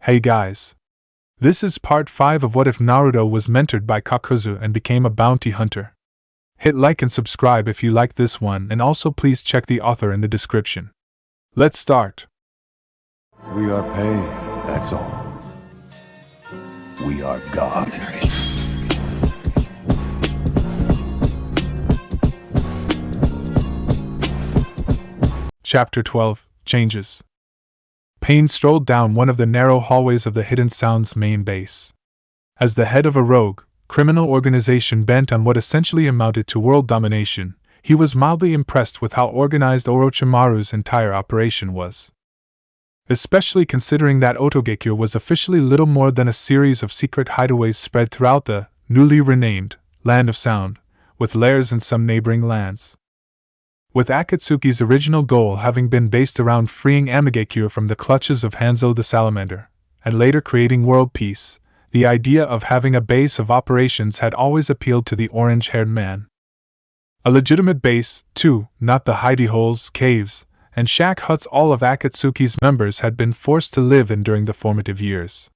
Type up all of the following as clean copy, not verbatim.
Hey guys! This is part 5 of What If Naruto was mentored by Kakuzu and became a bounty hunter. Hit like and subscribe if you like this one, and also please check the author in the description. Let's start. We are pain, that's all. We are God. Chapter 12 Changes. Pain strolled down one of the narrow hallways of the Hidden Sound's main base. As the head of a rogue, criminal organization bent on what essentially amounted to world domination, he was mildly impressed with how organized Orochimaru's entire operation was. Especially considering that Otogekyo was officially little more than a series of secret hideaways spread throughout the newly renamed Land of Sound, with lairs in some neighboring lands. With Akatsuki's original goal having been based around freeing Amigekyo from the clutches of Hanzo the Salamander, and later creating world peace, the idea of having a base of operations had always appealed to the orange-haired man. A legitimate base, too, not the hidey holes, caves, and shack huts all of Akatsuki's members had been forced to live in during the formative years.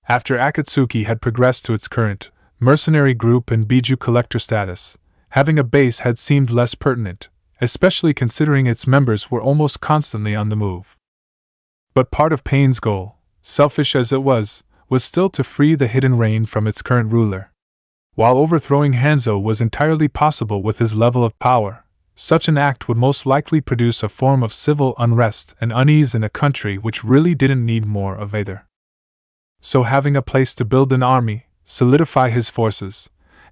After Akatsuki had progressed to its current mercenary group and Biju collector status, having a base had seemed less pertinent, especially considering its members were almost constantly on the move. But part of Pain's goal, selfish as it was still to free the Hidden Reign from its current ruler. While overthrowing Hanzo was entirely possible with his level of power, such an act would most likely produce a form of civil unrest and unease in a country which really didn't need more of either. So having a place to build an army, solidify his forces,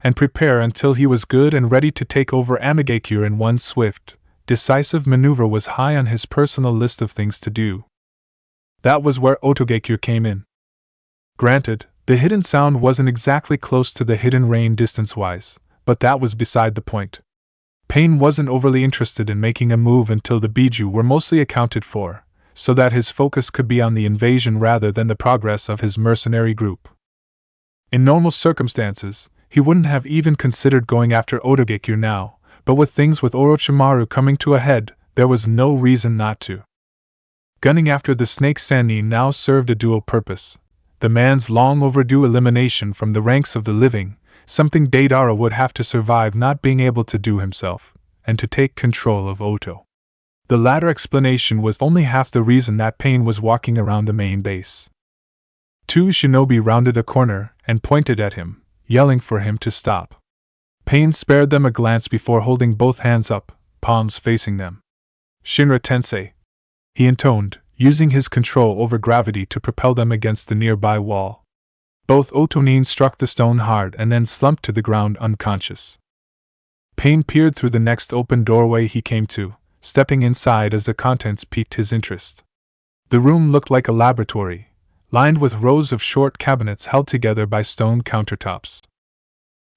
and prepare until he was good and ready to take over Amigekyo in one swift, decisive maneuver was high on his personal list of things to do. That was where Otogekyo came in. Granted, the Hidden Sound wasn't exactly close to the Hidden Reign distance-wise, but that was beside the point. Pain wasn't overly interested in making a move until the Biju were mostly accounted for, so that his focus could be on the invasion rather than the progress of his mercenary group. In normal circumstances, he wouldn't have even considered going after Otogekyo now, but with things with Orochimaru coming to a head, there was no reason not to. Gunning after the Snake Sannin now served a dual purpose: the man's long overdue elimination from the ranks of the living, something Deidara would have to survive not being able to do himself, and to take control of Oto. The latter explanation was only half the reason that Pain was walking around the main base. Two shinobi rounded a corner and pointed at him, yelling for him to stop. Pain spared them a glance before holding both hands up, palms facing them. "Shinra Tensei," he intoned, using his control over gravity to propel them against the nearby wall. Both Otonin struck the stone hard and then slumped to the ground unconscious. Pain peered through the next open doorway he came to, stepping inside as the contents piqued his interest. The room looked like a laboratory, lined with rows of short cabinets held together by stone countertops.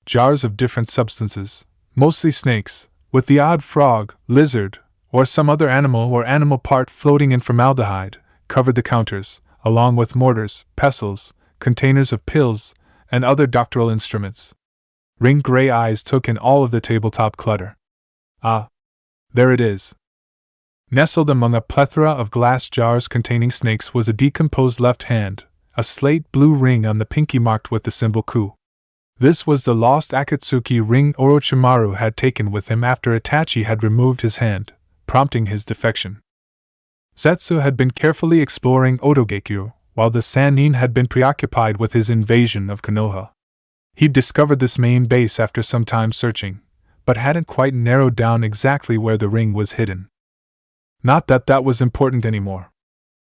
Jars of different substances, mostly snakes, with the odd frog, lizard, or some other animal part floating in formaldehyde, covered the counters, along with mortars, pestles, containers of pills, and other doctoral instruments. Ringed gray eyes took in all of the tabletop clutter. Ah, there it is. Nestled among a plethora of glass jars containing snakes was a decomposed left hand, a slate blue ring on the pinky marked with the symbol Ku. This was the lost Akatsuki ring Orochimaru had taken with him after Itachi had removed his hand, prompting his defection. Zetsu had been carefully exploring Otogekyo, while the Sannin had been preoccupied with his invasion of Konoha. He'd discovered this main base after some time searching, but hadn't quite narrowed down exactly where the ring was hidden. Not that that was important anymore.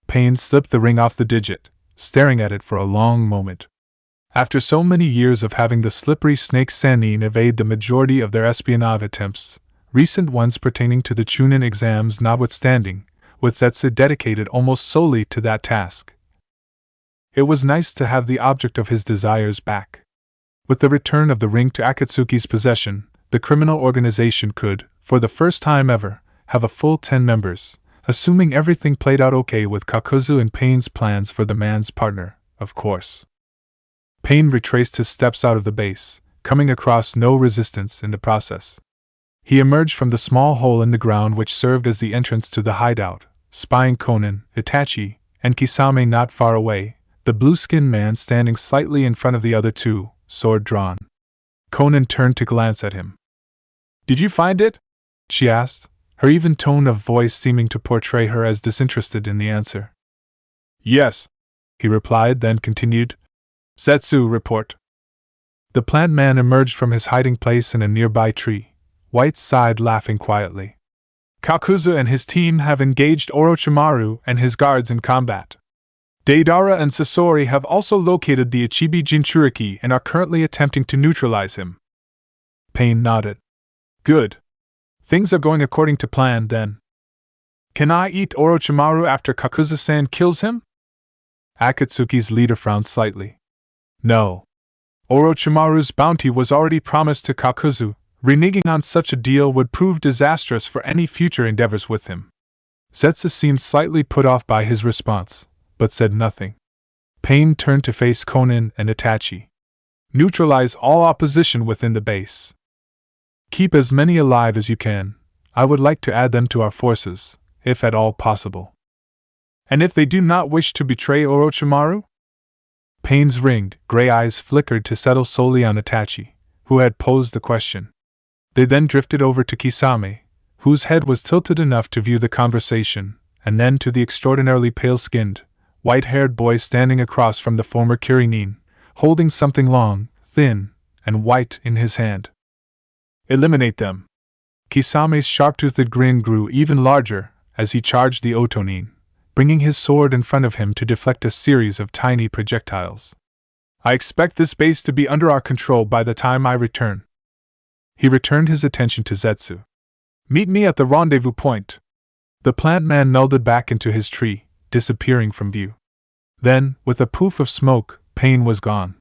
Pain slipped the ring off the digit, staring at it for a long moment. After so many years of having the slippery Snake Sannin evade the majority of their espionage attempts, recent ones pertaining to the Chunin exams notwithstanding, with Zetsu dedicated almost solely to that task, it was nice to have the object of his desires back. With the return of the ring to Akatsuki's possession, the criminal organization could, for the first time ever, have a full 10 members, assuming everything played out okay with Kakuzu and Pain's plans for the man's partner, of course. Pain retraced his steps out of the base, coming across no resistance in the process. He emerged from the small hole in the ground which served as the entrance to the hideout, spying Konan, Itachi, and Kisame not far away, the blue-skinned man standing slightly in front of the other two, sword drawn. Conan turned to glance at him. "Did you find it?" she asked, her even tone of voice seeming to portray her as disinterested in the answer. "Yes," he replied, then continued, "Zetsu, report." The plant man emerged from his hiding place in a nearby tree. White sighed, laughing quietly. "Kakuzu and his team have engaged Orochimaru and his guards in combat. Deidara and Sasori have also located the Ichibi Jinchuriki and are currently attempting to neutralize him." Pain nodded. "Good. Things are going according to plan, then. Can I eat Orochimaru after Kakuzu-san kills him?" Akatsuki's leader frowned slightly. "No. Orochimaru's bounty was already promised to Kakuzu. Reneging on such a deal would prove disastrous for any future endeavors with him." Zetsu seemed slightly put off by his response, but said nothing. Pain turned to face Conan and Itachi. "Neutralize all opposition within the base. Keep as many alive as you can. I would like to add them to our forces, if at all possible." "And if they do not wish to betray Orochimaru?" Pain's ringed, gray eyes flickered to settle solely on Itachi, who had posed the question. They then drifted over to Kisame, whose head was tilted enough to view the conversation, and then to the extraordinarily pale-skinned, white-haired boy standing across from the former Kirinin, holding something long, thin, and white in his hand. "Eliminate them." Kisame's sharp-toothed grin grew even larger as he charged the Otonin, bringing his sword in front of him to deflect a series of tiny projectiles. "I expect this base to be under our control by the time I return." He returned his attention to Zetsu. "Meet me at the rendezvous point." The plant man melded back into his tree, disappearing from view. Then, with a poof of smoke, Pain was gone.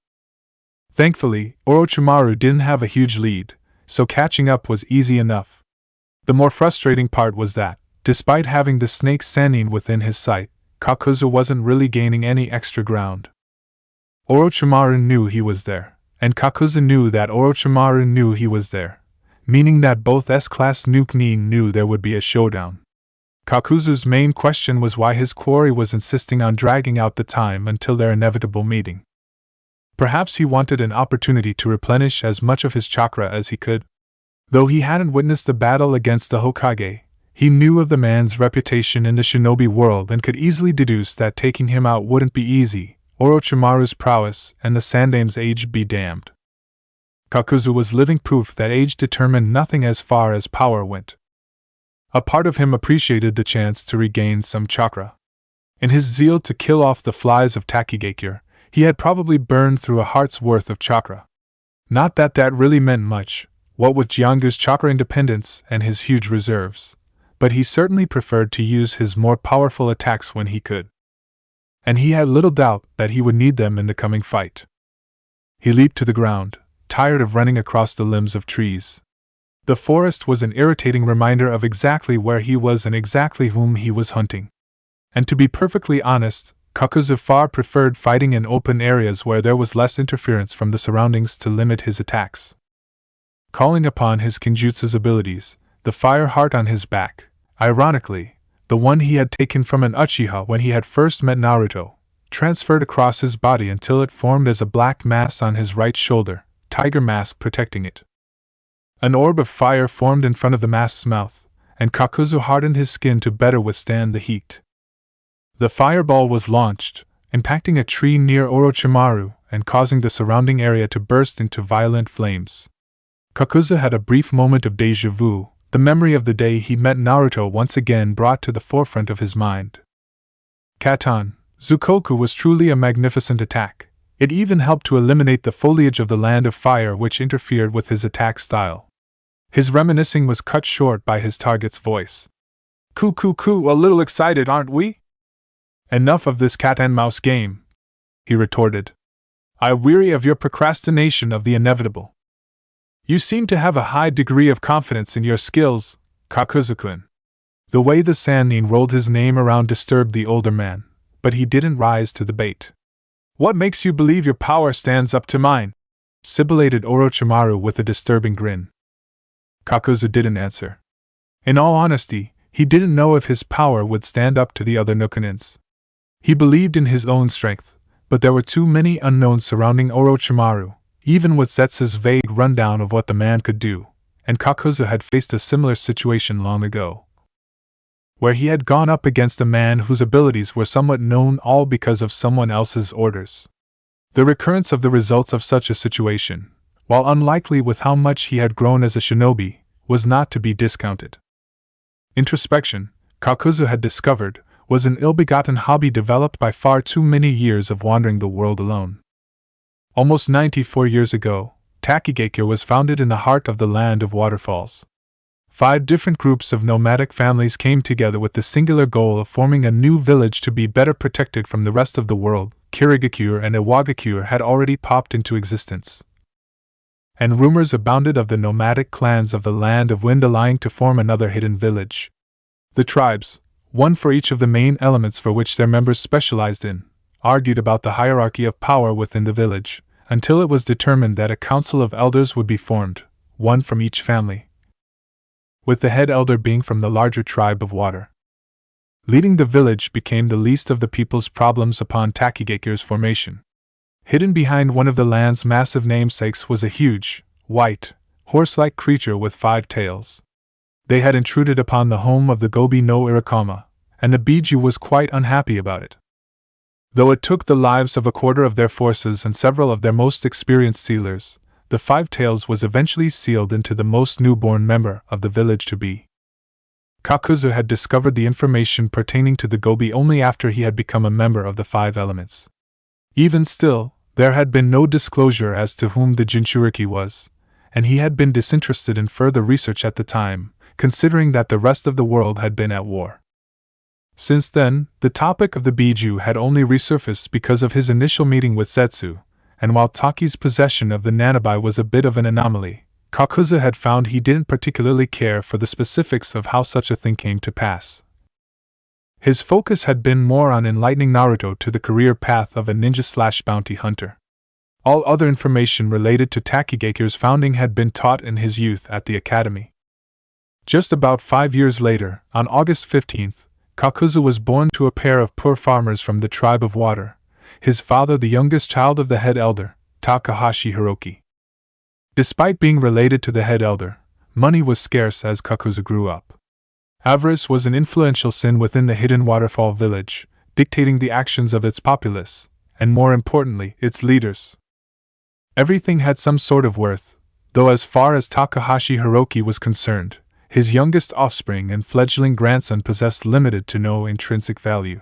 Thankfully, Orochimaru didn't have a huge lead, so catching up was easy enough. The more frustrating part was that, despite having the snake Sannin within his sight, Kakuzu wasn't really gaining any extra ground. Orochimaru knew he was there, and Kakuzu knew that Orochimaru knew he was there, meaning that both S-Class Nuke-Nin knew there would be a showdown. Kakuzu's main question was why his quarry was insisting on dragging out the time until their inevitable meeting. Perhaps he wanted an opportunity to replenish as much of his chakra as he could. Though he hadn't witnessed the battle against the Hokage, he knew of the man's reputation in the shinobi world and could easily deduce that taking him out wouldn't be easy. Orochimaru's prowess and the Sandame's age be damned. Kakuzu was living proof that age determined nothing as far as power went. A part of him appreciated the chance to regain some chakra. In his zeal to kill off the flies of Takigakure, he had probably burned through a heart's worth of chakra. Not that that really meant much, what with Jiangu's chakra independence and his huge reserves, but he certainly preferred to use his more powerful attacks when he could. And he had little doubt that he would need them in the coming fight. He leaped to the ground, tired of running across the limbs of trees. The forest was an irritating reminder of exactly where he was and exactly whom he was hunting. And to be perfectly honest, Kakuzu far preferred fighting in open areas where there was less interference from the surroundings to limit his attacks. Calling upon his Kinjutsu's abilities, the fire heart on his back, ironically, the one he had taken from an Uchiha when he had first met Naruto, transferred across his body until it formed as a black mass on his right shoulder, tiger mask protecting it. An orb of fire formed in front of the mask's mouth, and Kakuzu hardened his skin to better withstand the heat. The fireball was launched, impacting a tree near Orochimaru and causing the surrounding area to burst into violent flames. Kakuzu had a brief moment of déjà vu, the memory of the day he met Naruto once again brought to the forefront of his mind. Katan, Zukoku was truly a magnificent attack. It even helped to eliminate the foliage of the Land of Fire which interfered with his attack style. His reminiscing was cut short by his target's voice. "Coo, a little excited, aren't we?" "Enough of this cat-and-mouse game," he retorted. "I weary of your procrastination of the inevitable. You seem to have a high degree of confidence in your skills, Kakuzu-kun." The way the Sannin rolled his name around disturbed the older man, but he didn't rise to the bait. "What makes you believe your power stands up to mine?" sibilated Orochimaru with a disturbing grin. Kakuzu didn't answer. In all honesty, he didn't know if his power would stand up to the other Nukanins. He believed in his own strength, But there were too many unknowns surrounding Orochimaru, even with Zetsu's vague rundown of what the man could do, and Kakuzu had faced a similar situation long ago, where he had gone up against a man whose abilities were somewhat known all because of someone else's orders. The recurrence of the results of such a situation, while unlikely with how much he had grown as a shinobi, was not to be discounted. Introspection, Kakuzu had discovered, was an ill-begotten hobby developed by far too many years of wandering the world alone. Almost 94 years ago, Takigakure was founded in the heart of the land of waterfalls. 5 different groups of nomadic families came together with the singular goal of forming a new village to be better protected from the rest of the world. Kirigakure and Iwagakure had already popped into existence, and rumors abounded of the nomadic clans of the land of wind allying to form another hidden village. The tribes, one for each of the main elements for which their members specialized in, argued about the hierarchy of power within the village, until it was determined that a council of elders would be formed, one from each family, with the head elder being from the larger tribe of water. Leading the village became the least of the people's problems upon Takigakure's formation. Hidden behind one of the land's massive namesakes was a huge, white, horse-like creature with 5 tails. They had intruded upon the home of the Gobi no Irakama, and the Biju was quite unhappy about it. Though it took the lives of a quarter of their forces and several of their most experienced sealers, the 5 tails was eventually sealed into the most newborn member of the village to be. Kakuzu had discovered the information pertaining to the Gobi only after he had become a member of the 5 elements. Even still, there had been no disclosure as to whom the jinchuriki was, and he had been disinterested in further research at the time, considering that the rest of the world had been at war. Since then, the topic of the Biju had only resurfaced because of his initial meeting with Zetsu, and while Taki's possession of the Nanabi was a bit of an anomaly, Kakuzu had found he didn't particularly care for the specifics of how such a thing came to pass. His focus had been more on enlightening Naruto to the career path of a ninja/bounty hunter. All other information related to Takigakure's founding had been taught in his youth at the academy. Just about 5 years later, on August 15th, Kakuzu was born to a pair of poor farmers from the tribe of water, his father the youngest child of the head elder, Takahashi Hiroki. Despite being related to the head elder, money was scarce as Kakuzu grew up. Avarice was an influential sin within the hidden waterfall village, dictating the actions of its populace, and more importantly, its leaders. Everything had some sort of worth, though as far as Takahashi Hiroki was concerned, his youngest offspring and fledgling grandson possessed limited to no intrinsic value.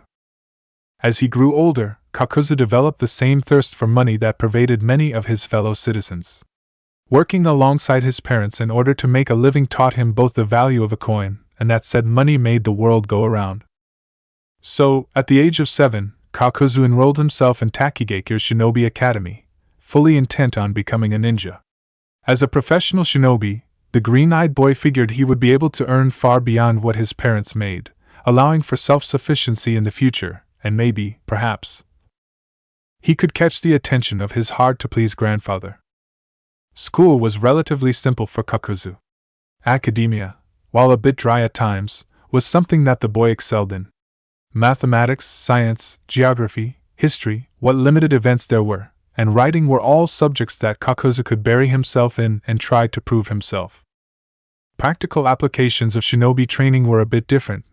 As he grew older, Kakuzu developed the same thirst for money that pervaded many of his fellow citizens. Working alongside his parents in order to make a living taught him both the value of a coin and that said money made the world go around. So, at the age of 7, Kakuzu enrolled himself in Takigakure's Shinobi Academy, fully intent on becoming a ninja. As a professional shinobi, the green-eyed boy figured he would be able to earn far beyond what his parents made, allowing for self-sufficiency in the future, and maybe, perhaps, he could catch the attention of his hard-to-please grandfather. School was relatively simple for Kakuzu. Academia, while a bit dry at times, was something that the boy excelled in. Mathematics, science, geography, history, what limited events there were, and writing were all subjects that Kakuzu could bury himself in and try to prove himself. Practical applications of shinobi training were a bit different,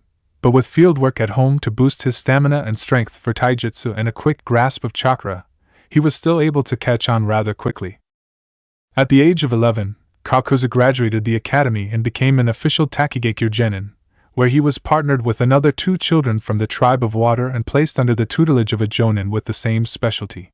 but with fieldwork at home to boost his stamina and strength for taijutsu and a quick grasp of chakra, he was still able to catch on rather quickly. At the age of 11, Kakuzu graduated the academy and became an official Takigakure genin, where he was partnered with another 2 children from the tribe of water and placed under the tutelage of a jonin with the same specialty.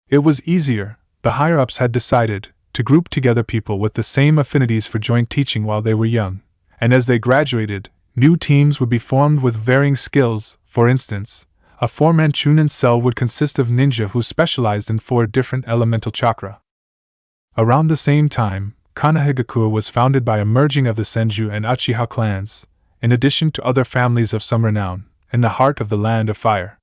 It was easier, the higher-ups had decided, to group together people with the same affinities for joint teaching while they were young, and as they graduated, new teams would be formed with varying skills. For instance, a 4-man chunin cell would consist of ninja who specialized in 4 different elemental chakra. Around the same time, Kanahigakure was founded by a merging of the Senju and Uchiha clans, in addition to other families of some renown, in the heart of the Land of Fire.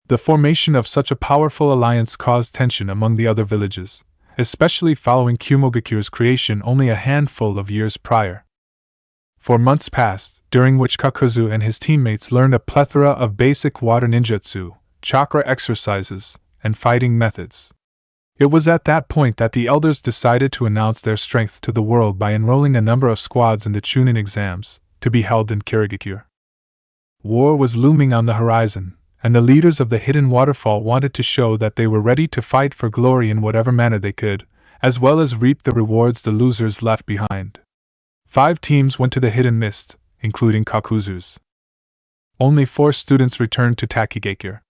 The formation of such a powerful alliance caused tension among the other villages, especially following Kumogakure's creation only a handful of years prior. For months passed, during which Kakuzu and his teammates learned a plethora of basic water ninjutsu, chakra exercises, and fighting methods. It was at that point that the elders decided to announce their strength to the world by enrolling a number of squads in the Chunin exams, to be held in Kirigakure. War was looming on the horizon, and the leaders of the hidden waterfall wanted to show that they were ready to fight for glory in whatever manner they could, as well as reap the rewards the losers left behind. 5 teams went to the hidden mist, including Kakuzu's. Only 4 students returned to Takigakure.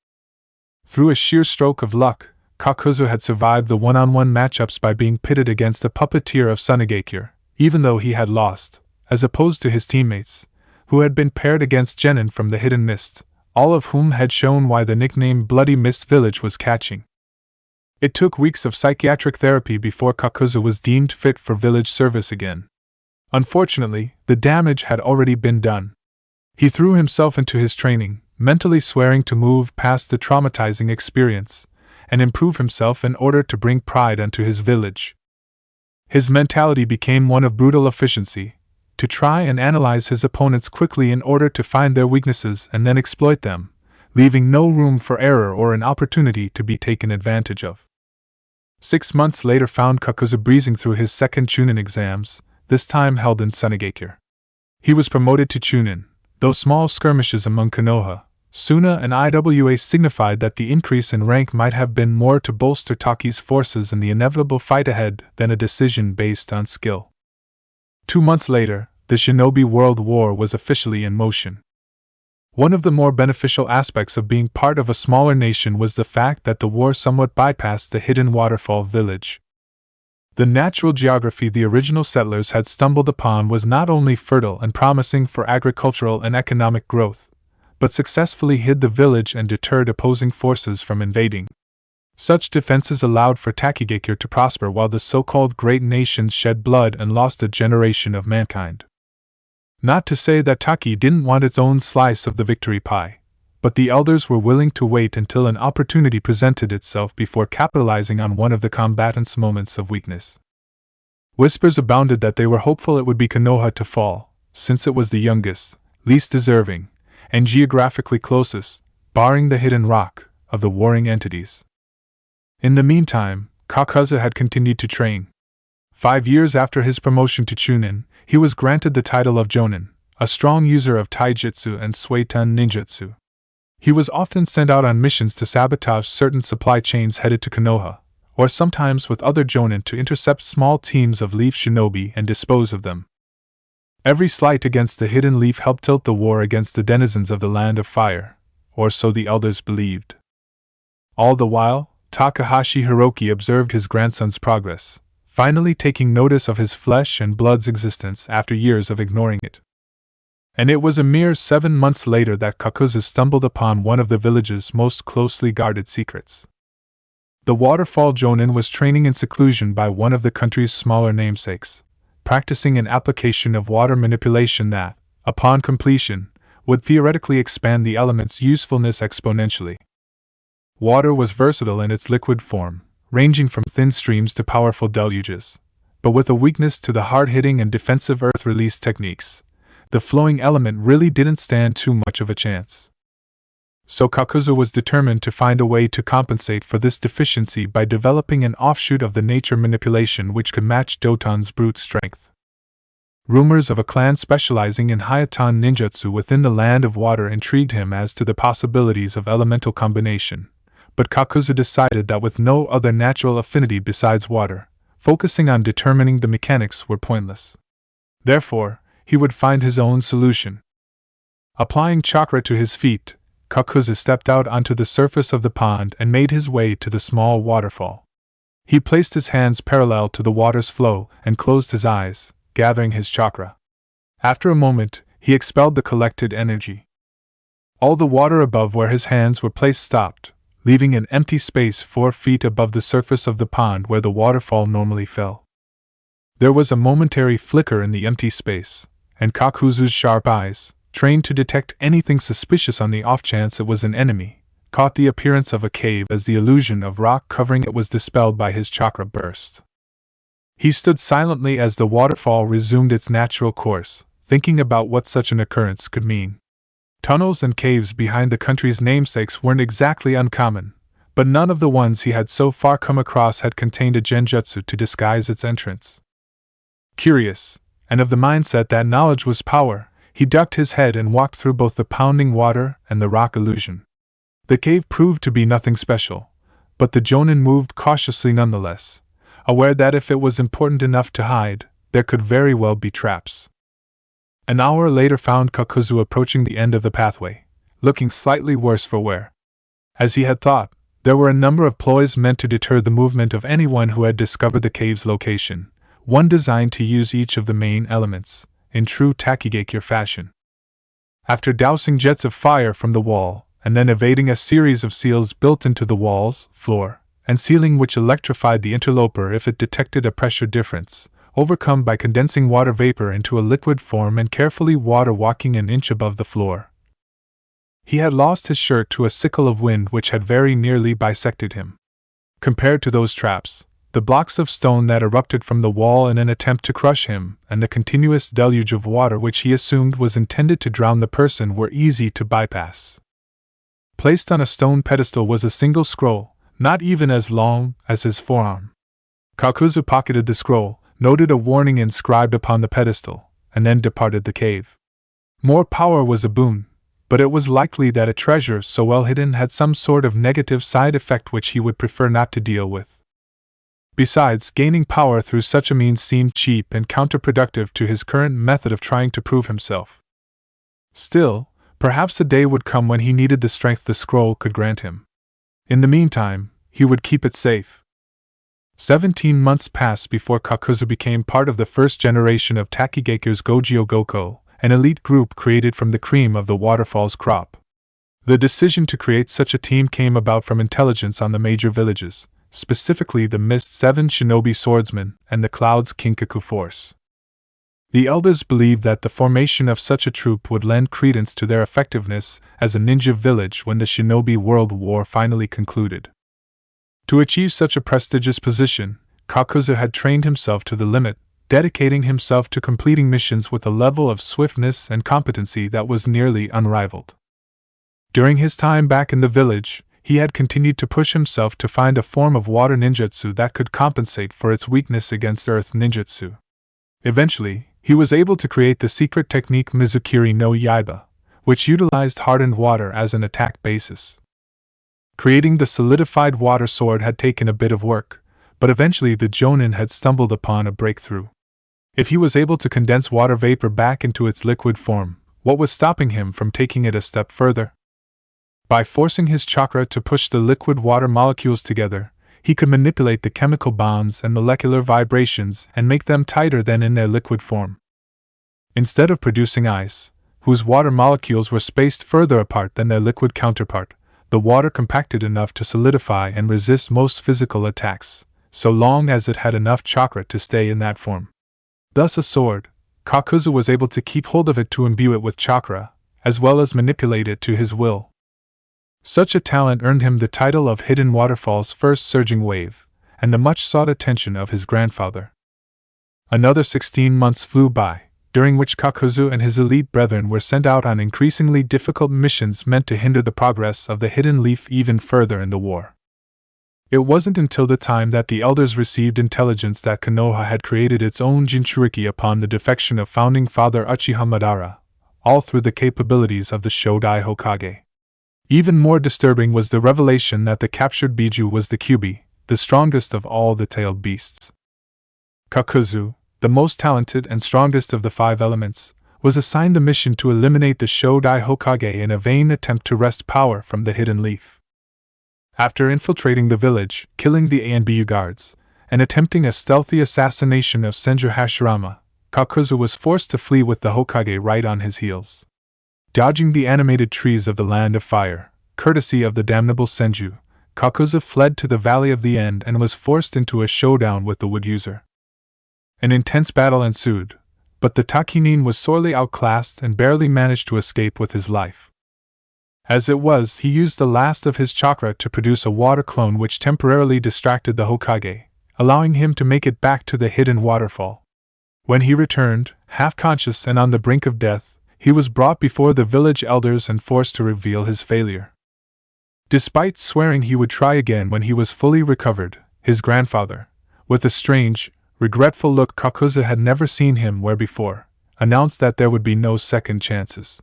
Through a sheer stroke of luck, Kakuzu had survived the one-on-one matchups by being pitted against a puppeteer of Sunagakure, even though he had lost, as opposed to his teammates, who had been paired against genin from the hidden mist, all of whom had shown why the nickname Bloody Mist Village was catching. It took weeks of psychiatric therapy before Kakuzu was deemed fit for village service again. Unfortunately, the damage had already been done. He threw himself into his training, mentally swearing to move past the traumatizing experience and improve himself in order to bring pride unto his village. His mentality became one of brutal efficiency, to try and analyze his opponents quickly in order to find their weaknesses and then exploit them, leaving no room for error or an opportunity to be taken advantage of. 6 months later found Kakuzu breezing through his second Chunin exams, this time held in Sunagakure. He was promoted to Chunin, though small skirmishes among Konoha, Suna and Iwa signified that the increase in rank might have been more to bolster Taki's forces in the inevitable fight ahead than a decision based on skill. 2 months later, the Shinobi World War was officially in motion. One of the more beneficial aspects of being part of a smaller nation was the fact that the war somewhat bypassed the hidden waterfall village. The natural geography the original settlers had stumbled upon was not only fertile and promising for agricultural and economic growth, but successfully hid the village and deterred opposing forces from invading. Such defenses allowed for Takigakure to prosper while the so-called great nations shed blood and lost a generation of mankind. Not to say that Taki didn't want its own slice of the victory pie, but the elders were willing to wait until an opportunity presented itself before capitalizing on one of the combatants' moments of weakness. Whispers abounded that they were hopeful it would be Konoha to fall, since it was the youngest, least deserving, and geographically closest, barring the hidden rock, of the warring entities. In the meantime, Kakuzu had continued to train. 5 years after his promotion to Chunin, he was granted the title of Jonin, a strong user of taijutsu and suitan ninjutsu. He was often sent out on missions to sabotage certain supply chains headed to Konoha, or sometimes with other Jonin to intercept small teams of leaf shinobi and dispose of them. Every slight against the hidden leaf helped tilt the war against the denizens of the Land of Fire, or so the elders believed. All the while, Takahashi Hiroki observed his grandson's progress, finally taking notice of his flesh and blood's existence after years of ignoring it. And it was a mere 7 months later that Kakuzu stumbled upon one of the village's most closely guarded secrets. The waterfall Jonin was training in seclusion by one of the country's smaller namesakes, practicing an application of water manipulation that, upon completion, would theoretically expand the element's usefulness exponentially. Water was versatile in its liquid form, ranging from thin streams to powerful deluges, but with a weakness to the hard-hitting and defensive earth release techniques, the flowing element really didn't stand too much of a chance. So Kakuzu was determined to find a way to compensate for this deficiency by developing an offshoot of the nature manipulation which could match Doton's brute strength. Rumors of a clan specializing in Hayatan ninjutsu within the Land of Water intrigued him as to the possibilities of elemental combination, but Kakuzu decided that with no other natural affinity besides water, focusing on determining the mechanics were pointless. Therefore, he would find his own solution. Applying chakra to his feet, Kakuzu stepped out onto the surface of the pond and made his way to the small waterfall. He placed his hands parallel to the water's flow and closed his eyes, gathering his chakra. After a moment, he expelled the collected energy. All the water above where his hands were placed stopped, leaving an empty space 4 feet above the surface of the pond where the waterfall normally fell. There was a momentary flicker in the empty space, and Kakuzu's sharp eyes, trained to detect anything suspicious on the off chance it was an enemy, caught the appearance of a cave as the illusion of rock covering it was dispelled by his chakra burst. He stood silently as the waterfall resumed its natural course, thinking about what such an occurrence could mean. Tunnels and caves behind the country's namesakes weren't exactly uncommon, but none of the ones he had so far come across had contained a genjutsu to disguise its entrance. Curious, and of the mindset that knowledge was power, he ducked his head and walked through both the pounding water and the rock illusion. The cave proved to be nothing special, but the Jonin moved cautiously nonetheless, aware that if it was important enough to hide, there could very well be traps. An hour later found Kakuzu approaching the end of the pathway, looking slightly worse for wear. As he had thought, there were a number of ploys meant to deter the movement of anyone who had discovered the cave's location, one designed to use each of the main elements, in true Takigakure fashion. After dousing jets of fire from the wall, and then evading a series of seals built into the walls, floor, and ceiling which electrified the interloper if it detected a pressure difference, overcome by condensing water vapor into a liquid form and carefully water walking an inch above the floor, he had lost his shirt to a sickle of wind which had very nearly bisected him. Compared to those traps, the blocks of stone that erupted from the wall in an attempt to crush him, and the continuous deluge of water which he assumed was intended to drown the person were easy to bypass. Placed on a stone pedestal was a single scroll, not even as long as his forearm. Kakuzu pocketed the scroll, noted a warning inscribed upon the pedestal, and then departed the cave. More power was a boon, but it was likely that a treasure so well hidden had some sort of negative side effect which he would prefer not to deal with. Besides, gaining power through such a means seemed cheap and counterproductive to his current method of trying to prove himself. Still, perhaps a day would come when he needed the strength the scroll could grant him. In the meantime, he would keep it safe. 17 months passed before Kakuzu became part of the first generation of Takigakure's Gojyo Goko, an elite group created from the cream of the waterfall's crop. The decision to create such a team came about from intelligence on the major villages, specifically the Mist 7 Shinobi Swordsmen and the Cloud's Kinkaku force. The elders believed that the formation of such a troop would lend credence to their effectiveness as a ninja village when the Shinobi World War finally concluded. To achieve such a prestigious position, Kakuzu had trained himself to the limit, dedicating himself to completing missions with a level of swiftness and competency that was nearly unrivaled. During his time back in the village, he had continued to push himself to find a form of water ninjutsu that could compensate for its weakness against earth ninjutsu. Eventually, he was able to create the secret technique Mizukiri no Yaiba, which utilized hardened water as an attack basis. Creating the solidified water sword had taken a bit of work, but eventually the Jonin had stumbled upon a breakthrough. If he was able to condense water vapor back into its liquid form, what was stopping him from taking it a step further? By forcing his chakra to push the liquid water molecules together, he could manipulate the chemical bonds and molecular vibrations and make them tighter than in their liquid form. Instead of producing ice, whose water molecules were spaced further apart than their liquid counterpart, the water compacted enough to solidify and resist most physical attacks, so long as it had enough chakra to stay in that form. Thus a sword, Kakuzu was able to keep hold of it to imbue it with chakra, as well as manipulate it to his will. Such a talent earned him the title of Hidden Waterfall's first surging wave, and the much-sought attention of his grandfather. Another 16 months flew by, during which Kakuzu and his elite brethren were sent out on increasingly difficult missions meant to hinder the progress of the Hidden Leaf even further in the war. It wasn't until the time that the elders received intelligence that Konoha had created its own jinchuriki upon the defection of founding father Uchiha Madara, all through the capabilities of the Shodai Hokage. Even more disturbing was the revelation that the captured Biju was the Kyubi, the strongest of all the tailed beasts. Kakuzu, the most talented and strongest of the 5 elements, was assigned the mission to eliminate the Shodai Hokage in a vain attempt to wrest power from the Hidden Leaf. After infiltrating the village, killing the A and BU guards, and attempting a stealthy assassination of Senju Hashirama, Kakuzu was forced to flee with the Hokage right on his heels. Dodging the animated trees of the Land of Fire, courtesy of the damnable Senju, Kakuzu fled to the Valley of the End and was forced into a showdown with the Wood User. An intense battle ensued, but the Takinin was sorely outclassed and barely managed to escape with his life. As it was, he used the last of his chakra to produce a water clone which temporarily distracted the Hokage, allowing him to make it back to the hidden waterfall. When he returned, half-conscious and on the brink of death, he was brought before the village elders and forced to reveal his failure. Despite swearing he would try again when he was fully recovered, his grandfather, with a strange, regretful look Kakuzu had never seen him wear before, announced that there would be no second chances.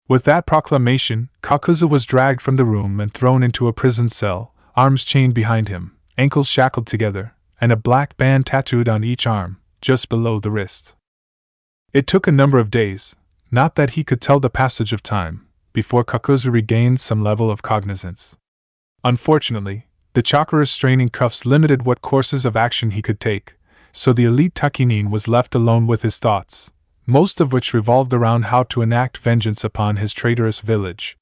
With that proclamation, Kakuzu was dragged from the room and thrown into a prison cell, arms chained behind him, ankles shackled together, and a black band tattooed on each arm, just below the wrist. It took a number of days, not that he could tell the passage of time, before Kakuzu regained some level of cognizance. Unfortunately, the chakra-restraining cuffs limited what courses of action he could take, so the elite Takinin was left alone with his thoughts, most of which revolved around how to enact vengeance upon his traitorous village.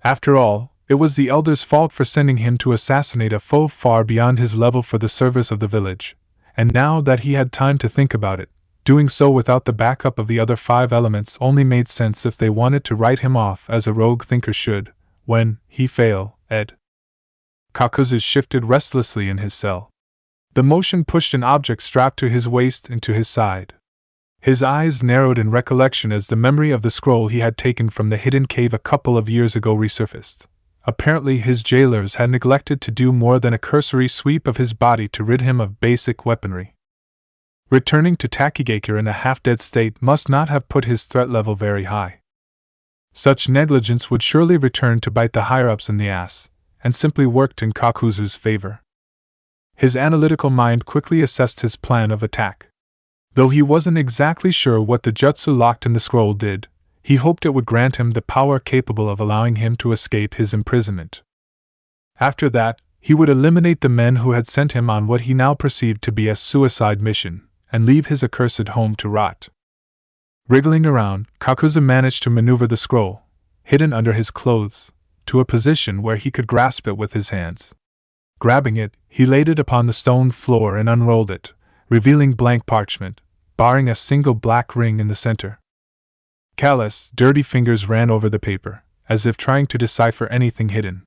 After all, it was the elder's fault for sending him to assassinate a foe far beyond his level for the service of the village, and now that he had time to think about it, doing so without the backup of the other 5 elements only made sense if they wanted to write him off as a rogue thinker should, when he fail, Ed. Kakuzu shifted restlessly in his cell. The motion pushed an object strapped to his waist into his side. His eyes narrowed in recollection as the memory of the scroll he had taken from the hidden cave a couple of years ago resurfaced. Apparently his jailers had neglected to do more than a cursory sweep of his body to rid him of basic weaponry. Returning to Takigakure in a half-dead state must not have put his threat level very high. Such negligence would surely return to bite the higher-ups in the ass, and simply worked in Kakuzu's favor. His analytical mind quickly assessed his plan of attack. Though he wasn't exactly sure what the jutsu locked in the scroll did, he hoped it would grant him the power capable of allowing him to escape his imprisonment. After that, he would eliminate the men who had sent him on what he now perceived to be a suicide mission, and leave his accursed home to rot. Wriggling around, Kakuzu managed to maneuver the scroll, hidden under his clothes, to a position where he could grasp it with his hands. Grabbing it, he laid it upon the stone floor and unrolled it, revealing blank parchment, barring a single black ring in the center. Callous, dirty fingers ran over the paper, as if trying to decipher anything hidden.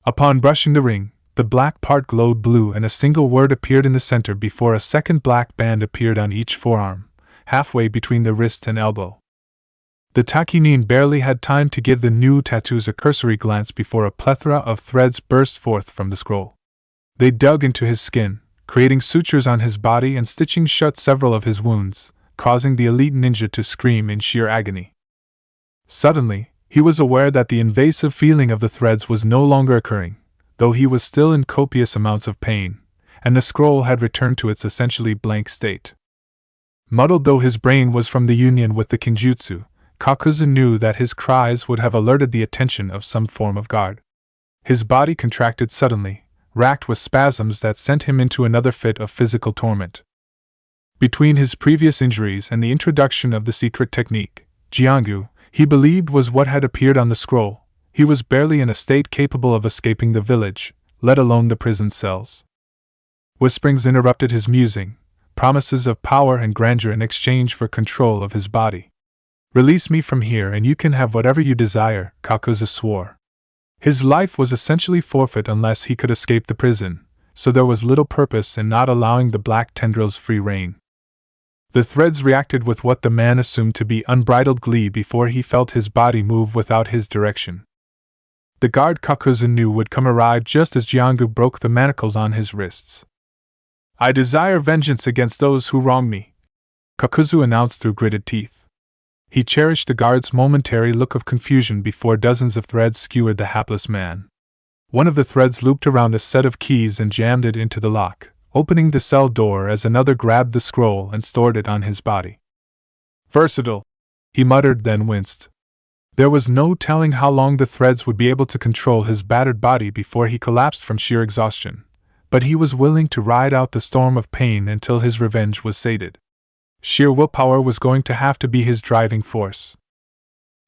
Upon brushing the ring, the black part glowed blue and a single word appeared in the center before a second black band appeared on each forearm, halfway between the wrist and elbow. The Takinin barely had time to give the new tattoos a cursory glance before a plethora of threads burst forth from the scroll. They dug into his skin, creating sutures on his body and stitching shut several of his wounds, causing the elite ninja to scream in sheer agony. Suddenly, he was aware that the invasive feeling of the threads was no longer occurring, though he was still in copious amounts of pain, and the scroll had returned to its essentially blank state. Muddled though his brain was from the union with the kinjutsu, Kakuzu knew that his cries would have alerted the attention of some form of guard. His body contracted suddenly, racked with spasms that sent him into another fit of physical torment. Between his previous injuries and the introduction of the secret technique, Jiangu, he believed was what had appeared on the scroll, he was barely in a state capable of escaping the village, let alone the prison cells. Whisperings interrupted his musing, promises of power and grandeur in exchange for control of his body. "Release me from here and you can have whatever you desire," Kakuzu swore. His life was essentially forfeit unless he could escape the prison, so there was little purpose in not allowing the black tendrils free rein. The threads reacted with what the man assumed to be unbridled glee before he felt his body move without his direction. The guard Kakuzu knew would come arrive just as Jiangu broke the manacles on his wrists. "I desire vengeance against those who wrong me," Kakuzu announced through gritted teeth. He cherished the guard's momentary look of confusion before dozens of threads skewered the hapless man. One of the threads looped around a set of keys and jammed it into the lock, opening the cell door as another grabbed the scroll and stored it on his body. "Versatile," he muttered, then winced. There was no telling how long the threads would be able to control his battered body before he collapsed from sheer exhaustion, but he was willing to ride out the storm of pain until his revenge was sated. Sheer willpower was going to have to be his driving force.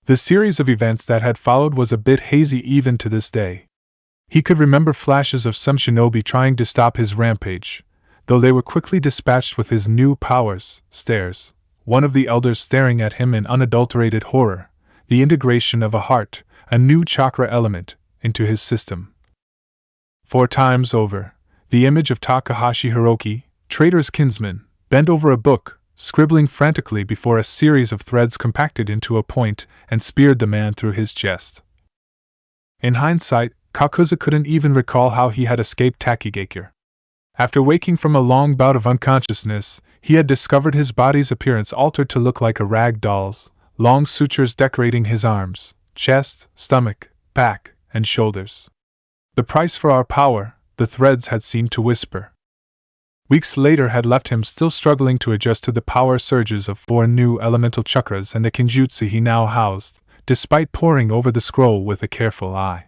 The series of events that had followed was a bit hazy even to this day. He could remember flashes of some shinobi trying to stop his rampage, though they were quickly dispatched with his new powers, stares, one of the elders staring at him in unadulterated horror, the integration of a heart, a new chakra element, into his system. 4 times over, the image of Takahashi Hiroki, traitor's kinsman, bent over a book, scribbling frantically before a series of threads compacted into a point and speared the man through his chest. In hindsight, Kakuzu couldn't even recall how he had escaped Takigakure. After waking from a long bout of unconsciousness, he had discovered his body's appearance altered to look like a rag doll's, long sutures decorating his arms, chest, stomach, back, and shoulders. The price for our power, the threads had seemed to whisper. Weeks later had left him still struggling to adjust to the power surges of 4 new elemental chakras and the kinjutsu he now housed, despite poring over the scroll with a careful eye.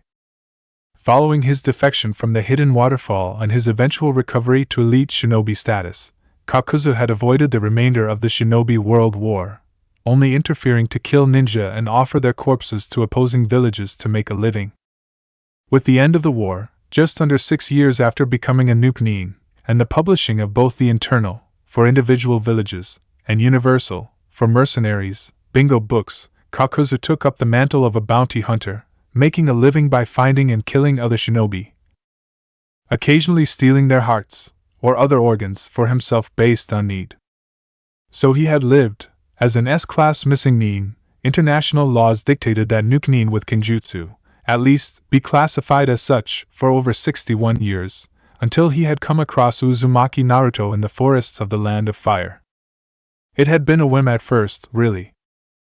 Following his defection from the hidden waterfall and his eventual recovery to elite shinobi status, Kakuzu had avoided the remainder of the shinobi world war, only interfering to kill ninja and offer their corpses to opposing villages to make a living. With the end of the war, just under 6 years after becoming a nukenin, and the publishing of both the internal, for individual villages, and universal, for mercenaries, bingo books, Kakuzu took up the mantle of a bounty hunter, making a living by finding and killing other shinobi, occasionally stealing their hearts, or other organs, for himself based on need. So he had lived, as an S-class missing nin. International laws dictated that nukenin with kinjutsu, at least, be classified as such, for over 61 years, until he had come across Uzumaki Naruto in the forests of the Land of Fire. It had been a whim at first, really.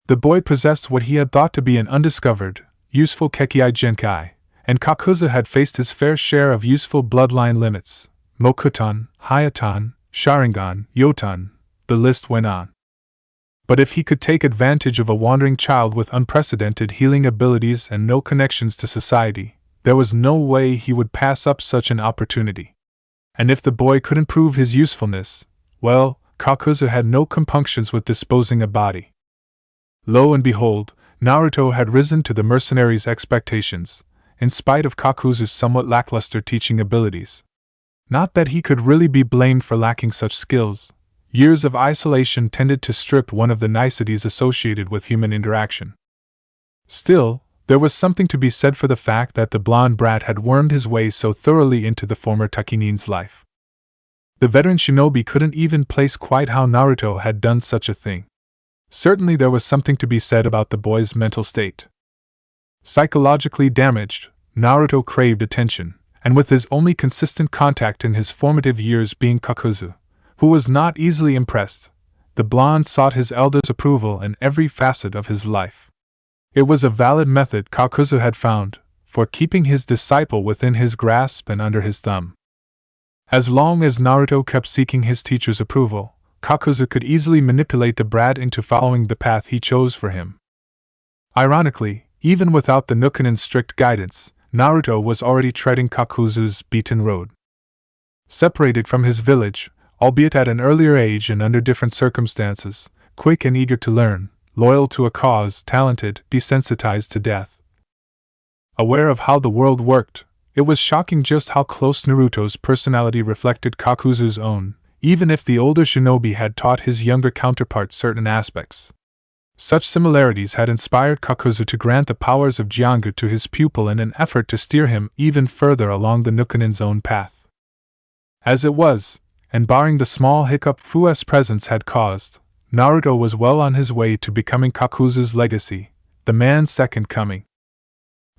The boy possessed what he had thought to be an undiscovered, useful Kekkei Genkai, and Kakuzu had faced his fair share of useful bloodline limits: Mokuton, Hayatan, Sharingan, Yotan, the list went on. But if he could take advantage of a wandering child with unprecedented healing abilities and no connections to society, there was no way he would pass up such an opportunity. And if the boy couldn't prove his usefulness, well, Kakuzu had no compunctions with disposing a body. Lo and behold, Naruto had risen to the mercenaries' expectations, in spite of Kakuzu's somewhat lackluster teaching abilities. Not that he could really be blamed for lacking such skills. Years of isolation tended to strip one of the niceties associated with human interaction. Still, there was something to be said for the fact that the blonde brat had wormed his way so thoroughly into the former Takinin's life. The veteran shinobi couldn't even place quite how Naruto had done such a thing. Certainly there was something to be said about the boy's mental state. Psychologically damaged, Naruto craved attention, and with his only consistent contact in his formative years being Kakuzu, who was not easily impressed, the blonde sought his elder's approval in every facet of his life. It was a valid method Kakuzu had found for keeping his disciple within his grasp and under his thumb. As long as Naruto kept seeking his teacher's approval, Kakuzu could easily manipulate the brat into following the path he chose for him. Ironically, even without the Nukenin's strict guidance, Naruto was already treading Kakuzu's beaten road. Separated from his village, albeit at an earlier age and under different circumstances, quick and eager to learn, loyal to a cause, talented, desensitized to death. Aware of how the world worked, it was shocking just how close Naruto's personality reflected Kakuzu's own, even if the older shinobi had taught his younger counterpart certain aspects. Such similarities had inspired Kakuzu to grant the powers of Jiangu to his pupil in an effort to steer him even further along the Nukenin's own path. As it was, and barring the small hiccup Fu's presence had caused, Naruto was well on his way to becoming Kakuzu's legacy, the man's second coming.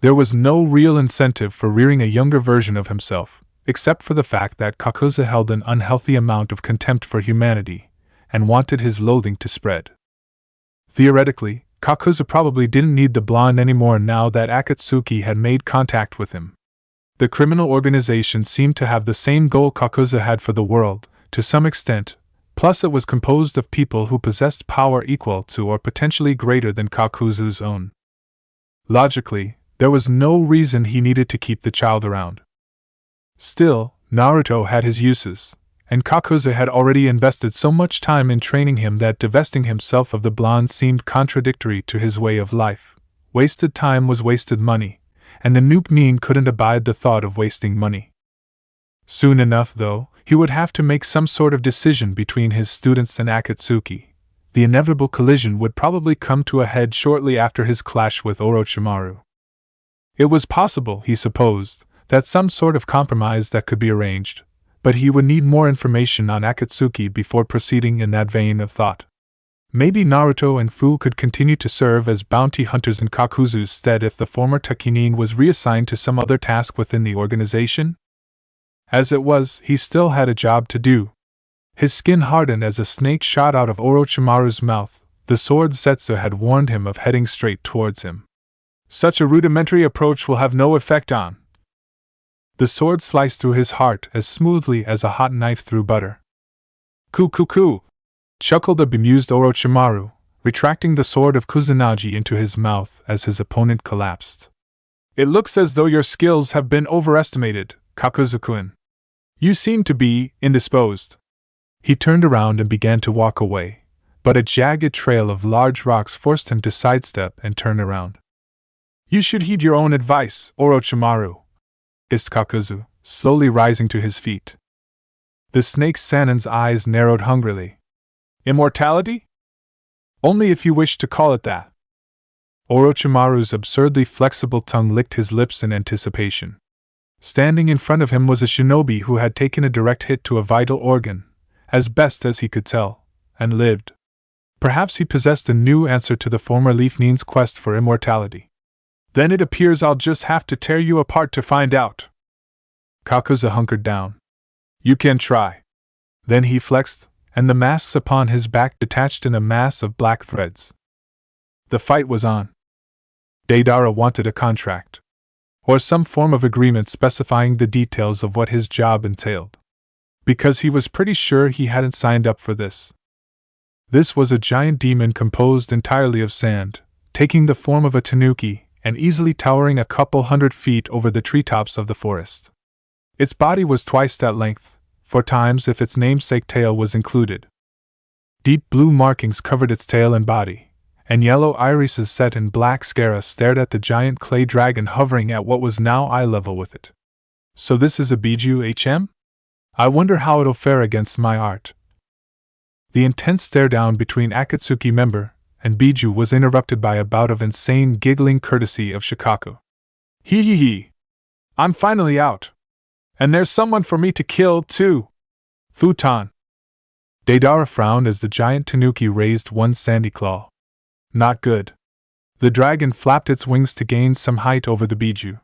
There was no real incentive for rearing a younger version of himself, except for the fact that Kakuzu held an unhealthy amount of contempt for humanity, and wanted his loathing to spread. Theoretically, Kakuzu probably didn't need the blonde anymore now that Akatsuki had made contact with him. The criminal organization seemed to have the same goal Kakuzu had for the world, to some extent, plus it was composed of people who possessed power equal to or potentially greater than Kakuzu's own. Logically, there was no reason he needed to keep the child around. Still, Naruto had his uses, and Kakuzu had already invested so much time in training him that divesting himself of the blonde seemed contradictory to his way of life. Wasted time was wasted money, and the nukenin couldn't abide the thought of wasting money. Soon enough, though, he would have to make some sort of decision between his students and Akatsuki. The inevitable collision would probably come to a head shortly after his clash with Orochimaru. It was possible, he supposed, that some sort of compromise that could be arranged, but he would need more information on Akatsuki before proceeding in that vein of thought. Maybe Naruto and Fu could continue to serve as bounty hunters in Kakuzu's stead if the former Takinin was reassigned to some other task within the organization? As it was, he still had a job to do. His skin hardened as a snake shot out of Orochimaru's mouth. The sword Zetsu had warned him of heading straight towards him. Such a rudimentary approach will have no effect on. The sword sliced through his heart as smoothly as a hot knife through butter. Ku, chuckled the bemused Orochimaru, retracting the sword of Kusanagi into his mouth as his opponent collapsed. It looks as though your skills have been overestimated, Kakuzu-kun. You seem to be indisposed. He turned around and began to walk away, but a jagged trail of large rocks forced him to sidestep and turn around. You should heed your own advice, Orochimaru, hissed Kakuzu, slowly rising to his feet. The snake Sannin's eyes narrowed hungrily. Immortality? Only if you wish to call it that. Orochimaru's absurdly flexible tongue licked his lips in anticipation. Standing in front of him was a shinobi who had taken a direct hit to a vital organ, as best as he could tell, and lived. Perhaps he possessed a new answer to the former Leaf Nin's quest for immortality. Then it appears I'll just have to tear you apart to find out. Kakuzu hunkered down. You can try. Then he flexed, and the masks upon his back detached in a mass of black threads. The fight was on. Deidara wanted a contract, or some form of agreement specifying the details of what his job entailed, because he was pretty sure he hadn't signed up for this. This was a giant demon composed entirely of sand, taking the form of a tanuki, and easily towering a couple 100 feet over the treetops of the forest. Its body was twice that length, 4 times if its namesake tail was included. Deep blue markings covered its tail and body, and yellow irises set in black scara stared at the giant clay dragon hovering at what was now eye level with it. So this is a Biju HM? I wonder how it'll fare against my art. The intense stare down between Akatsuki member and Biju was interrupted by a bout of insane giggling courtesy of Shikaku. Hee. I'm finally out. And there's someone for me to kill, too. Futon. Deidara frowned as the giant tanuki raised one sandy claw. Not good. The dragon flapped its wings to gain some height over the Biju.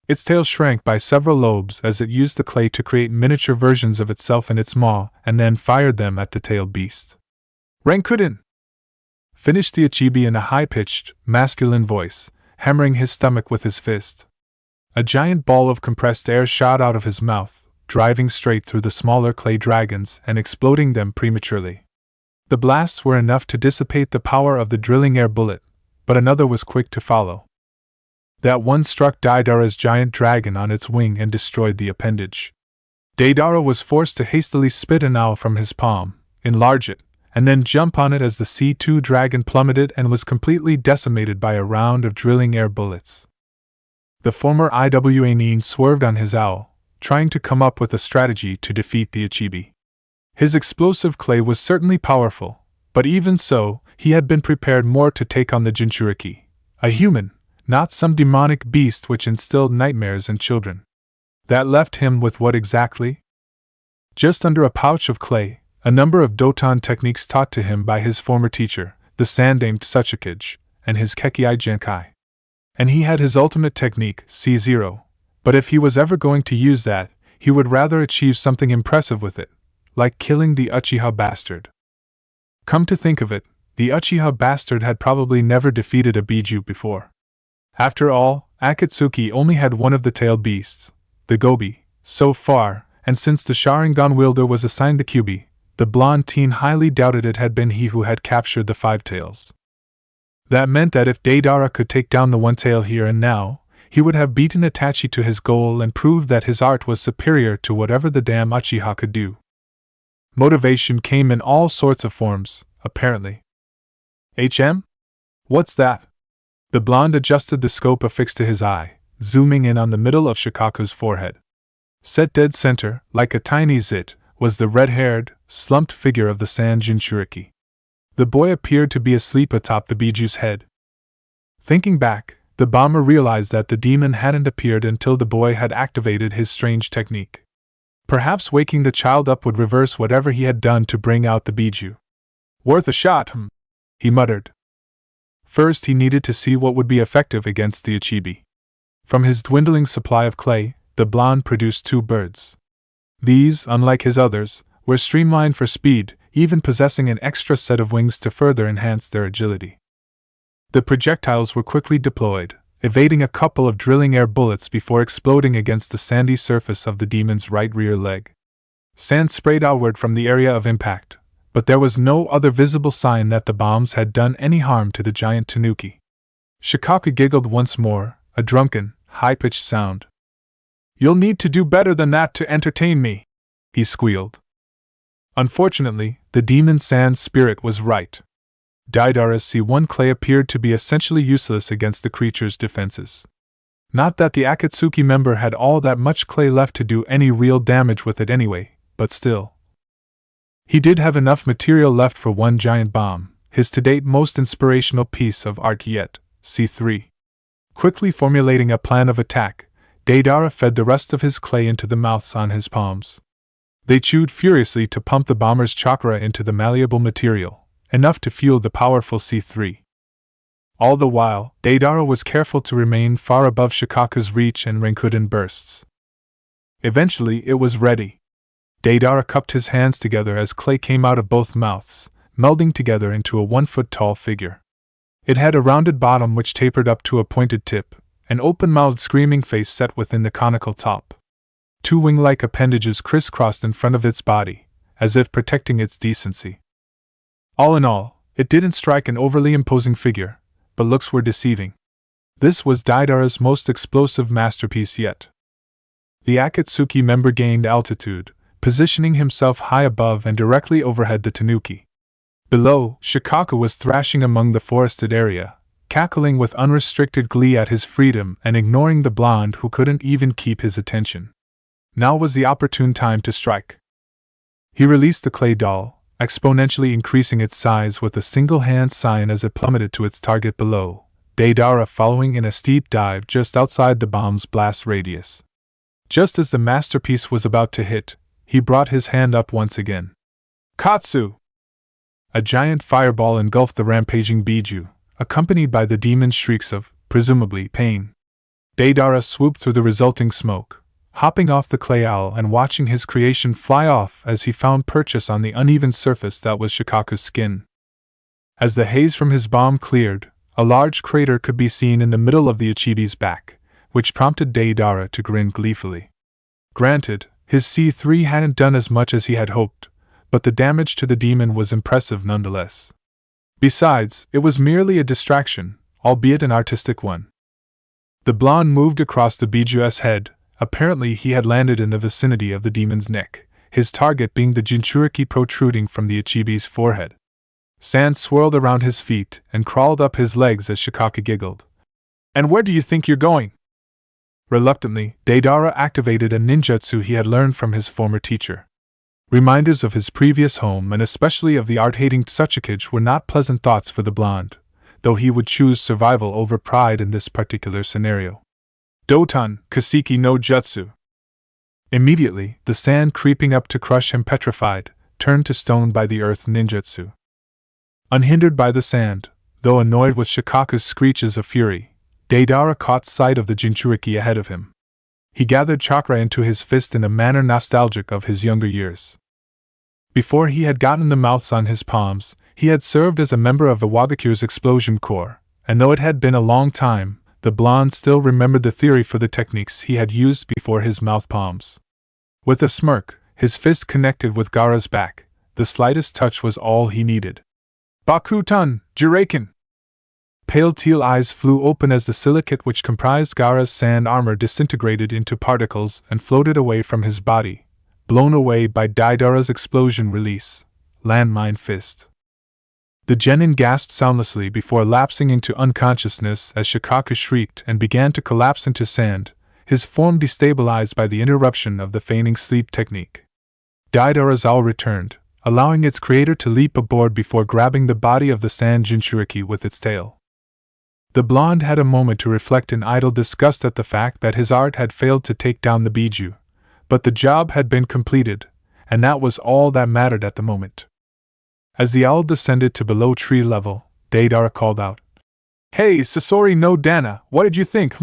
Its tail shrank by several lobes as it used the clay to create miniature versions of itself in its maw and then fired them at the tailed beast. Rankuden! Finished the Ichibi in a high-pitched, masculine voice, hammering his stomach with his fist. A giant ball of compressed air shot out of his mouth, driving straight through the smaller clay dragons and exploding them prematurely. The blasts were enough to dissipate the power of the drilling air bullet, but another was quick to follow. That one struck Deidara's giant dragon on its wing and destroyed the appendage. Deidara was forced to hastily spit an owl from his palm, enlarge it, and then jump on it as the C2 dragon plummeted and was completely decimated by a round of drilling air bullets. The former IWA Nin swerved on his owl, trying to come up with a strategy to defeat the Ichibi. His explosive clay was certainly powerful, but even so, he had been prepared more to take on the jinchuriki, a human, not some demonic beast which instilled nightmares in children. That left him with what exactly? Just under a pouch of clay, a number of Doton techniques taught to him by his former teacher, the sand-named Tsuchikage, and his Kekei Genkai. And he had his ultimate technique, C0, but if he was ever going to use that, he would rather achieve something impressive with it, like killing the Uchiha bastard. Come to think of it, the Uchiha bastard had probably never defeated a Biju before. After all, Akatsuki only had one of the tailed beasts, the Gobi, so far, and since the Sharingan wielder was assigned the Kyubi, the blonde teen highly doubted it had been he who had captured the 5 tails. That meant that if Deidara could take down the one tail here and now, he would have beaten Itachi to his goal and proved that his art was superior to whatever the damn Uchiha could do. Motivation came in all sorts of forms, apparently. HM? What's that? The blonde adjusted the scope affixed to his eye, zooming in on the middle of Shikaku's forehead. Set dead center, like a tiny zit, was the red-haired, slumped figure of the sand jinchuriki. The boy appeared to be asleep atop the Biju's head. Thinking back, the bomber realized that the demon hadn't appeared until the boy had activated his strange technique. Perhaps waking the child up would reverse whatever he had done to bring out the Biju. Worth a shot, he muttered. First, he needed to see what would be effective against the Ichibi. From his dwindling supply of clay, the blonde produced 2 birds. These, unlike his others, were streamlined for speed, even possessing an extra set of wings to further enhance their agility. The projectiles were quickly deployed, evading a couple of drilling air bullets before exploding against the sandy surface of the demon's right rear leg. Sand sprayed outward from the area of impact, but there was no other visible sign that the bombs had done any harm to the giant tanuki. Shikaku giggled once more, a drunken, high-pitched sound. "You'll need to do better than that to entertain me," he squealed. Unfortunately, the demon sand spirit was right. Deidara's C1 clay appeared to be essentially useless against the creature's defenses. Not that the Akatsuki member had all that much clay left to do any real damage with it anyway, but still. He did have enough material left for one giant bomb, his to-date most inspirational piece of art yet, C3. Quickly formulating a plan of attack, Deidara fed the rest of his clay into the mouths on his palms. They chewed furiously to pump the bomber's chakra into the malleable material, enough to fuel the powerful C3. All the while, Deidara was careful to remain far above Shikaku's reach and Rankuden bursts. Eventually, it was ready. Deidara cupped his hands together as clay came out of both mouths, melding together into a 1-foot-tall figure. It had a rounded bottom which tapered up to a pointed tip, an open-mouthed screaming face set within the conical top. 2 wing-like appendages crisscrossed in front of its body, as if protecting its decency. All in all, it didn't strike an overly imposing figure, but looks were deceiving. This was Deidara's most explosive masterpiece yet. The Akatsuki member gained altitude, positioning himself high above and directly overhead the tanuki. Below, Shikaku was thrashing among the forested area, cackling with unrestricted glee at his freedom and ignoring the blonde who couldn't even keep his attention. Now was the opportune time to strike. He released the clay doll, exponentially increasing its size with a single hand sign as it plummeted to its target below, Deidara following in a steep dive just outside the bomb's blast radius. Just as the masterpiece was about to hit, he brought his hand up once again. Katsu! A giant fireball engulfed the rampaging Biju, accompanied by the demon's shrieks of, presumably, pain. Deidara swooped through the resulting smoke, hopping off the clay owl and watching his creation fly off as he found purchase on the uneven surface that was Shikaku's skin. As the haze from his bomb cleared, a large crater could be seen in the middle of the Ichibi's back, which prompted Deidara to grin gleefully. Granted, his C3 hadn't done as much as he had hoped, but the damage to the demon was impressive nonetheless. Besides, it was merely a distraction, albeit an artistic one. The blonde moved across the Biju's head. Apparently he had landed in the vicinity of the demon's neck, his target being the jinchuriki protruding from the Ichibi's forehead. Sand swirled around his feet and crawled up his legs as Shikaku giggled. "And where do you think you're going?" Reluctantly, Deidara activated a ninjutsu he had learned from his former teacher. Reminders of his previous home and especially of the art-hating Tsuchikage were not pleasant thoughts for the blonde, though he would choose survival over pride in this particular scenario. Doton, Kaseki no Jutsu. Immediately, the sand creeping up to crush him petrified, turned to stone by the earth ninjutsu. Unhindered by the sand, though annoyed with Shikaku's screeches of fury, Deidara caught sight of the jinchuriki ahead of him. He gathered chakra into his fist in a manner nostalgic of his younger years. Before he had gotten the mouths on his palms, he had served as a member of Iwagakure's explosion corps, and though it had been a long time, the blonde still remembered the theory for the techniques he had used before his mouth palms. With a smirk, his fist connected with Gaara's back. The slightest touch was all he needed. Bakutan, Jiraken! Pale teal eyes flew open as the silicate which comprised Gaara's sand armor disintegrated into particles and floated away from his body, blown away by Deidara's explosion release, landmine fist. The genin gasped soundlessly before lapsing into unconsciousness as Shikaku shrieked and began to collapse into sand, his form destabilized by the interruption of the feigning sleep technique. Deidara's owl returned, allowing its creator to leap aboard before grabbing the body of the sand jinchuriki with its tail. The blonde had a moment to reflect in idle disgust at the fact that his art had failed to take down the Biju, but the job had been completed, and that was all that mattered at the moment. As the owl descended to below tree level, Deidara called out. Hey, Sasori no Dana, what did you think,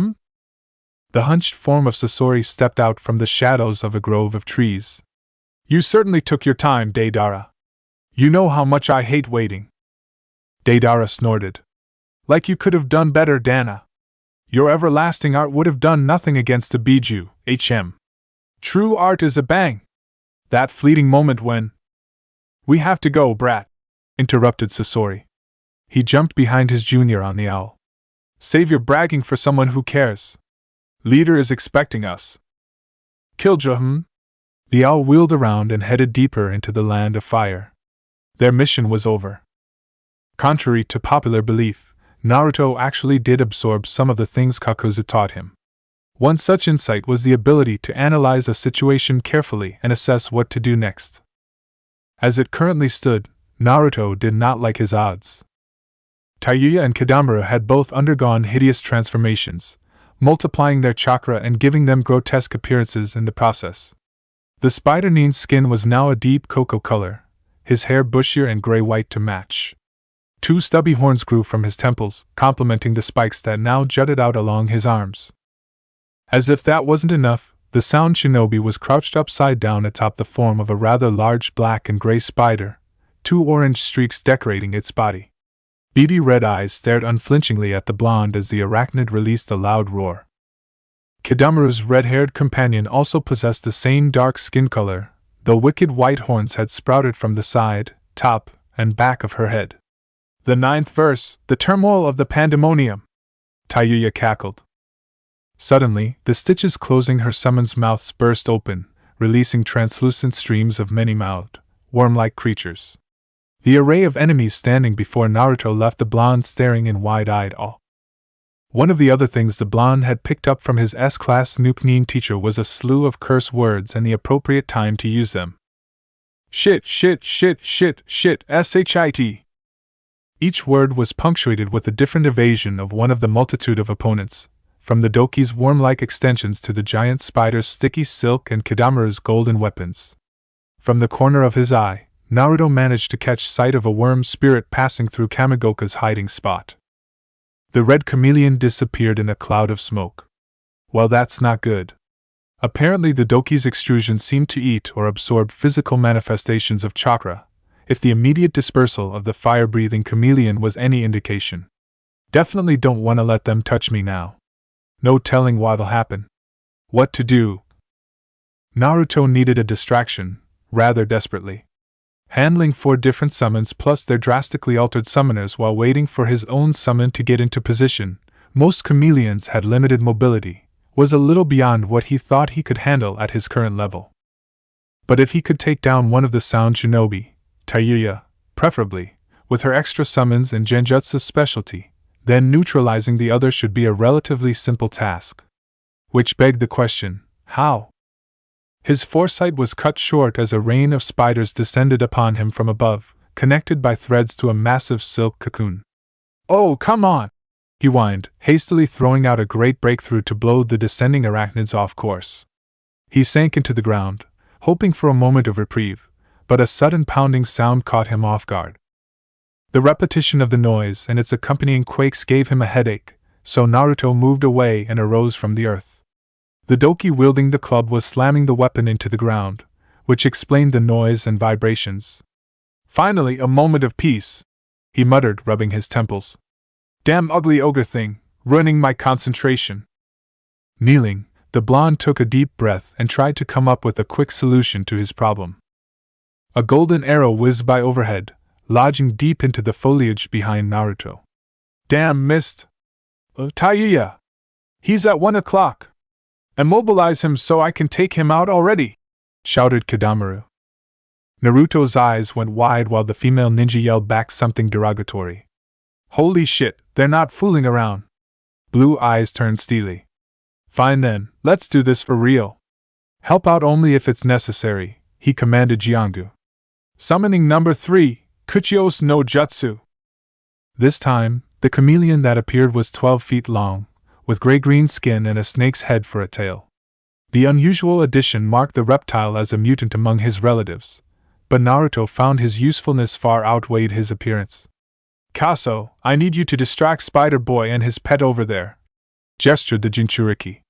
The hunched form of Sasori stepped out from the shadows of a grove of trees. You certainly took your time, Deidara. You know how much I hate waiting. Deidara snorted. Like you could have done better, Dana. Your everlasting art would have done nothing against a Biju, HM. True art is a bang. That fleeting moment when... We have to go, brat, interrupted Sasori. He jumped behind his junior on the owl. Save your bragging for someone who cares. Leader is expecting us. Killjoy, The owl wheeled around and headed deeper into the land of fire. Their mission was over. Contrary to popular belief, Naruto actually did absorb some of the things Kakuzu taught him. One such insight was the ability to analyze a situation carefully and assess what to do next. As it currently stood, Naruto did not like his odds. Tayuya and Kidamaru had both undergone hideous transformations, multiplying their chakra and giving them grotesque appearances in the process. The Spider Nin's skin was now a deep cocoa color, his hair bushier and gray-white to match. 2 stubby horns grew from his temples, complementing the spikes that now jutted out along his arms. As if that wasn't enough, the Sound Shinobi was crouched upside down atop the form of a rather large black and gray spider, 2 orange streaks decorating its body. Beady red eyes stared unflinchingly at the blonde as the arachnid released a loud roar. Kidamaru's red-haired companion also possessed the same dark skin color, though wicked white horns had sprouted from the side, top, and back of her head. The 9th verse, the turmoil of the pandemonium, Tayuya cackled. Suddenly, the stitches closing her summon's mouths burst open, releasing translucent streams of many-mouthed, worm-like creatures. The array of enemies standing before Naruto left the blonde staring in wide-eyed awe. One of the other things the blonde had picked up from his S-class Nukenin teacher was a slew of curse words and the appropriate time to use them. Shit, shit, shit, shit, shit, shit. Each word was punctuated with a different evasion of one of the multitude of opponents, from the Doki's worm-like extensions to the giant spider's sticky silk and Kidamaru's golden weapons. From the corner of his eye, Naruto managed to catch sight of a worm spirit passing through Kamigoka's hiding spot. The red chameleon disappeared in a cloud of smoke. Well, that's not good. Apparently the Doki's extrusion seemed to eat or absorb physical manifestations of chakra, if the immediate dispersal of the fire-breathing chameleon was any indication. Definitely don't want to let them touch me now. No telling what'll happen. What to do? Naruto needed a distraction, rather desperately. Handling 4 different summons plus their drastically altered summoners while waiting for his own summon to get into position, most chameleons had limited mobility, was a little beyond what he thought he could handle at his current level. But if he could take down one of the Sound Shinobi, Tayuya, preferably, with her extra summons and Genjutsu specialty, then neutralizing the other should be a relatively simple task. Which begged the question, how? His foresight was cut short as a rain of spiders descended upon him from above, connected by threads to a massive silk cocoon. Oh, come on! He whined, hastily throwing out a great breakthrough to blow the descending arachnids off course. He sank into the ground, hoping for a moment of reprieve, but a sudden pounding sound caught him off guard. The repetition of the noise and its accompanying quakes gave him a headache, so Naruto moved away and arose from the earth. The Doki wielding the club was slamming the weapon into the ground, which explained the noise and vibrations. Finally, a moment of peace, he muttered, rubbing his temples. Damn ugly ogre thing, ruining my concentration. Kneeling, the blonde took a deep breath and tried to come up with a quick solution to his problem. A golden arrow whizzed by overhead, lodging deep into the foliage behind Naruto. Damn, missed! Tayuya! He's at 1 o'clock! Immobilize him so I can take him out already! Shouted Kidamaru. Naruto's eyes went wide while the female ninja yelled back something derogatory. Holy shit, they're not fooling around. Blue eyes turned steely. Fine then, let's do this for real. Help out only if it's necessary, he commanded Jiangu. Summoning number 3, Kuchios no Jutsu. This time, the chameleon that appeared was 12 feet long, with gray-green skin and a snake's head for a tail. The unusual addition marked the reptile as a mutant among his relatives, but Naruto found his usefulness far outweighed his appearance. Kaso, I need you to distract Spider Boy and his pet over there, gestured the jinchuriki.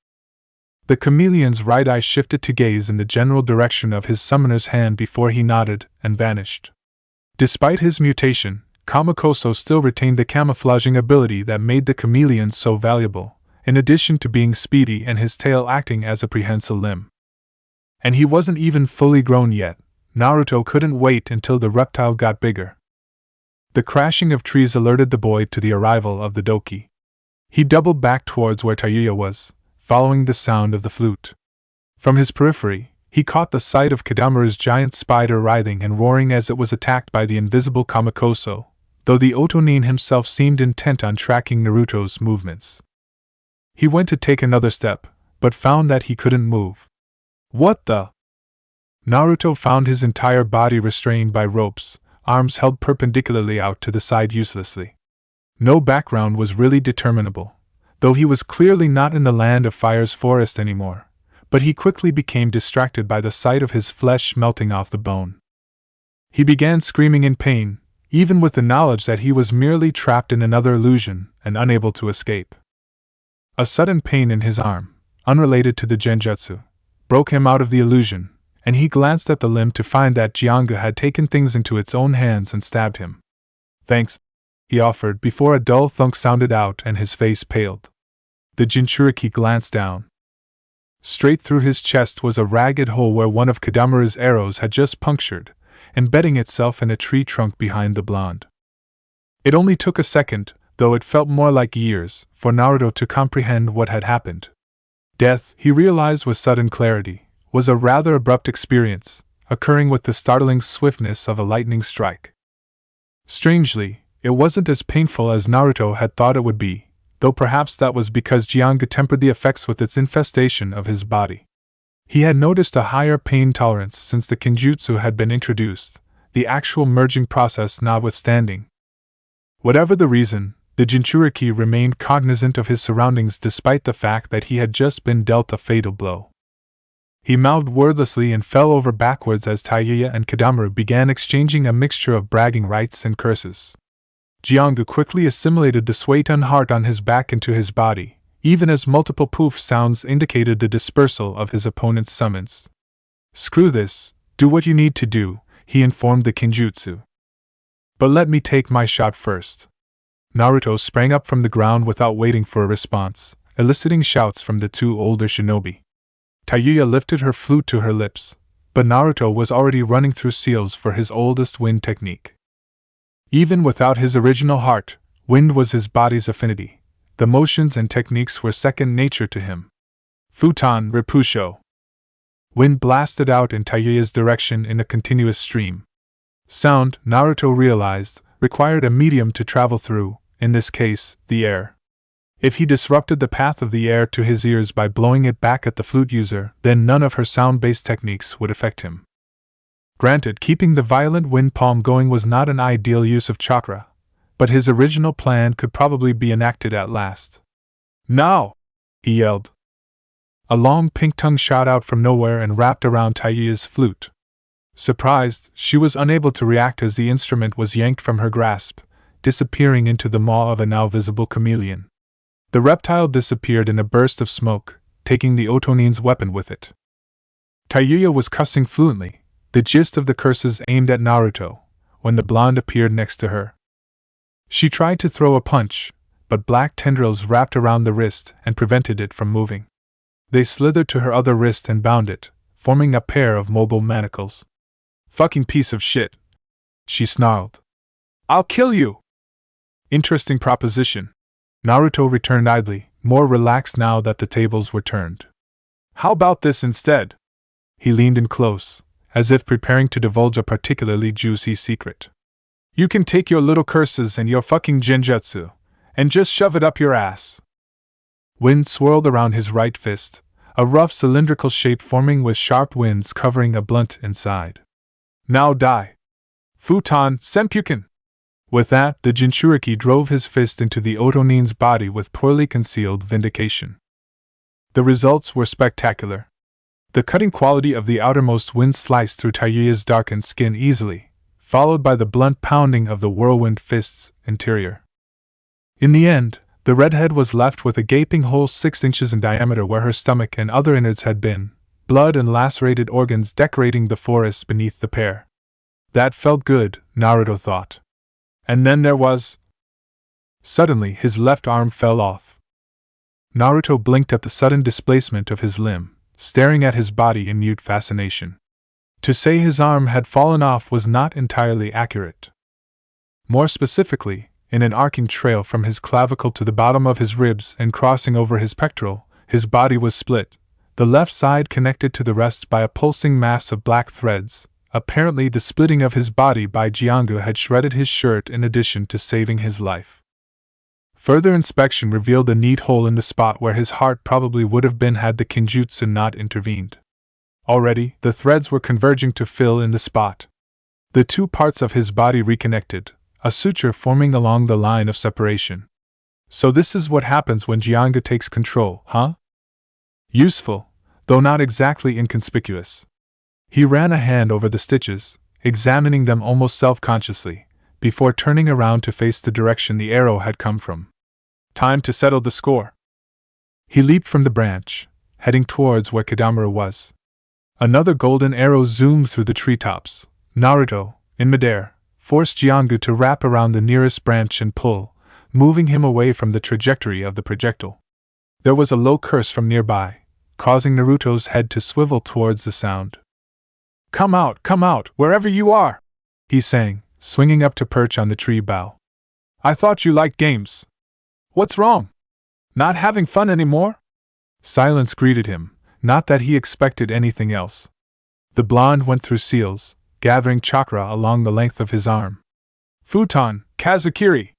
The chameleon's right eye shifted to gaze in the general direction of his summoner's hand before he nodded and vanished. Despite his mutation, Kamakoso still retained the camouflaging ability that made the chameleon so valuable, in addition to being speedy and his tail acting as a prehensile limb. And he wasn't even fully grown yet. Naruto couldn't wait until the reptile got bigger. The crashing of trees alerted the boy to the arrival of the doki. He doubled back towards where Tayuya was, following the sound of the flute. From his periphery, he caught the sight of Kadamaru's giant spider writhing and roaring as it was attacked by the invisible Kamakoso, though the Otonin himself seemed intent on tracking Naruto's movements. He went to take another step, but found that he couldn't move. What the? Naruto found his entire body restrained by ropes, arms held perpendicularly out to the side uselessly. No background was really determinable, though he was clearly not in the land of fire's forest anymore, but he quickly became distracted by the sight of his flesh melting off the bone. He began screaming in pain, even with the knowledge that he was merely trapped in another illusion and unable to escape. A sudden pain in his arm, unrelated to the genjutsu, broke him out of the illusion, and he glanced at the limb to find that Jianga had taken things into its own hands and stabbed him. Thanks, he offered before a dull thunk sounded out and his face paled. The jinchuriki glanced down. Straight through his chest was a ragged hole where one of Kadamaru's arrows had just punctured, embedding itself in a tree trunk behind the blonde. It only took a second, though it felt more like years, for Naruto to comprehend what had happened. Death, he realized with sudden clarity, was a rather abrupt experience, occurring with the startling swiftness of a lightning strike. Strangely, it wasn't as painful as Naruto had thought it would be, though perhaps that was because Jianga tempered the effects with its infestation of his body. He had noticed a higher pain tolerance since the kinjutsu had been introduced, the actual merging process notwithstanding. Whatever the reason, the jinchuriki remained cognizant of his surroundings despite the fact that he had just been dealt a fatal blow. He mouthed wordlessly and fell over backwards as Tayuya and Kadamaru began exchanging a mixture of bragging rights and curses. Jianga quickly assimilated the Suiton heart on his back into his body, even as multiple poof sounds indicated the dispersal of his opponent's summons. Screw this, do what you need to do, he informed the kinjutsu. But let me take my shot first. Naruto sprang up from the ground without waiting for a response, eliciting shouts from the two older shinobi. Tayuya lifted her flute to her lips, but Naruto was already running through seals for his oldest wind technique. Even without his original heart, wind was his body's affinity. The motions and techniques were second nature to him. Futon Repusho. Wind blasted out in Tayuya's direction in a continuous stream. Sound, Naruto realized, required a medium to travel through, in this case, the air. If he disrupted the path of the air to his ears by blowing it back at the flute user, then none of her sound-based techniques would affect him. Granted, keeping the violent wind palm going was not an ideal use of chakra, but his original plan could probably be enacted at last. Now! He yelled. A long pink tongue shot out from nowhere and wrapped around Tayuya's flute. Surprised, she was unable to react as the instrument was yanked from her grasp, disappearing into the maw of a now visible chameleon. The reptile disappeared in a burst of smoke, taking the Otonin's weapon with it. Tayuya was cussing fluently, the gist of the curses aimed at Naruto, when the blonde appeared next to her. She tried to throw a punch, but black tendrils wrapped around the wrist and prevented it from moving. They slithered to her other wrist and bound it, forming a pair of mobile manacles. Fucking piece of shit, she snarled. I'll kill you! Interesting proposition. Naruto returned idly, more relaxed now that the tables were turned. How about this instead? He leaned in close, as if preparing to divulge a particularly juicy secret. You can take your little curses and your fucking genjutsu, and just shove it up your ass. Wind swirled around his right fist, a rough cylindrical shape forming with sharp winds covering a blunt inside. Now die. Futon Senpuken! With that, the jinchuriki drove his fist into the Otonin's body with poorly concealed vindication. The results were spectacular. The cutting quality of the outermost wind sliced through Tayuya's darkened skin easily, followed by the blunt pounding of the whirlwind fist's interior. In the end, the redhead was left with a gaping hole 6 inches in diameter where her stomach and other innards had been, blood and lacerated organs decorating the forest beneath the pair. That felt good, Naruto thought. And then there was... Suddenly, his left arm fell off. Naruto blinked at the sudden displacement of his limb, staring at his body in mute fascination. To say his arm had fallen off was not entirely accurate. More specifically, in an arcing trail from his clavicle to the bottom of his ribs and crossing over his pectoral, his body was split, the left side connected to the rest by a pulsing mass of black threads. Apparently the splitting of his body by Jiangu had shredded his shirt in addition to saving his life. Further inspection revealed a neat hole in the spot where his heart probably would have been had the Kinjutsu not intervened. Already, the threads were converging to fill in the spot. The two parts of his body reconnected, a suture forming along the line of separation. So this is what happens when Jiangu takes control, huh? Useful, though not exactly inconspicuous. He ran a hand over the stitches, examining them almost self-consciously, before turning around to face the direction the arrow had come from. Time to settle the score. He leaped from the branch, heading towards where Kadamaru was. Another golden arrow zoomed through the treetops. Naruto, in midair, forced Jiangu to wrap around the nearest branch and pull, moving him away from the trajectory of the projectile. There was a low curse from nearby, causing Naruto's head to swivel towards the sound. Come out, wherever you are!" he sang, swinging up to perch on the tree bough. "I thought you liked games. What's wrong? Not having fun anymore?" Silence greeted him, not that he expected anything else. The blonde went through seals, gathering chakra along the length of his arm. "Futon, Kazukiri!"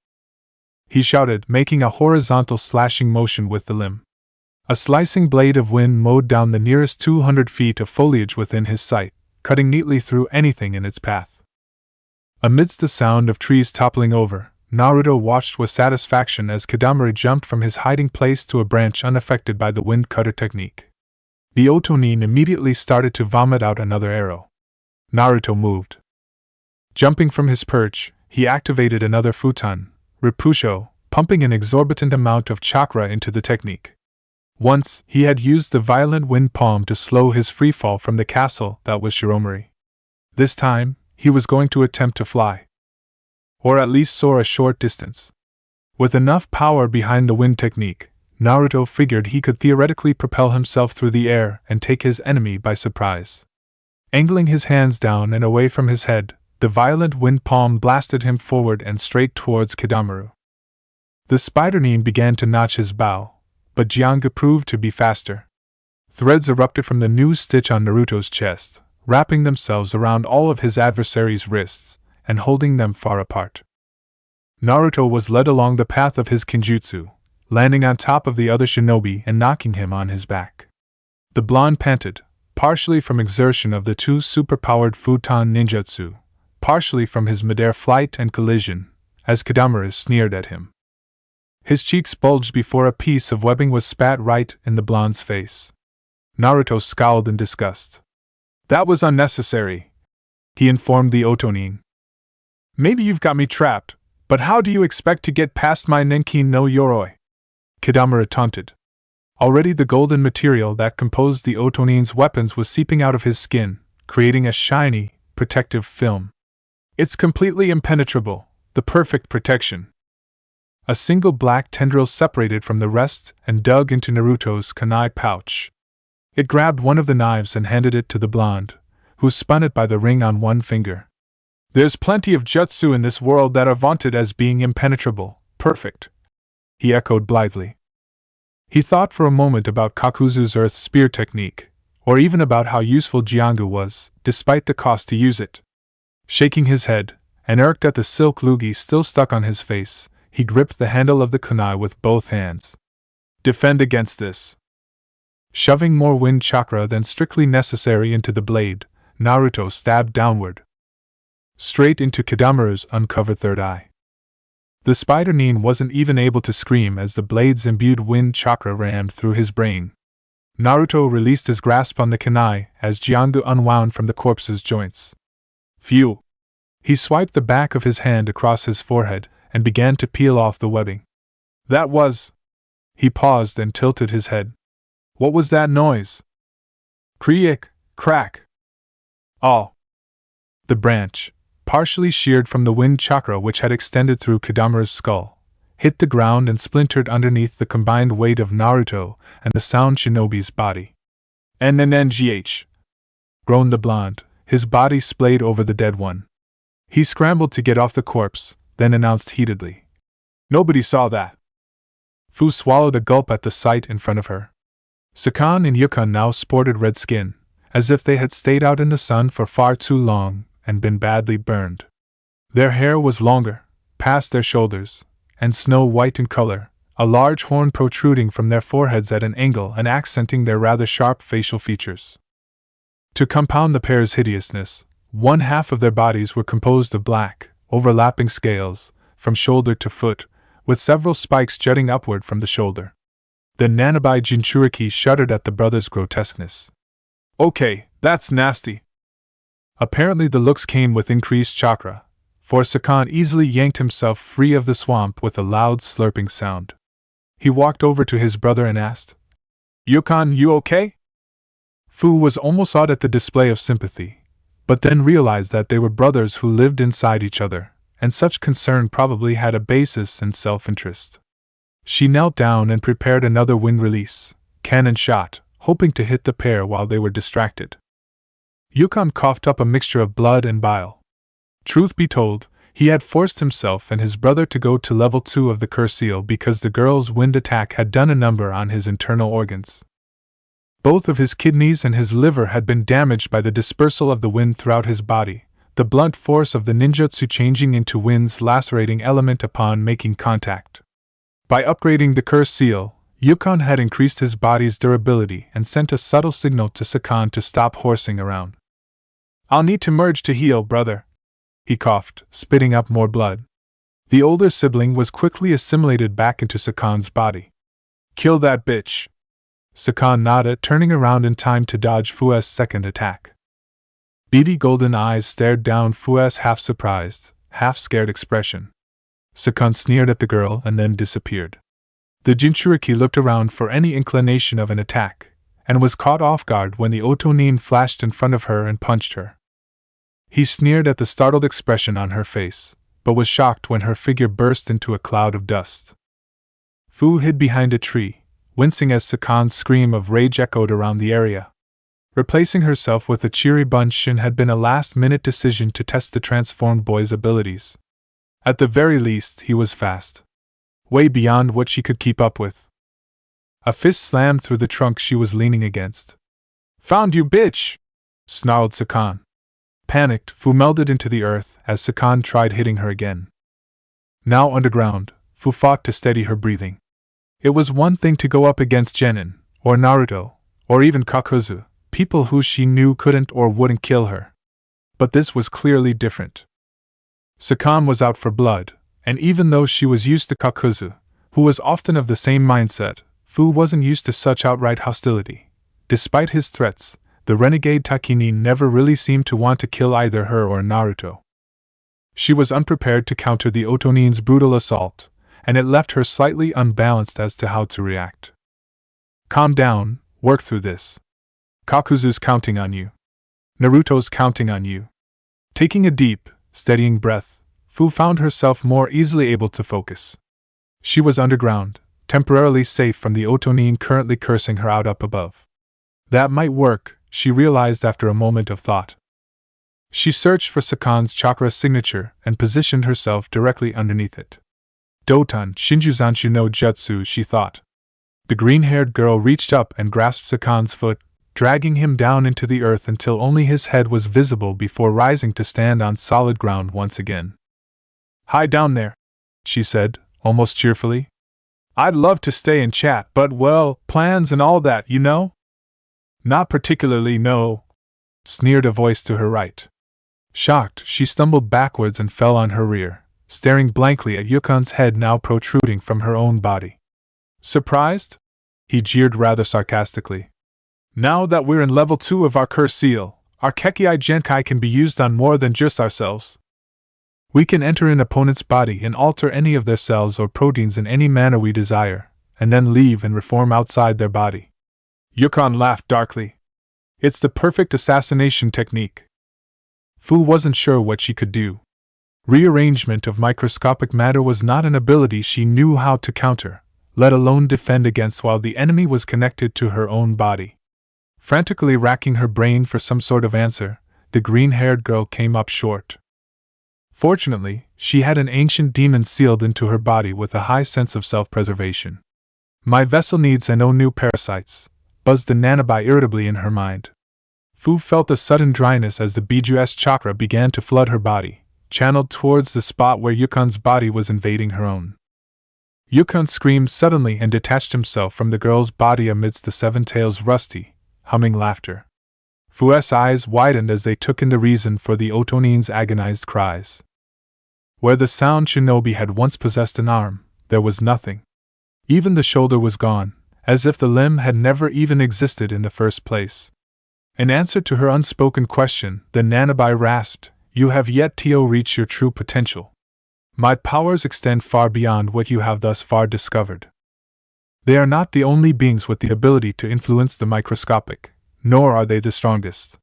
he shouted, making a horizontal slashing motion with the limb. A slicing blade of wind mowed down the nearest 200 feet of foliage within his sight, cutting neatly through anything in its path. Amidst the sound of trees toppling over, Naruto watched with satisfaction as Kadamaru jumped from his hiding place to a branch unaffected by the wind cutter technique. The Otonin immediately started to vomit out another arrow. Naruto moved. Jumping from his perch, he activated another futon, Ripusho, pumping an exorbitant amount of chakra into the technique. Once, he had used the violent wind palm to slow his freefall from the castle that was Shiromari. This time, he was going to attempt to fly. Or at least soar a short distance. With enough power behind the wind technique, Naruto figured he could theoretically propel himself through the air and take his enemy by surprise. Angling his hands down and away from his head, the violent wind palm blasted him forward and straight towards Kadamaru. The spider-nin began to notch his bow, but Jiangu proved to be faster. Threads erupted from the new stitch on Naruto's chest, wrapping themselves around all of his adversary's wrists, and holding them far apart. Naruto was led along the path of his Kinjutsu, landing on top of the other shinobi and knocking him on his back. The blonde panted, partially from exertion of the two superpowered futon ninjutsu, partially from his midair flight and collision, as Kadamaru sneered at him. His cheeks bulged before a piece of webbing was spat right in the blonde's face. Naruto scowled in disgust. "That was unnecessary," he informed the Otonin. "Maybe you've got me trapped, but how do you expect to get past my Nenkin no Yoroi?" Kadamaru taunted. Already the golden material that composed the Otonin's weapons was seeping out of his skin, creating a shiny, protective film. "It's completely impenetrable, the perfect protection." A single black tendril separated from the rest and dug into Naruto's kunai pouch. It grabbed one of the knives and handed it to the blonde, who spun it by the ring on one finger. "There's plenty of jutsu in this world that are vaunted as being impenetrable, perfect," he echoed blithely. He thought for a moment about Kakuzu's earth spear technique, or even about how useful Jiangu was, despite the cost to use it. Shaking his head, and irked at the silk loogie still stuck on his face, he gripped the handle of the kunai with both hands. "Defend against this." Shoving more wind chakra than strictly necessary into the blade, Naruto stabbed downward, straight into Kadamaru's uncovered third eye. The spider-nin wasn't even able to scream as the blade's imbued wind chakra rammed through his brain. Naruto released his grasp on the kunai as Jiangu unwound from the corpse's joints. "Phew!" He swiped the back of his hand across his forehead and began to peel off the webbing. That was. He paused and tilted his head. What was that noise? Creak, crack. Oh. The branch, partially sheared from the wind chakra which had extended through Kadamura's skull, hit the ground and splintered underneath the combined weight of Naruto and the sound shinobi's body. NNNGH! Groaned the blonde, his body splayed over the dead one. He scrambled to get off the corpse, then announced heatedly. Nobody saw that. Fu swallowed a gulp at the sight in front of her. Sakan and Yukon now sported red skin, as if they had stayed out in the sun for far too long and been badly burned. Their hair was longer, past their shoulders, and snow-white in color, a large horn protruding from their foreheads at an angle and accenting their rather sharp facial features. To compound the pair's hideousness, one half of their bodies were composed of black, overlapping scales, from shoulder to foot, with several spikes jutting upward from the shoulder. The Nanabai Jinchuriki shuddered at the brothers' grotesqueness. Okay, that's nasty. Apparently the looks came with increased chakra, for Sakan easily yanked himself free of the swamp with a loud slurping sound. He walked over to his brother and asked, Yukon, you okay? Fu was almost awed at the display of sympathy, but then realized that they were brothers who lived inside each other, and such concern probably had a basis in self-interest. She knelt down and prepared another wind release, cannon shot, hoping to hit the pair while they were distracted. Yukon coughed up a mixture of blood and bile. Truth be told, he had forced himself and his brother to go to level 2 of the curse seal because the girl's wind attack had done a number on his internal organs. Both of his kidneys and his liver had been damaged by the dispersal of the wind throughout his body, the blunt force of the ninjutsu changing into wind's lacerating element upon making contact. By upgrading the curse seal, Yukon had increased his body's durability and sent a subtle signal to Sakan to stop horsing around. I'll need to merge to heal, brother. He coughed, spitting up more blood. The older sibling was quickly assimilated back into Sakan's body. Kill that bitch. Sakan nodded, turning around in time to dodge Fu's second attack. Beady golden eyes stared down Fu's half-surprised, half-scared expression. Sakan sneered at the girl and then disappeared. The Jinchuriki looked around for any inclination of an attack, and was caught off guard when the Otonin flashed in front of her and punched her. He sneered at the startled expression on her face, but was shocked when her figure burst into a cloud of dust. Fu hid behind a tree, wincing as Sakan's scream of rage echoed around the area. Replacing herself with a cheery Bunshin had been a last-minute decision to test the transformed boy's abilities. At the very least, he was fast. Way beyond what she could keep up with. A fist slammed through the trunk she was leaning against. Found you, bitch! Snarled Sakan. Panicked, Fu melded into the earth as Sakan tried hitting her again. Now underground, Fu fought to steady her breathing. It was one thing to go up against Genin, or Naruto, or even Kakuzu, people who she knew couldn't or wouldn't kill her. But this was clearly different. Sakan was out for blood, and even though she was used to Kakuzu, who was often of the same mindset, Fu wasn't used to such outright hostility. Despite his threats, the renegade Takinin never really seemed to want to kill either her or Naruto. She was unprepared to counter the Otonin's brutal assault, and it left her slightly unbalanced as to how to react. Calm down, work through this. Kakuzu's counting on you. Naruto's counting on you. Taking a deep, steadying breath, Fu found herself more easily able to focus. She was underground, temporarily safe from the Otonin currently cursing her out up above. That might work, she realized after a moment of thought. She searched for Sakan's chakra signature and positioned herself directly underneath it. Doton Shinjuzanshu no Jutsu, she thought. The green-haired girl reached up and grasped Sakan's foot, dragging him down into the earth until only his head was visible before rising to stand on solid ground once again. Hi down there, she said, almost cheerfully. I'd love to stay and chat, but well, plans and all that, you know? Not particularly, no, sneered a voice to her right. Shocked, she stumbled backwards and fell on her rear, staring blankly at Yukon's head now protruding from her own body. Surprised? He jeered rather sarcastically. Now that we're in level 2 of our curse seal, our Kekkei Genkai can be used on more than just ourselves. We can enter an opponent's body and alter any of their cells or proteins in any manner we desire, and then leave and reform outside their body. Yukon laughed darkly. It's the perfect assassination technique. Fu wasn't sure what she could do. Rearrangement of microscopic matter was not an ability she knew how to counter, let alone defend against while the enemy was connected to her own body. Frantically racking her brain for some sort of answer, the green-haired girl came up short. Fortunately, she had an ancient demon sealed into her body with a high sense of self-preservation. My vessel needs no new parasites, buzzed the Nanabai irritably in her mind. Fu felt a sudden dryness as the Biju's chakra began to flood her body, channeled towards the spot where Yukon's body was invading her own. Yukon screamed suddenly and detached himself from the girl's body amidst the Seven Tails' rusty, humming laughter. Fu's eyes widened as they took in the reason for the Otonin's agonized cries. Where the sound shinobi had once possessed an arm, there was nothing. Even the shoulder was gone, as if the limb had never even existed in the first place. In answer to her unspoken question, the Nanabai rasped, "You have yet to reach your true potential. My powers extend far beyond what you have thus far discovered. They are not the only beings with the ability to influence the microscopic, nor are they the strongest.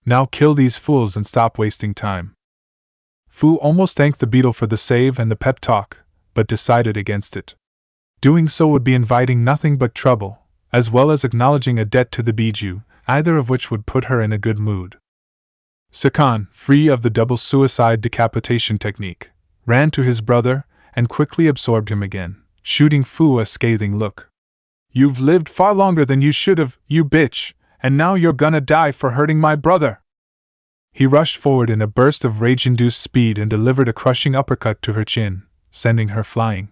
Now kill these fools and stop wasting time." Fu almost thanked the beetle for the save and the pep talk, but decided against it. Doing so would be inviting nothing but trouble, as well as acknowledging a debt to the Biju, either of which would put her in a good mood. Sakan, free of the double suicide decapitation technique, ran to his brother and quickly absorbed him again, shooting Fu a scathing look. "You've lived far longer than you should have, you bitch, and now you're gonna die for hurting my brother!" He rushed forward in a burst of rage-induced speed and delivered a crushing uppercut to her chin, sending her flying.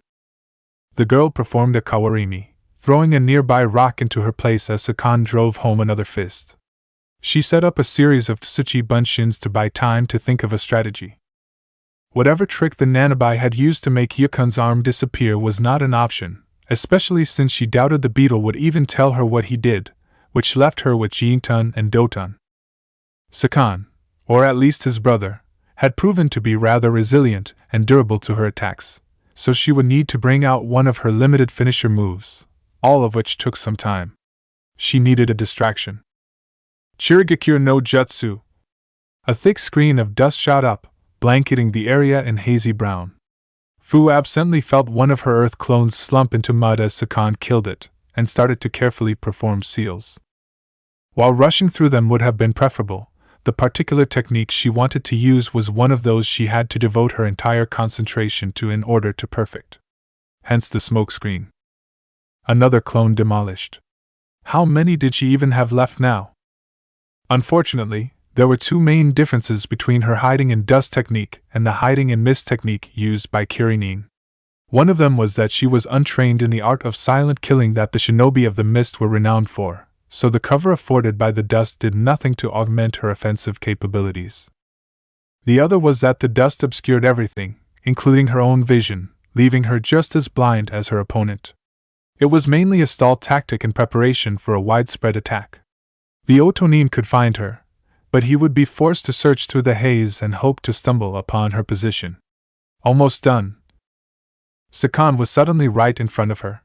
The girl performed a kawarimi, throwing a nearby rock into her place as Sakan drove home another fist. She set up a series of tsuchi bunshins to buy time to think of a strategy. Whatever trick the Nanabai had used to make Yukon's arm disappear was not an option, especially since she doubted the beetle would even tell her what he did, which left her with Jintan and Dotan. Sakan, or at least his brother, had proven to be rather resilient and durable to her attacks, so she would need to bring out one of her limited finisher moves, all of which took some time. She needed a distraction. Chirigakure no Jutsu. A thick screen of dust shot up, blanketing the area in hazy brown. Fu absently felt one of her earth clones slump into mud as Sakan killed it, and started to carefully perform seals. While rushing through them would have been preferable, the particular technique she wanted to use was one of those she had to devote her entire concentration to in order to perfect. Hence the smoke screen. Another clone demolished. How many did she even have left now? Unfortunately, there were two main differences between her hiding in dust technique and the hiding in mist technique used by Kirinin. One of them was that she was untrained in the art of silent killing that the shinobi of the mist were renowned for, so the cover afforded by the dust did nothing to augment her offensive capabilities. The other was that the dust obscured everything, including her own vision, leaving her just as blind as her opponent. It was mainly a stall tactic in preparation for a widespread attack. The Otonin could find her, but he would be forced to search through the haze and hope to stumble upon her position. Almost done. Sakan was suddenly right in front of her.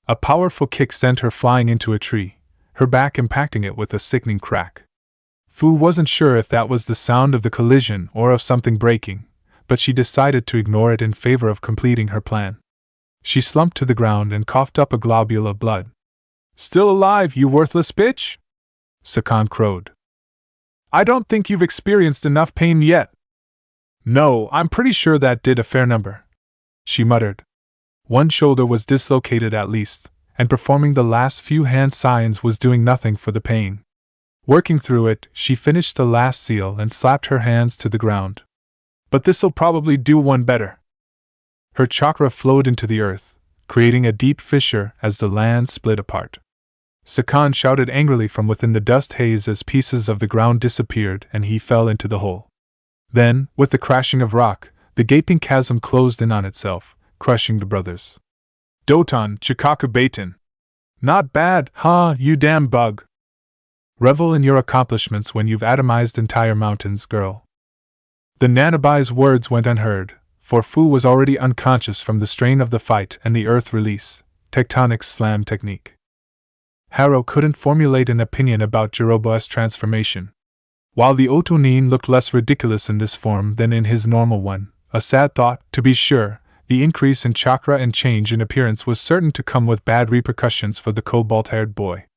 A powerful kick sent her flying into a tree, her back impacting it with a sickening crack. Fu wasn't sure if that was the sound of the collision or of something breaking, but she decided to ignore it in favor of completing her plan. She slumped to the ground and coughed up a globule of blood. "Still alive, you worthless bitch?" Sakan crowed. "I don't think you've experienced enough pain yet." "No, I'm pretty sure that did a fair number," she muttered. One shoulder was dislocated at least, and performing the last few hand signs was doing nothing for the pain. Working through it, she finished the last seal and slapped her hands to the ground. "But this'll probably do one better." Her chakra flowed into the earth, creating a deep fissure as the land split apart. Sakan shouted angrily from within the dust haze as pieces of the ground disappeared and he fell into the hole. Then, with the crashing of rock, the gaping chasm closed in on itself, crushing the brothers. "Dotan, Chikaku Baitan. Not bad, huh, you damn bug. Revel in your accomplishments when you've atomized entire mountains, girl." The Nanabai's words went unheard, for Fu was already unconscious from the strain of the fight and the earth release, tectonic slam technique. Harrow couldn't formulate an opinion about Jirobo's transformation. While the Otonin looked less ridiculous in this form than in his normal one, a sad thought, to be sure, the increase in chakra and change in appearance was certain to come with bad repercussions for the cobalt-haired boy.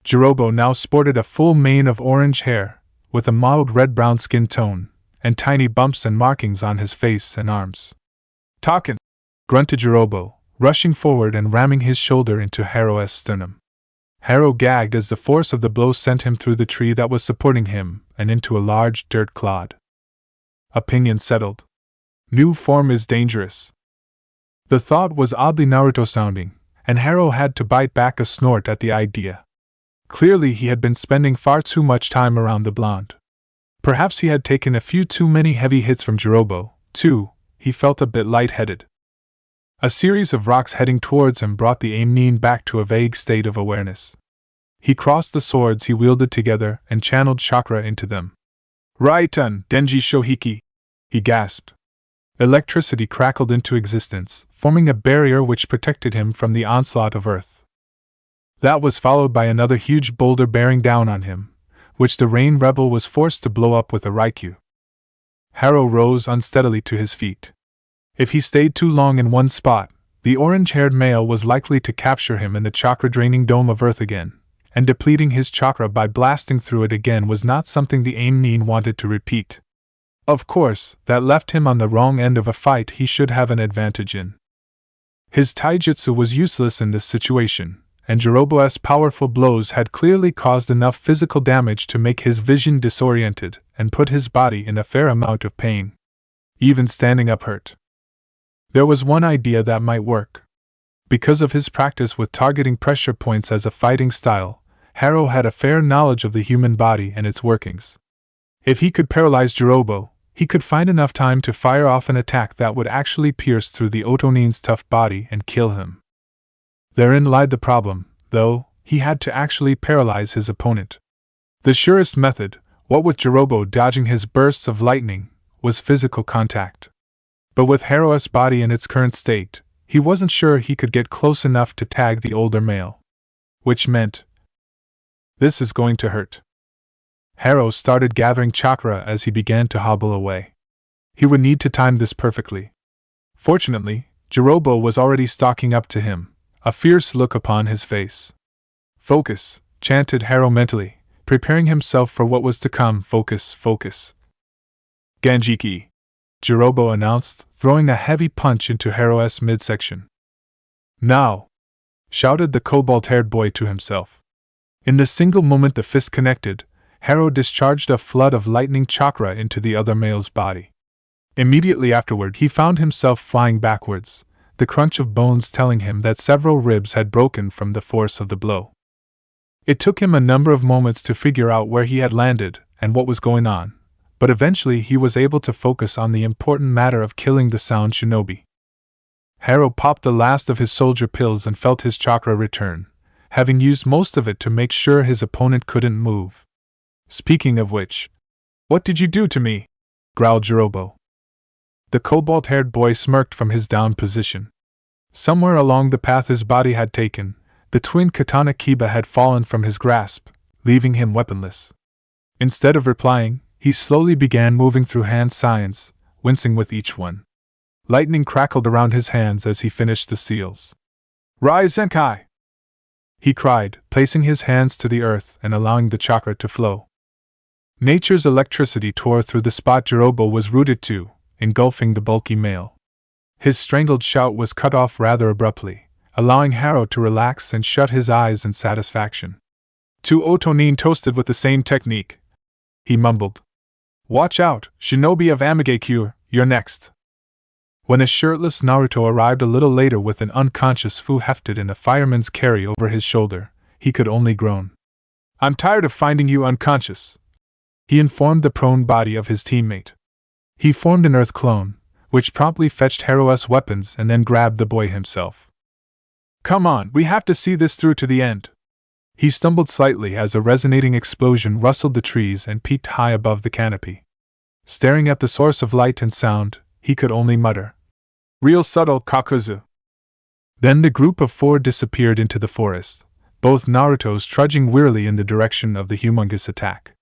Jirobo now sported a full mane of orange hair, with a mild red-brown skin tone, and tiny bumps and markings on his face and arms. "Talkin'!" grunted Jirobo, rushing forward and ramming his shoulder into Harrow's sternum. Harrow gagged as the force of the blow sent him through the tree that was supporting him and into a large dirt clod. Opinion settled. New form is dangerous. The thought was oddly Naruto-sounding, and Harrow had to bite back a snort at the idea. Clearly he had been spending far too much time around the blonde. Perhaps he had taken a few too many heavy hits from Jirobo, too. He felt a bit lightheaded. A series of rocks heading towards him brought the Aimnin back to a vague state of awareness. He crossed the swords he wielded together and channeled chakra into them. "Raitan, Denji Shohiki!" he gasped. Electricity crackled into existence, forming a barrier which protected him from the onslaught of earth. That was followed by another huge boulder bearing down on him, which the Rain Rebel was forced to blow up with a Raikyu. Harrow rose unsteadily to his feet. If he stayed too long in one spot, the orange-haired male was likely to capture him in the chakra-draining dome of Earth again, and depleting his chakra by blasting through it again was not something the Aimnin wanted to repeat. Of course, that left him on the wrong end of a fight he should have an advantage in. His taijutsu was useless in this situation, and Jirobo's powerful blows had clearly caused enough physical damage to make his vision disoriented and put his body in a fair amount of pain. Even standing up hurt. There was one idea that might work. Because of his practice with targeting pressure points as a fighting style, Harrow had a fair knowledge of the human body and its workings. If he could paralyze Jirobo, he could find enough time to fire off an attack that would actually pierce through the Otonin's tough body and kill him. Therein lied the problem, though. He had to actually paralyze his opponent. The surest method, what with Jirobo dodging his bursts of lightning, was physical contact. But with Harrow's body in its current state, he wasn't sure he could get close enough to tag the older male. Which meant, this is going to hurt. Harrow started gathering chakra as he began to hobble away. He would need to time this perfectly. Fortunately, Jirobo was already stalking up to him, a fierce look upon his face. "Focus," chanted Harrow mentally, preparing himself for what was to come. "Focus, focus." "Ganjiki," Jirobo announced, throwing a heavy punch into Harrow's midsection. "Now!" shouted the cobalt-haired boy to himself. In the single moment the fist connected, Harrow discharged a flood of lightning chakra into the other male's body. Immediately afterward he found himself flying backwards, the crunch of bones telling him that several ribs had broken from the force of the blow. It took him a number of moments to figure out where he had landed and what was going on, but eventually he was able to focus on the important matter of killing the sound shinobi. Harrow popped the last of his soldier pills and felt his chakra return, having used most of it to make sure his opponent couldn't move. "Speaking of which, what did you do to me?" growled Jirobo. The cobalt-haired boy smirked from his down position. Somewhere along the path his body had taken, the twin katana kiba had fallen from his grasp, leaving him weaponless. Instead of replying, he slowly began moving through hand signs, wincing with each one. Lightning crackled around his hands as he finished the seals. "Rai Zenkai!" he cried, placing his hands to the earth and allowing the chakra to flow. Nature's electricity tore through the spot Jirobo was rooted to, engulfing the bulky male. His strangled shout was cut off rather abruptly, allowing Harrow to relax and shut his eyes in satisfaction. "Two Otonin toasted with the same technique," he mumbled. "Watch out, Shinobi of Amigakure, you're next." When a shirtless Naruto arrived a little later with an unconscious Fu hefted in a fireman's carry over his shoulder, he could only groan. "I'm tired of finding you unconscious," he informed the prone body of his teammate. He formed an earth clone, which promptly fetched Harrow's weapons and then grabbed the boy himself. "Come on, we have to see this through to the end." He stumbled slightly as a resonating explosion rustled the trees and peaked high above the canopy. Staring at the source of light and sound, he could only mutter, "Real subtle, Kakuzu." Then the group of 4 disappeared into the forest, both Narutos trudging wearily in the direction of the humongous attack.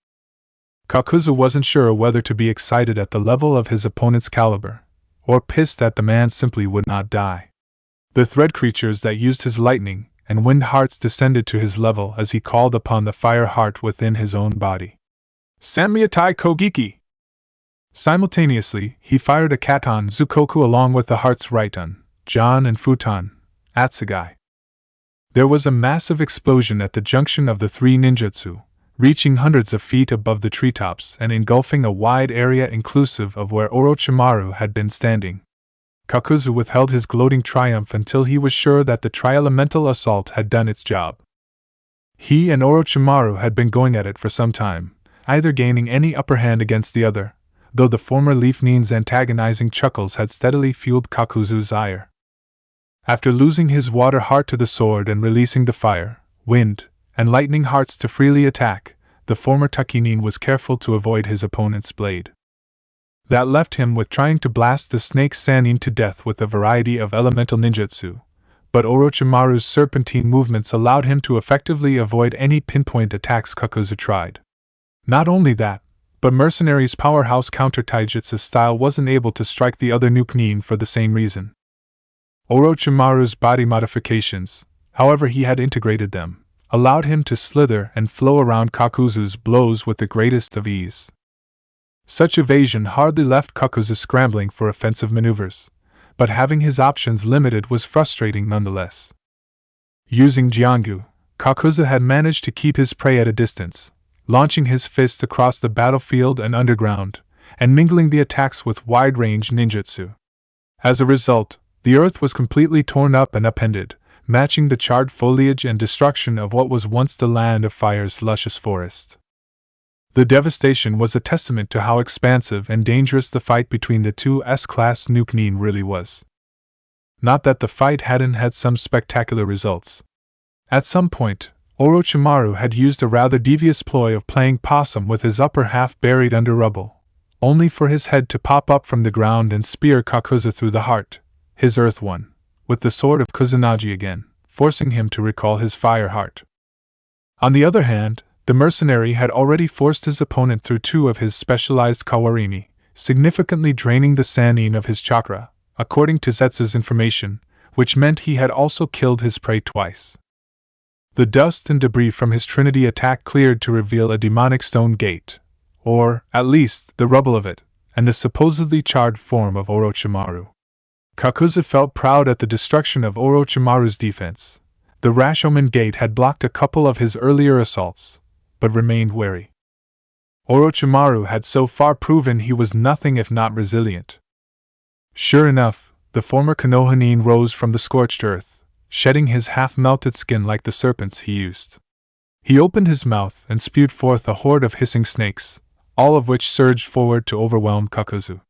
Kakuzu wasn't sure whether to be excited at the level of his opponent's caliber, or pissed that the man simply would not die. The thread creatures that used his lightning and wind hearts descended to his level as he called upon the fire heart within his own body. Sanmyatai Kogiki! Simultaneously, he fired a Katon Zukoku along with the hearts Raiton, Jan and Futon, Atsugai. There was a massive explosion at the junction of the 3 ninjutsu, reaching hundreds of feet above the treetops and engulfing a wide area inclusive of where Orochimaru had been standing. Kakuzu withheld his gloating triumph until he was sure that the tri-elemental assault had done its job. He and Orochimaru had been going at it for some time, either gaining any upper hand against the other, though the former Leaf Nin's antagonizing chuckles had steadily fueled Kakuzu's ire. After losing his water heart to the sword and releasing the fire, wind, and lightning hearts to freely attack, the former Takinin was careful to avoid his opponent's blade. That left him with trying to blast the snake Sannin to death with a variety of elemental ninjutsu, but Orochimaru's serpentine movements allowed him to effectively avoid any pinpoint attacks Kakuzu tried. Not only that, but Mercenary's powerhouse counter-taijutsu style wasn't able to strike the other Nuke Nin for the same reason. Orochimaru's body modifications, however he had integrated them, allowed him to slither and flow around Kakuzu's blows with the greatest of ease. Such evasion hardly left Kakuzu scrambling for offensive maneuvers, but having his options limited was frustrating nonetheless. Using Jiangyu, Kakuzu had managed to keep his prey at a distance, launching his fists across the battlefield and underground, and mingling the attacks with wide-range ninjutsu. As a result, the earth was completely torn up and upended, matching the charred foliage and destruction of what was once the land of fire's luscious forest. The devastation was a testament to how expansive and dangerous the fight between the 2 S-class Nuke Nin really was. Not that the fight hadn't had some spectacular results. At some point, Orochimaru had used a rather devious ploy of playing possum with his upper half buried under rubble, only for his head to pop up from the ground and spear Kakuzu through the heart, his earth one, with the sword of Kusanagi again, forcing him to recall his fire heart. On the other hand, the mercenary had already forced his opponent through 2 of his specialized kawarini, significantly draining the Sannin of his chakra, according to Zetsu's information, which meant he had also killed his prey twice. The dust and debris from his Trinity attack cleared to reveal a demonic stone gate, or, at least, the rubble of it, and the supposedly charred form of Orochimaru. Kakuzu felt proud at the destruction of Orochimaru's defense. The Rashomon Gate had blocked a couple of his earlier assaults, but remained wary. Orochimaru had so far proven he was nothing if not resilient. Sure enough, the former Konoha Nin rose from the scorched earth, shedding his half-melted skin like the serpents he used. He opened his mouth and spewed forth a horde of hissing snakes, all of which surged forward to overwhelm Kakuzu.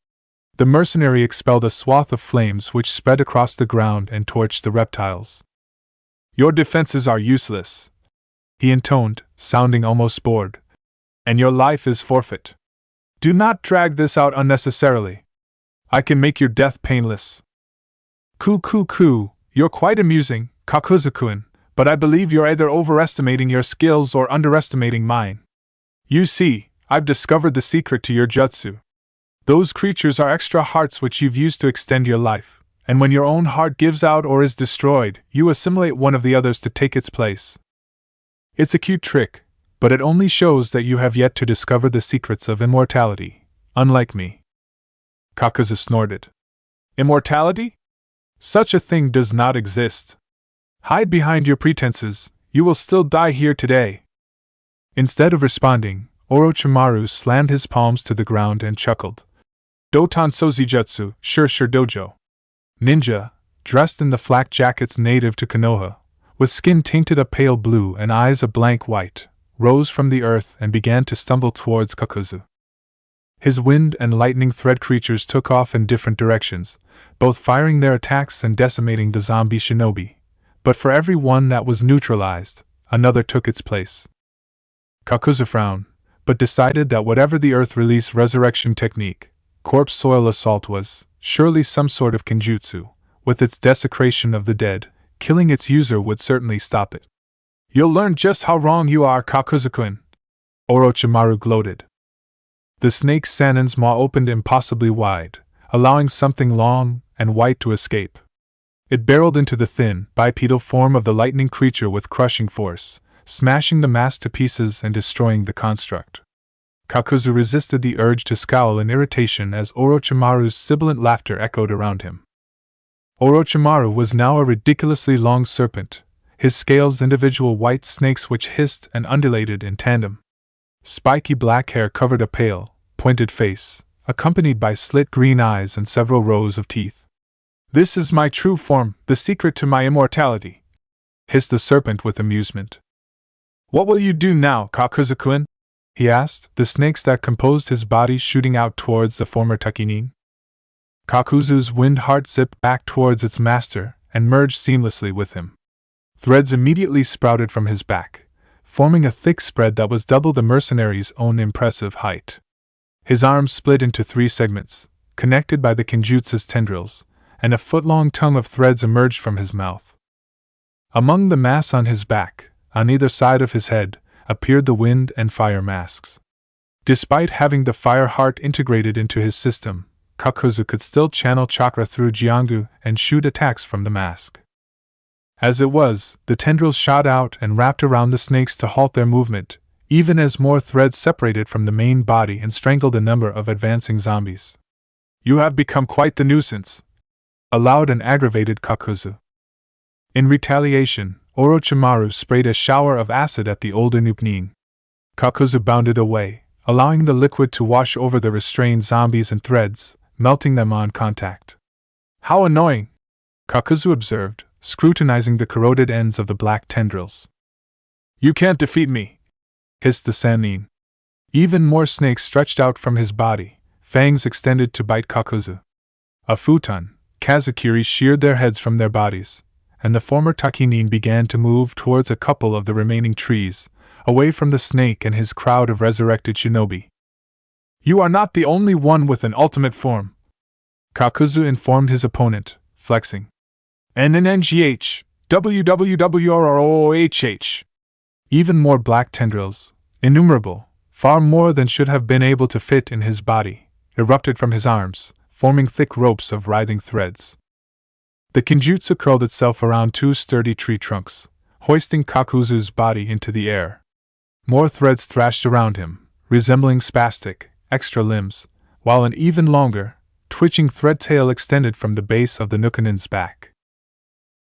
The mercenary expelled a swath of flames which spread across the ground and torched the reptiles. "Your defenses are useless," he intoned, sounding almost bored, "and your life is forfeit. Do not drag this out unnecessarily. I can make your death painless." Ku, you're quite amusing, Kakuzu-kun, but I believe you're either overestimating your skills or underestimating mine. You see, I've discovered the secret to your jutsu. Those creatures are extra hearts which you've used to extend your life, and when your own heart gives out or is destroyed, you assimilate one of the others to take its place. It's a cute trick, but it only shows that you have yet to discover the secrets of immortality, unlike me. Kakuzu snorted. Immortality? Such a thing does not exist. Hide behind your pretenses, you will still die here today. Instead of responding, Orochimaru slammed his palms to the ground and chuckled. Doton Sozijutsu, sure dojo. Ninja, dressed in the flak jackets native to Konoha, with skin tinted a pale blue and eyes a blank white, rose from the earth and began to stumble towards Kakuzu. His wind and lightning thread creatures took off in different directions, both firing their attacks and decimating the zombie shinobi, but for every one that was neutralized, another took its place. Kakuzu frowned, but decided that whatever the earth release resurrection technique, corpse soil assault was, surely some sort of kenjutsu. With its desecration of the dead, killing its user would certainly stop it. You'll learn just how wrong you are, Kakuzu-kun, Orochimaru gloated. The snake Sanin's maw opened impossibly wide, allowing something long and white to escape. It barreled into the thin, bipedal form of the lightning creature with crushing force, smashing the mask to pieces and destroying the construct. Kakuzu resisted the urge to scowl in irritation as Orochimaru's sibilant laughter echoed around him. Orochimaru was now a ridiculously long serpent, his scales individual white snakes which hissed and undulated in tandem. Spiky black hair covered a pale, pointed face, accompanied by slit green eyes and several rows of teeth. "This is my true form, the secret to my immortality," hissed the serpent with amusement. "What will you do now, Kakuzu-kun?" he asked, the snakes that composed his body shooting out towards the former Takinin. Kakuzu's wind heart zipped back towards its master and merged seamlessly with him. Threads immediately sprouted from his back, forming a thick spread that was double the mercenary's own impressive height. His arms split into 3 segments, connected by the kenjutsu's tendrils, and a foot-long tongue of threads emerged from his mouth. Among the mass on his back, on either side of his head, appeared the wind and fire masks. Despite having the fire heart integrated into his system, Kakuzu could still channel chakra through Jiangsu and shoot attacks from the mask. As it was, the tendrils shot out and wrapped around the snakes to halt their movement, even as more threads separated from the main body and strangled a number of advancing zombies. "You have become quite the nuisance," allowed an aggravated Kakuzu. In retaliation, Orochimaru sprayed a shower of acid at the older Nuknin. Kakuzu bounded away, allowing the liquid to wash over the restrained zombies and threads, melting them on contact. "How annoying," Kakuzu observed, scrutinizing the corroded ends of the black tendrils. "You can't defeat me," hissed the Sannin. Even more snakes stretched out from his body, fangs extended to bite Kakuzu. A futon, Kazakiri sheared their heads from their bodies, and the former Takinin began to move towards a couple of the remaining trees, away from the snake and his crowd of resurrected shinobi. "You are not the only one with an ultimate form," Kakuzu informed his opponent, flexing. "NNNGH, WWWROOHH." Even more black tendrils, innumerable, far more than should have been able to fit in his body, erupted from his arms, forming thick ropes of writhing threads. The kenjutsu curled itself around 2 sturdy tree trunks, hoisting Kakuzu's body into the air. More threads thrashed around him, resembling spastic, extra limbs, while an even longer, twitching thread tail extended from the base of the Nukanin's back.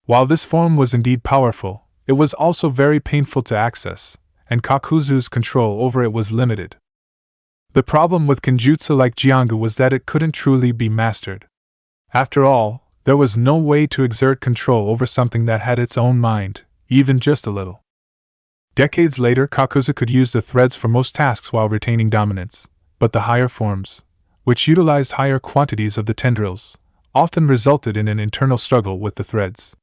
While this form was indeed powerful, it was also very painful to access, and Kakuzu's control over it was limited. The problem with kenjutsu like Jiangsu was that it couldn't truly be mastered. After all, there was no way to exert control over something that had its own mind, even just a little. Decades later, Kakuzu could use the threads for most tasks while retaining dominance, but the higher forms, which utilized higher quantities of the tendrils, often resulted in an internal struggle with the threads.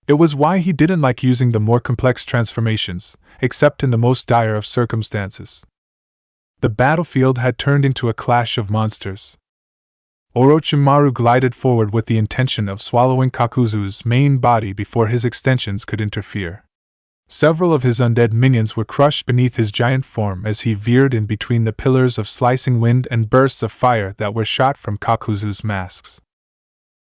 It was why he didn't like using the more complex transformations, except in the most dire of circumstances. The battlefield had turned into a clash of monsters. Orochimaru glided forward with the intention of swallowing Kakuzu's main body before his extensions could interfere. Several of his undead minions were crushed beneath his giant form as he veered in between the pillars of slicing wind and bursts of fire that were shot from Kakuzu's masks.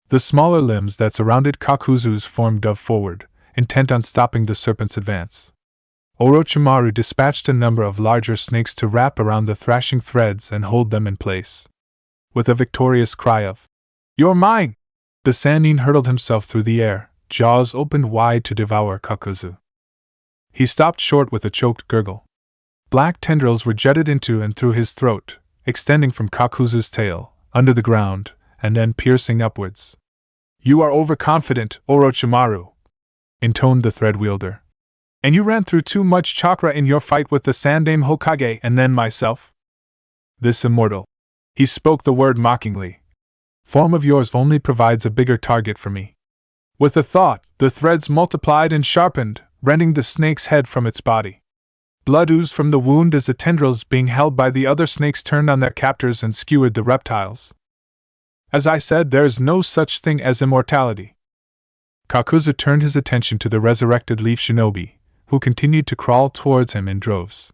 The smaller limbs that surrounded Kakuzu's form dove forward, intent on stopping the serpent's advance. Orochimaru dispatched a number of larger snakes to wrap around the thrashing threads and hold them in place. With a victorious cry of, "You're mine!" the Sannin hurled himself through the air, jaws opened wide to devour Kakuzu. He stopped short with a choked gurgle. Black tendrils were jetted into and through his throat, extending from Kakuzu's tail, under the ground, and then piercing upwards. "You are overconfident, Orochimaru," intoned the thread wielder. "And you ran through too much chakra in your fight with the Sandaime Hokage and then myself. This immortal," he spoke the word mockingly, "form of yours only provides a bigger target for me." With the thought, the threads multiplied and sharpened, rending the snake's head from its body. Blood oozed from the wound as the tendrils being held by the other snakes turned on their captors and skewered the reptiles. As I said, there is no such thing as immortality. Kakuzu turned his attention to the resurrected leaf shinobi, who continued to crawl towards him in droves.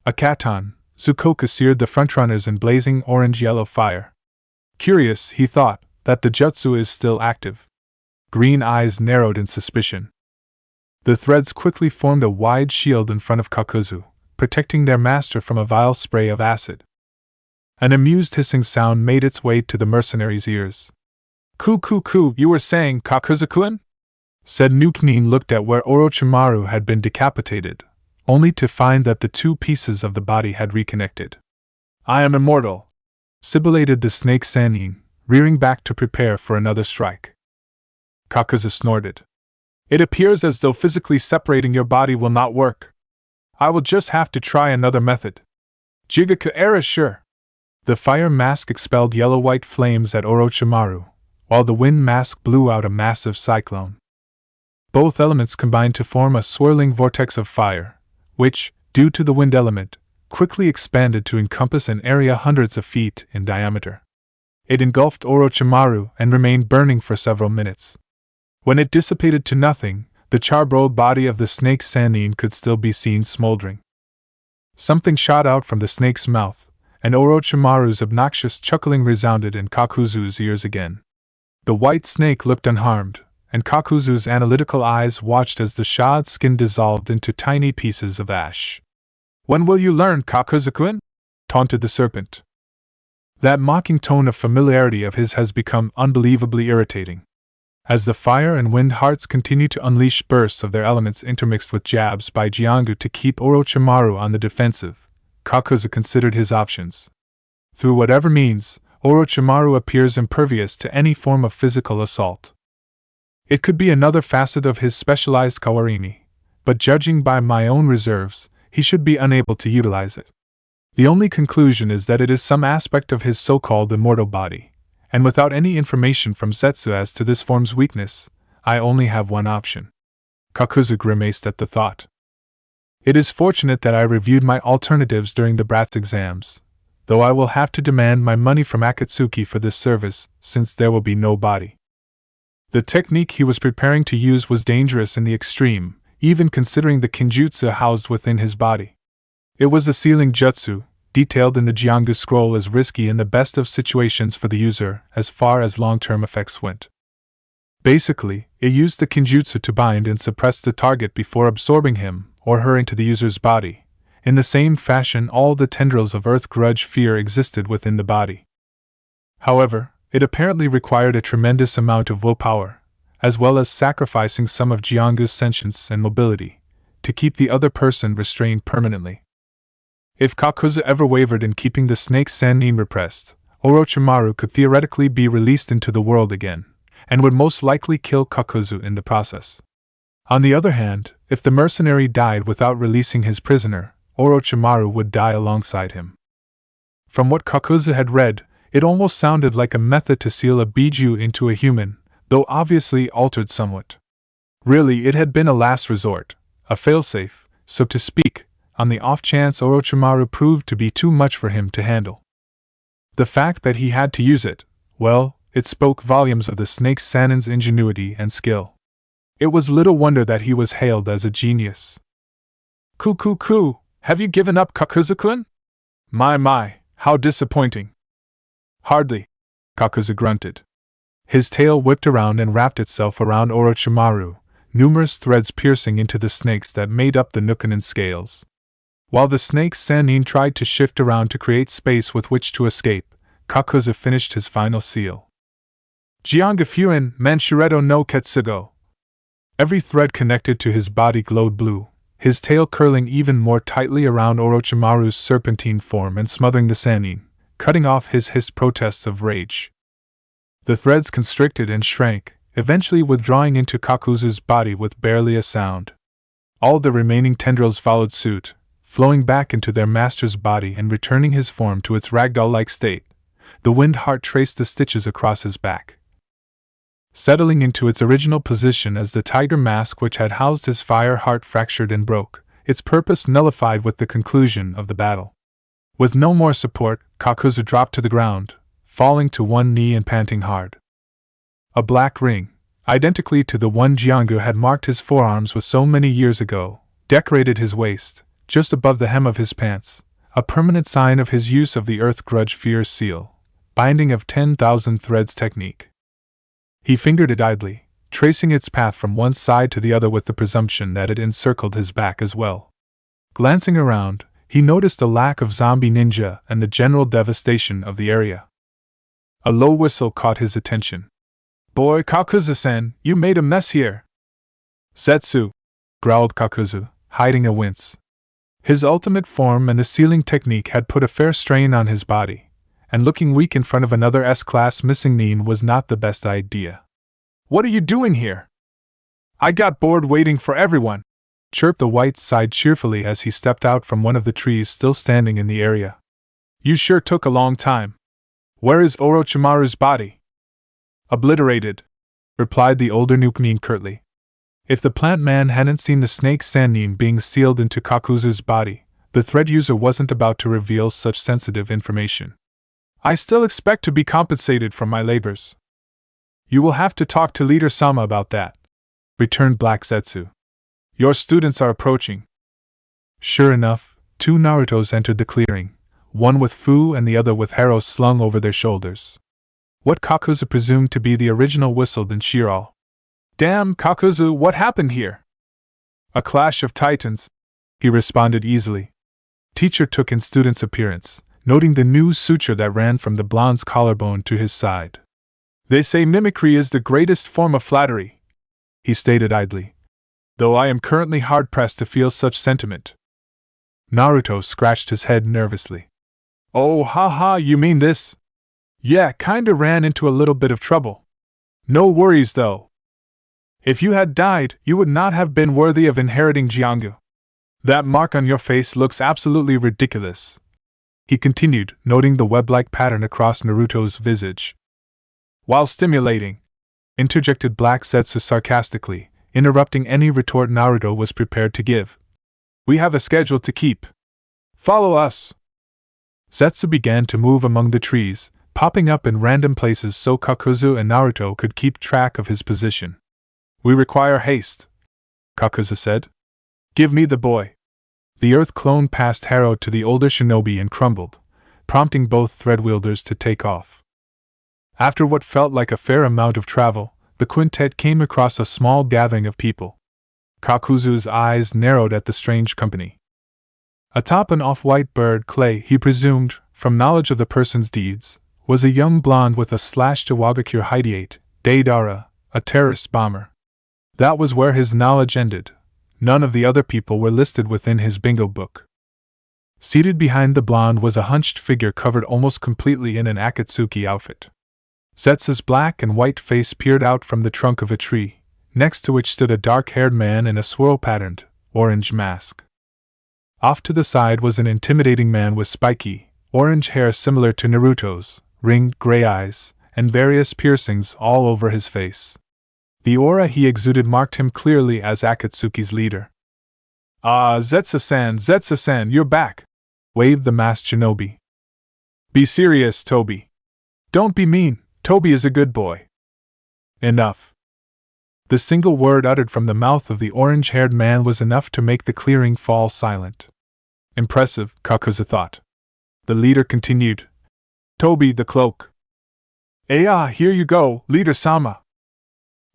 Akatan, Zukoku seared the frontrunners in blazing orange-yellow fire. Curious, he thought, that the jutsu is still active. Green eyes narrowed in suspicion. The threads quickly formed a wide shield in front of Kakuzu, protecting their master from a vile spray of acid. An amused hissing sound made its way to the mercenary's ears. Ku, you were saying, Kakuzu-kun? Said Nuknin looked at where Orochimaru had been decapitated, only to find that the two pieces of the body had reconnected. I am immortal, sibilated the snake Sannin, rearing back to prepare for another strike. Kakuzu snorted. It appears as though physically separating your body will not work. I will just have to try another method. Jigaku era sure. The fire mask expelled yellow-white flames at Orochimaru, while the wind mask blew out a massive cyclone. Both elements combined to form a swirling vortex of fire, which, due to the wind element, quickly expanded to encompass an area hundreds of feet in diameter. It engulfed Orochimaru and remained burning for several minutes. When it dissipated to nothing, the charbroiled body of the snake Sannin could still be seen smoldering. Something shot out from the snake's mouth, and Orochimaru's obnoxious chuckling resounded in Kakuzu's ears again. The white snake looked unharmed, and Kakuzu's analytical eyes watched as the shod skin dissolved into tiny pieces of ash. When will you learn, Kakuzu-kun? Taunted the serpent. That mocking tone of familiarity of his has become unbelievably irritating. As the fire and wind hearts continue to unleash bursts of their elements intermixed with jabs by Jiangu to keep Orochimaru on the defensive, Kakuzu considered his options. Through whatever means, Orochimaru appears impervious to any form of physical assault. It could be another facet of his specialized kawarini, but judging by my own reserves, he should be unable to utilize it. The only conclusion is that it is some aspect of his so-called immortal body, and without any information from Zetsu as to this form's weakness, I only have one option. Kakuzu grimaced at the thought. It is fortunate that I reviewed my alternatives during the brat's exams, though I will have to demand my money from Akatsuki for this service, since there will be no body. The technique he was preparing to use was dangerous in the extreme, even considering the kinjutsu housed within his body. It was a sealing jutsu, detailed in the Jiangu scroll as risky in the best of situations for the user as far as long-term effects went. Basically, it used the kinjutsu to bind and suppress the target before absorbing him or her into the user's body. In the same fashion, all the tendrils of earth grudge fear existed within the body. However, it apparently required a tremendous amount of willpower, as well as sacrificing some of Jiangu's sentience and mobility, to keep the other person restrained permanently. If Kakuzu ever wavered in keeping the snake Sannin repressed, Orochimaru could theoretically be released into the world again, and would most likely kill Kakuzu in the process. On the other hand, if the mercenary died without releasing his prisoner, Orochimaru would die alongside him. From what Kakuzu had read, it almost sounded like a method to seal a biju into a human, though obviously altered somewhat. Really, it had been a last resort, a failsafe, so to speak, on the off chance Orochimaru proved to be too much for him to handle. The fact that he had to use it, well, it spoke volumes of the snake Sannin's ingenuity and skill. It was little wonder that he was hailed as a genius. Ku, have you given up, Kakuzu-kun? My, how disappointing. Hardly, Kakuzu grunted. His tail whipped around and wrapped itself around Orochimaru, numerous threads piercing into the snakes that made up the Nukkinen scales. While the snake Sannin tried to shift around to create space with which to escape, Kakuzu finished his final seal. Jiangu Fuin Manshureto no Ketsugo. Every thread connected to his body glowed blue, his tail curling even more tightly around Orochimaru's serpentine form and smothering the Sannin, cutting off his hissed protests of rage. The threads constricted and shrank, eventually withdrawing into Kakuzu's body with barely a sound. All the remaining tendrils followed suit, flowing back into their master's body and returning his form to its ragdoll-like state. The wind heart traced the stitches across his back, settling into its original position as the tiger mask which had housed his fire heart fractured and broke. its purpose nullified with the conclusion of the battle. With no more support, Kakuzu dropped to the ground, falling to one knee and panting hard. A black ring, identically to the one Jiangu had marked his forearms with so many years ago, decorated his waist, just above the hem of his pants, a permanent sign of his use of the Earth Grudge Fear's seal, binding of 10,000 threads technique. He fingered it idly, tracing its path from one side to the other with the presumption that it encircled his back as well. Glancing around, he noticed the lack of zombie ninja and the general devastation of the area. A low whistle caught his attention. "Boy, Kakuzu-san, you made a mess here." "Zetsu," growled Kakuzu, hiding a wince. His ultimate form and the sealing technique had put a fair strain on his body, and looking weak in front of another S-class missing nin was not the best idea. "What are you doing here?" "I got bored waiting for everyone," chirped the white side cheerfully as he stepped out from one of the trees still standing in the area. "You sure took a long time. Where is Orochimaru's body?" "Obliterated," replied the older Nukenin curtly. If the plant man hadn't seen the snake Sannin being sealed into Kakuzu's body, the thread user wasn't about to reveal such sensitive information. "I still expect to be compensated for my labors." "You will have to talk to Leader Sama about that," returned Black Zetsu. "Your students are approaching." Sure enough, two Narutos entered the clearing, one with Fu and the other with arrows slung over their shoulders. What Kakuzu presumed to be the original whistled in Shirao. "Damn, Kakuzu, what happened here?" "A clash of titans," he responded easily. Teacher took in student's appearance, noting the new suture that ran from the blonde's collarbone to his side. "They say mimicry is the greatest form of flattery," he stated idly, "though I am currently hard-pressed to feel such sentiment." Naruto scratched his head nervously. "Oh, haha, you mean this? Yeah, kinda ran into a little bit of trouble. No worries, though. If you had died, you would not have been worthy of inheriting Jiangu. That mark on your face looks absolutely ridiculous," he continued, noting the web-like pattern across Naruto's visage. "While stimulating," interjected Black Zetsu sarcastically, interrupting any retort Naruto was prepared to give. "We have a schedule to keep. Follow us." Zetsu began to move among the trees, popping up in random places so Kakuzu and Naruto could keep track of his position. "We require haste," Kakuzu said. "Give me the boy." The earth clone passed Harrow to the older shinobi and crumbled, prompting both thread-wielders to take off. After what felt like a fair amount of travel, the quintet came across a small gathering of people. Kakuzu's eyes narrowed at the strange company. Atop an off-white bird clay, he presumed, from knowledge of the person's deeds, was a young blonde with a slashed Iwagakure Hideate, Deidara, a terrorist bomber. That was where his knowledge ended. None of the other people were listed within his bingo book. Seated behind the blonde was a hunched figure covered almost completely in an Akatsuki outfit. Zetsu's black and white face peered out from the trunk of a tree, next to which stood a dark-haired man in a swirl-patterned, orange mask. Off to the side was an intimidating man with spiky, orange hair similar to Naruto's, ringed gray eyes, and various piercings all over his face. The aura he exuded marked him clearly as Akatsuki's leader. "Ah, Zetsu-san, you're back," waved the masked shinobi. "Be serious, Toby. Don't be mean, Toby is a good boy." "Enough." The single word uttered from the mouth of the orange-haired man was enough to make the clearing fall silent. Impressive, Kakuzu thought. The leader continued. "Toby, the cloak." Here you go, Leader Sama."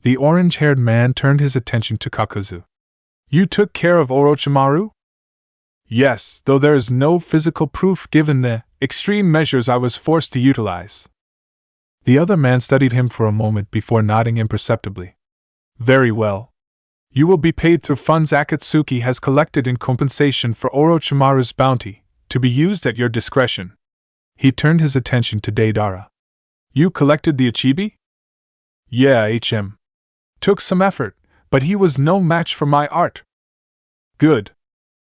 The orange-haired man turned his attention to Kakuzu. "You took care of Orochimaru?" "Yes, though there is no physical proof given the extreme measures I was forced to utilize." The other man studied him for a moment before nodding imperceptibly. "Very well. You will be paid through funds Akatsuki has collected in compensation for Orochimaru's bounty, to be used at your discretion." He turned his attention to Deidara. "You collected the Ichibi?" "Yeah, HM. Took some effort, but he was no match for my art." "Good.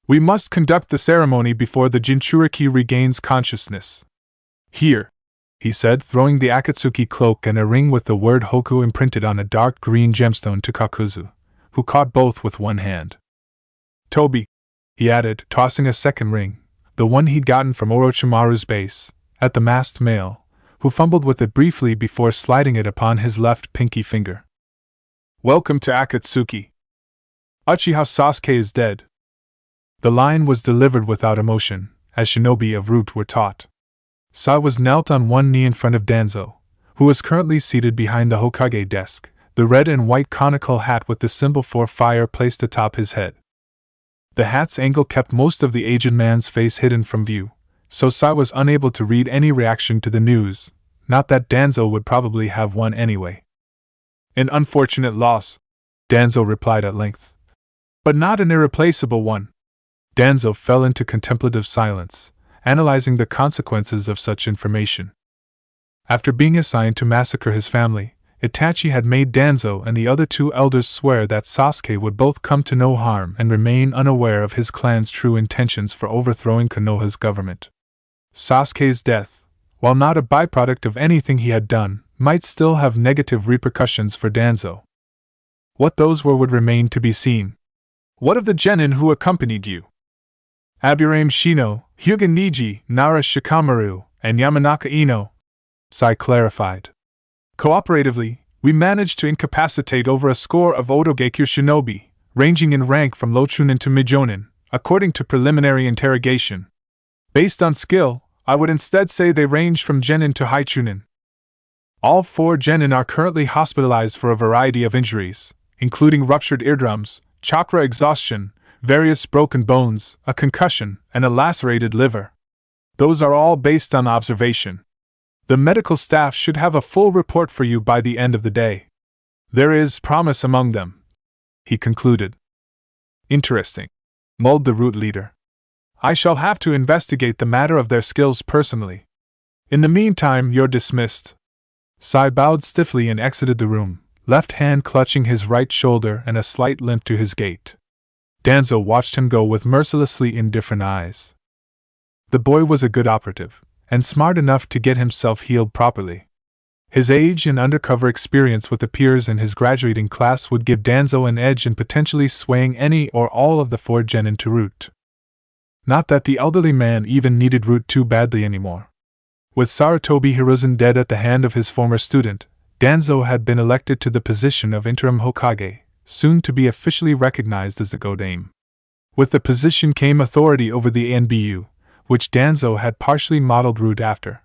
We must conduct the ceremony before the jinchuriki regains consciousness. Here," he said, throwing the Akatsuki cloak and a ring with the word Hoku imprinted on a dark green gemstone to Kakuzu, who caught both with one hand. "Toby," he added, tossing a second ring, the one he'd gotten from Orochimaru's base, at the masked male, who fumbled with it briefly before sliding it upon his left pinky finger. "Welcome to Akatsuki. Uchiha Sasuke is dead." The line was delivered without emotion, as shinobi of Root were taught. Sai was knelt on one knee in front of Danzo, who was currently seated behind the Hokage desk, the red and white conical hat with the symbol for fire placed atop his head. The hat's angle kept most of the aged man's face hidden from view, so Sai was unable to read any reaction to the news, not that Danzo would probably have one anyway. "An unfortunate loss," Danzo replied at length. "But not an irreplaceable one." Danzo fell into contemplative silence, analyzing the consequences of such information. After being assigned to massacre his family, Itachi had made Danzo and the other two elders swear that Sasuke would both come to no harm and remain unaware of his clan's true intentions for overthrowing Konoha's government. Sasuke's death, while not a byproduct of anything he had done, might still have negative repercussions for Danzo. What those were would remain to be seen. "What of the genin who accompanied you?" "Aburame Shino, Hyuga Niji, Nara Shikamaru, and Yamanaka Ino," Sai clarified. "Cooperatively, we managed to incapacitate over a score of Otogekure shinobi, ranging in rank from low chunin to mid-jonin, according to preliminary interrogation. Based on skill, I would instead say they range from genin to high chunin. All 4 genin are currently hospitalized for a variety of injuries, including ruptured eardrums, chakra exhaustion, various broken bones, a concussion, and a lacerated liver. Those are all based on observation. The medical staff should have a full report for you by the end of the day. There is promise among them," he concluded. "Interesting," mulled the Root leader. "I shall have to investigate the matter of their skills personally. In the meantime, you're dismissed." Sai bowed stiffly and exited the room, left hand clutching his right shoulder and a slight limp to his gait. Danzo watched him go with mercilessly indifferent eyes. The boy was a good operative, and smart enough to get himself healed properly. His age and undercover experience with the peers in his graduating class would give Danzo an edge in potentially swaying any or all of the 4 genin to Root. Not that the elderly man even needed Root too badly anymore. With Sarutobi Hiruzen dead at the hand of his former student, Danzo had been elected to the position of interim Hokage, soon to be officially recognized as the Godame. With the position came authority over the ANBU, which Danzo had partially modeled Root after.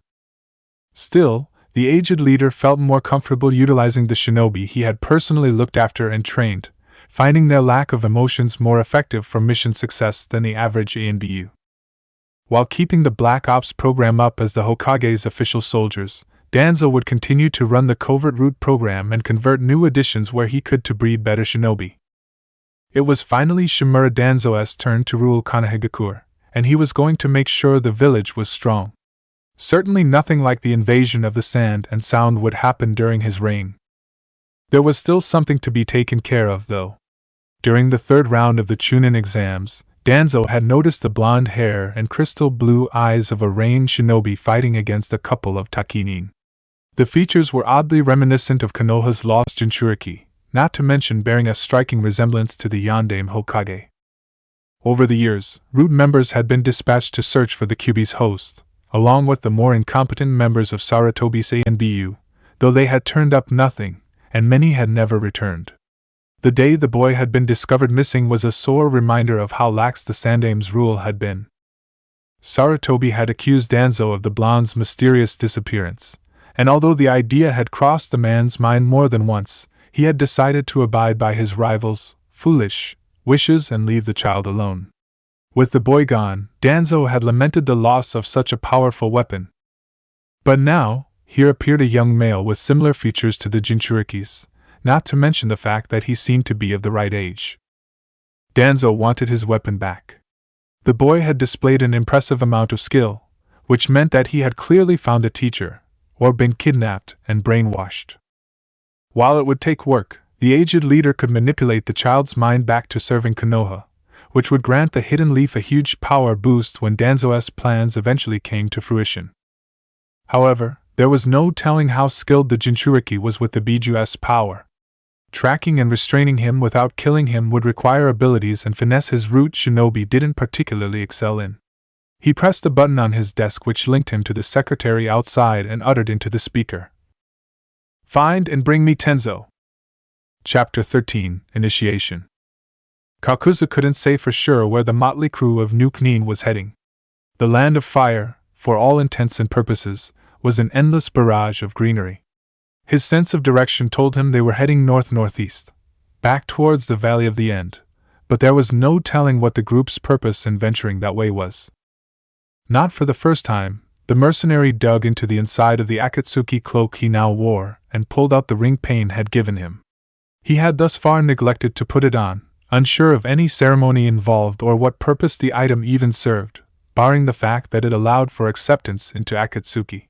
Still, the aged leader felt more comfortable utilizing the shinobi he had personally looked after and trained, finding their lack of emotions more effective for mission success than the average ANBU. While keeping the Black Ops program up as the Hokage's official soldiers, Danzo would continue to run the covert Root program and convert new additions where he could to breed better shinobi. It was finally Shimura Danzo's turn to rule Konohagakure, and he was going to make sure the village was strong. Certainly nothing like the invasion of the Sand and Sound would happen during his reign. There was still something to be taken care of, though. During the 3rd round of the Chunin exams, Danzo had noticed the blonde hair and crystal blue eyes of a Rain shinobi fighting against a couple of Takinin. The features were oddly reminiscent of Konoha's lost jinchuriki, not to mention bearing a striking resemblance to the Yondaime Hokage. Over the years, Root members had been dispatched to search for the Kyuubi's host, along with the more incompetent members of Sarutobi's ANBU, though they had turned up nothing, and many had never returned. The day the boy had been discovered missing was a sore reminder of how lax the Sandaime's rule had been. Sarutobi had accused Danzo of the blonde's mysterious disappearance, and although the idea had crossed the man's mind more than once, he had decided to abide by his rival's foolish wishes and leave the child alone. With the boy gone, Danzo had lamented the loss of such a powerful weapon. But now, here appeared a young male with similar features to the Jinchurikis, not to mention the fact that he seemed to be of the right age. Danzo wanted his weapon back. The boy had displayed an impressive amount of skill, which meant that he had clearly found a teacher, or been kidnapped and brainwashed. While it would take work, the aged leader could manipulate the child's mind back to serving Konoha, which would grant the Hidden Leaf a huge power boost when Danzo's plans eventually came to fruition. However, there was no telling how skilled the Jinchuriki was with the Biju's power. tracking and restraining him without killing him would require abilities and finesse his root shinobi didn't particularly excel in. He pressed a button on his desk which linked him to the secretary outside and uttered into the speaker, "Find and bring me Tenzo." Chapter 13, Initiation. Kakuzu couldn't say for sure where the motley crew of New Kneen was heading. The Land of Fire, for all intents and purposes, was an endless barrage of greenery. His sense of direction told him they were heading north-northeast, back towards the Valley of the End, but there was no telling what the group's purpose in venturing that way was. Not for the first time, the mercenary dug into the inside of the Akatsuki cloak he now wore and pulled out the ring Pain had given him. He had thus far neglected to put it on, unsure of any ceremony involved or what purpose the item even served, barring the fact that it allowed for acceptance into Akatsuki.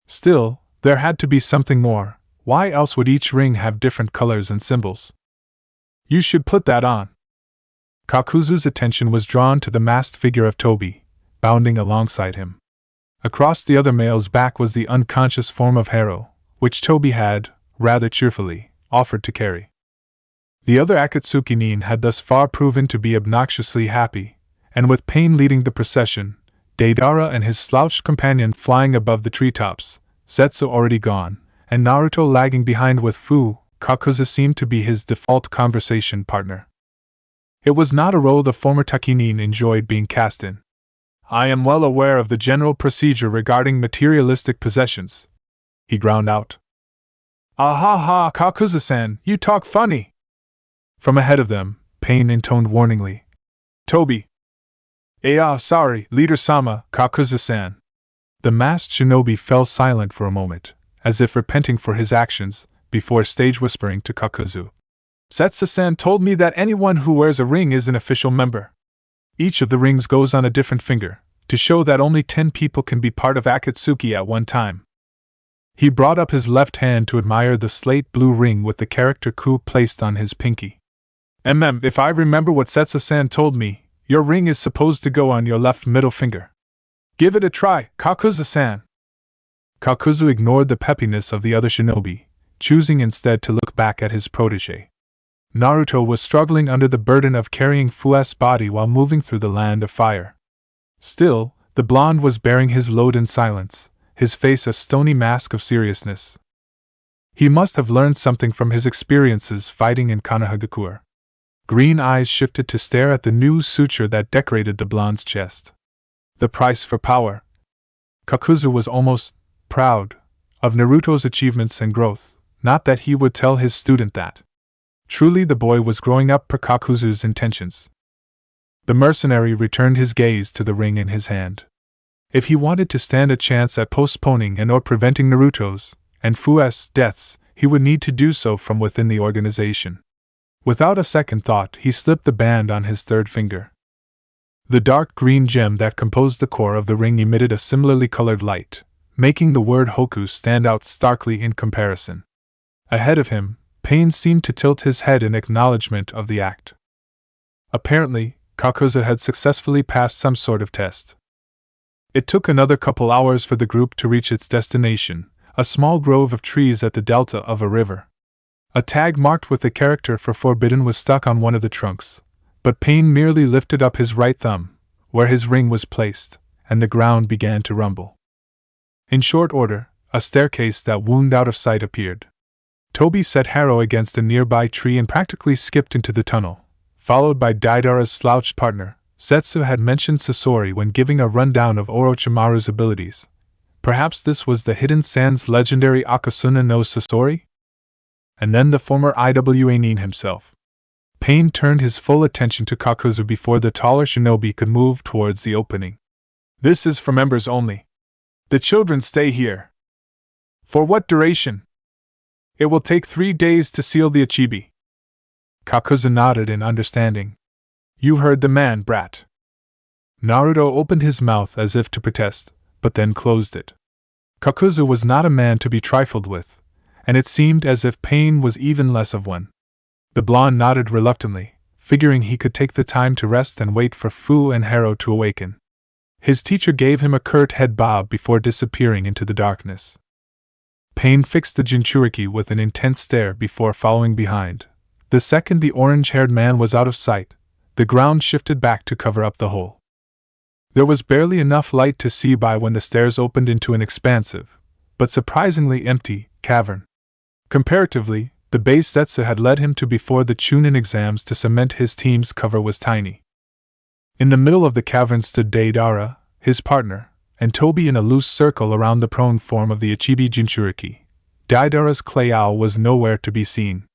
Still, there had to be something more. Why else would each ring have different colors and symbols? "You should put that on." Kakuzu's attention was drawn to the masked figure of Tobi, bounding alongside him. Across the other male's back was the unconscious form of Haro, which Tobi had, rather cheerfully, offered to carry. The other Akatsuki nin had thus far proven to be obnoxiously happy, and with Pain leading the procession, Deidara and his slouched companion flying above the treetops, Zetsu already gone, and Naruto lagging behind with Fu, Kakuzu seemed to be his default conversation partner. It was not a role the former Takinin enjoyed being cast in. "I am well aware of the general procedure regarding materialistic possessions," he ground out. "Ah ha ha, Kakuzu-san, you talk funny!" From ahead of them, Pain intoned warningly. "Tobi." Sorry, Leader-sama, Kakuzu-san." The masked shinobi fell silent for a moment, as if repenting for his actions, before stage whispering to Kakuzu. "Setsu-san told me that anyone who wears a ring is an official member. Each of the rings goes on a different finger, to show that only 10 people can be part of Akatsuki at one time." He brought up his left hand to admire the slate blue ring with the character Ku placed on his pinky. If I remember what Setsu-san told me, your ring is supposed to go on your left middle finger. Give it a try, Kakuzu-san." Kakuzu ignored the peppiness of the other shinobi, choosing instead to look back at his protégé. Naruto was struggling under the burden of carrying Fu's body while moving through the Land of Fire. Still, the blonde was bearing his load in silence, his face a stony mask of seriousness. He must have learned something from his experiences fighting in Konohagakure. Green eyes shifted to stare at the new suture that decorated the blonde's chest. The price for power. Kakuzu was almost proud of Naruto's achievements and growth, not that he would tell his student that. Truly the boy was growing up per Kakuzu's intentions. The mercenary returned his gaze to the ring in his hand. If he wanted to stand a chance at postponing and or preventing Naruto's and Fu's deaths, he would need to do so from within the organization. Without a second thought, he slipped the band on his third finger. The dark green gem that composed the core of the ring emitted a similarly colored light, making the word Hoku stand out starkly in comparison. Ahead of him, Pain seemed to tilt his head in acknowledgement of the act. Apparently, Kakuzu had successfully passed some sort of test. It took another couple hours for the group to reach its destination, a small grove of trees at the delta of a river. A tag marked with the character for forbidden was stuck on one of the trunks, but Pain merely lifted up his right thumb, where his ring was placed, and the ground began to rumble. In short order, a staircase that wound out of sight appeared. Tobi set Haro against a nearby tree and practically skipped into the tunnel, followed by Deidara's slouched partner. Zetsu had mentioned Sasori when giving a rundown of Orochimaru's abilities. Perhaps this was the Hidden Sands legendary Akasuna no Sasori? And then the former IWA nin himself. Pain turned his full attention to Kakuzu before the taller shinobi could move towards the opening. "This is for members only. The children stay here." "For what duration?" "It will take 3 days to seal the Achibi." Kakuzu nodded in understanding. "You heard the man, brat." Naruto opened his mouth as if to protest, but then closed it. Kakuzu was not a man to be trifled with, and it seemed as if Pain was even less of one. The blonde nodded reluctantly, figuring he could take the time to rest and wait for Fu and Haro to awaken. His teacher gave him a curt head bob before disappearing into the darkness. Pain fixed the jinchuriki with an intense stare before following behind. The second the orange-haired man was out of sight, the ground shifted back to cover up the hole. There was barely enough light to see by when the stairs opened into an expansive, but surprisingly empty, cavern. Comparatively, the base Zetsu had led him to before the Chunin exams to cement his team's cover was tiny. In the middle of the cavern stood Deidara, his partner, and Toby in a loose circle around the prone form of the Ichibi Jinchuriki. Deidara's clay owl was nowhere to be seen.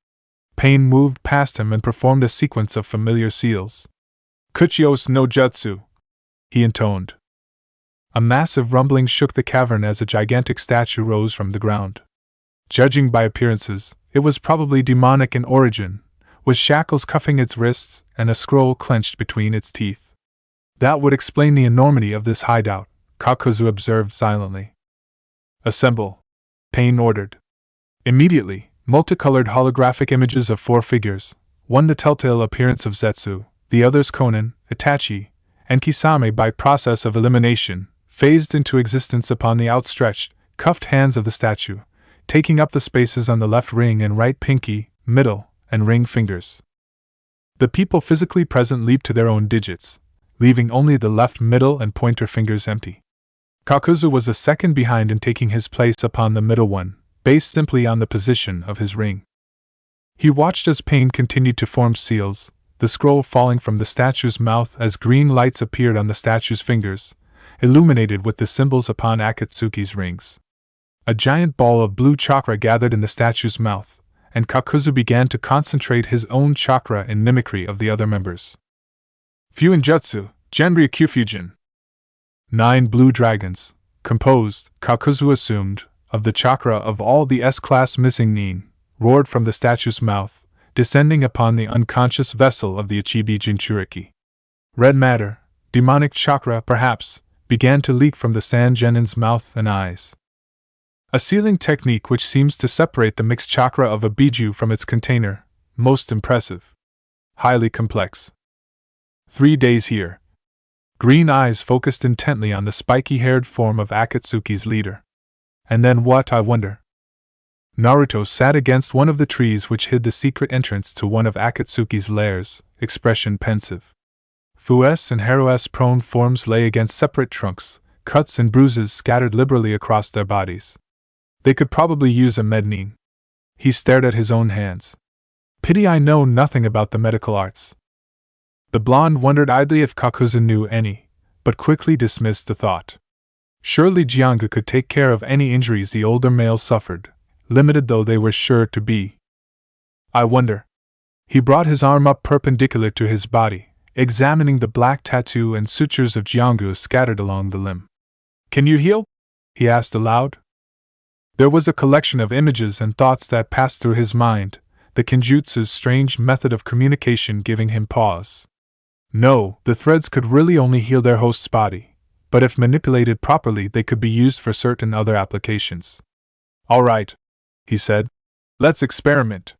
Pain moved past him and performed a sequence of familiar seals. Kuchios no Jutsu, he intoned. A massive rumbling shook the cavern as a gigantic statue rose from the ground. Judging by appearances, it was probably demonic in origin, with shackles cuffing its wrists and a scroll clenched between its teeth. That would explain the enormity of this hideout, Kakuzu observed silently. Assemble, Pain ordered. Immediately, multicolored holographic images of 4 figures, one the telltale appearance of Zetsu, the others Konan, Itachi, and Kisame by process of elimination, phased into existence upon the outstretched, cuffed hands of the statue, taking up the spaces on the left ring and right pinky, middle, and ring fingers. The people physically present leaped to their own digits, leaving only the left middle and pointer fingers empty. Kakuzu was the second behind in taking his place upon the middle one, based simply on the position of his ring. He watched as Pain continued to form seals, the scroll falling from the statue's mouth as green lights appeared on the statue's fingers, illuminated with the symbols upon Akatsuki's rings. A giant ball of blue chakra gathered in the statue's mouth, and Kakuzu began to concentrate his own chakra in mimicry of the other members. Fuinjutsu, Genryu Kyufujin. 9 blue dragons, composed, Kakuzu assumed, of the chakra of all the S-class missing nin, roared from the statue's mouth, descending upon the unconscious vessel of the Ichibi Jinchuriki. Red matter, demonic chakra perhaps, began to leak from the Sangenin's mouth and eyes. A sealing technique which seems to separate the mixed chakra of a biju from its container, most impressive. Highly complex. 3 days here. Green eyes focused intently on the spiky-haired form of Akatsuki's leader. And then what, I wonder? Naruto sat against one of the trees which hid the secret entrance to one of Akatsuki's lairs, expression pensive. Fu's and Haru's prone forms lay against separate trunks, cuts and bruises scattered liberally across their bodies. They could probably use a mednin. He stared at his own hands. Pity I know nothing about the medical arts. The blonde wondered idly if Kakuzu knew any, but quickly dismissed the thought. Surely Jianga could take care of any injuries the older male suffered, limited though they were sure to be. I wonder. He brought his arm up perpendicular to his body, examining the black tattoo and sutures of Jiangu scattered along the limb. Can you heal? He asked aloud. There was a collection of images and thoughts that passed through his mind, the Kenjutsu's strange method of communication giving him pause. No, the threads could really only heal their host's body, but if manipulated properly they could be used for certain other applications. All right, he said. Let's experiment.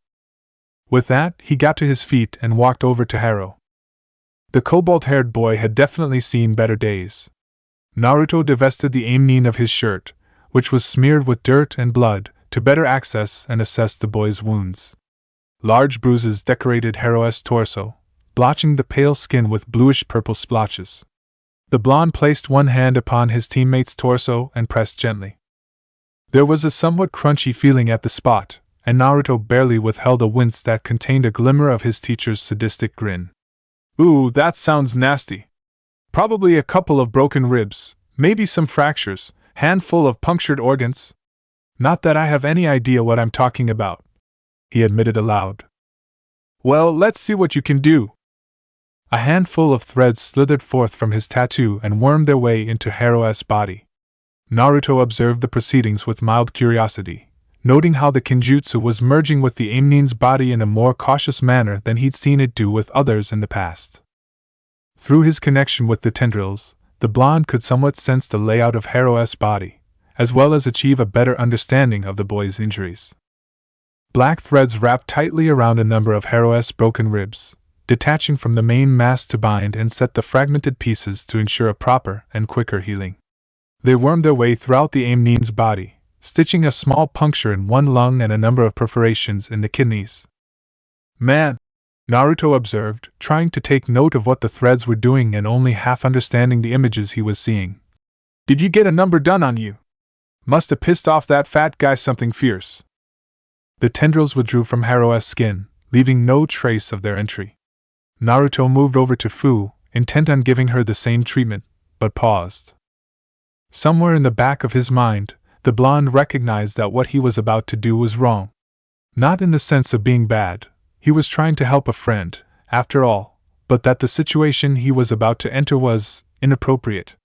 With that, he got to his feet and walked over to Haru. The cobalt-haired boy had definitely seen better days. Naruto divested the aim-nin of his shirt, which was smeared with dirt and blood, to better access and assess the boy's wounds. Large bruises decorated Haru's torso, blotching the pale skin with bluish-purple splotches. The blonde placed one hand upon his teammate's torso and pressed gently. There was a somewhat crunchy feeling at the spot, and Naruto barely withheld a wince that contained a glimmer of his teacher's sadistic grin. Ooh, that sounds nasty. Probably a couple of broken ribs, maybe some fractures, handful of punctured organs. Not that I have any idea what I'm talking about, he admitted aloud. Well, let's see what you can do. A handful of threads slithered forth from his tattoo and wormed their way into Haru's body. Naruto observed the proceedings with mild curiosity, noting how the Kenjutsu was merging with the aim-nin's body in a more cautious manner than he'd seen it do with others in the past. Through his connection with the tendrils, the blonde could somewhat sense the layout of Haru's body, as well as achieve a better understanding of the boy's injuries. Black threads wrapped tightly around a number of Haru's broken ribs, detaching from the main mass to bind and set the fragmented pieces to ensure a proper and quicker healing. They wormed their way throughout the aim-nin's body, stitching a small puncture in one lung and a number of perforations in the kidneys. "Man," Naruto observed, trying to take note of what the threads were doing and only half understanding the images he was seeing. "Did you get a number done on you? Must have pissed off that fat guy something fierce." The tendrils withdrew from Haro's skin, leaving no trace of their entry. Naruto moved over to Fu, intent on giving her the same treatment, but paused. Somewhere in the back of his mind, the blonde recognized that what he was about to do was wrong. Not in the sense of being bad, he was trying to help a friend, after all, but that the situation he was about to enter was inappropriate.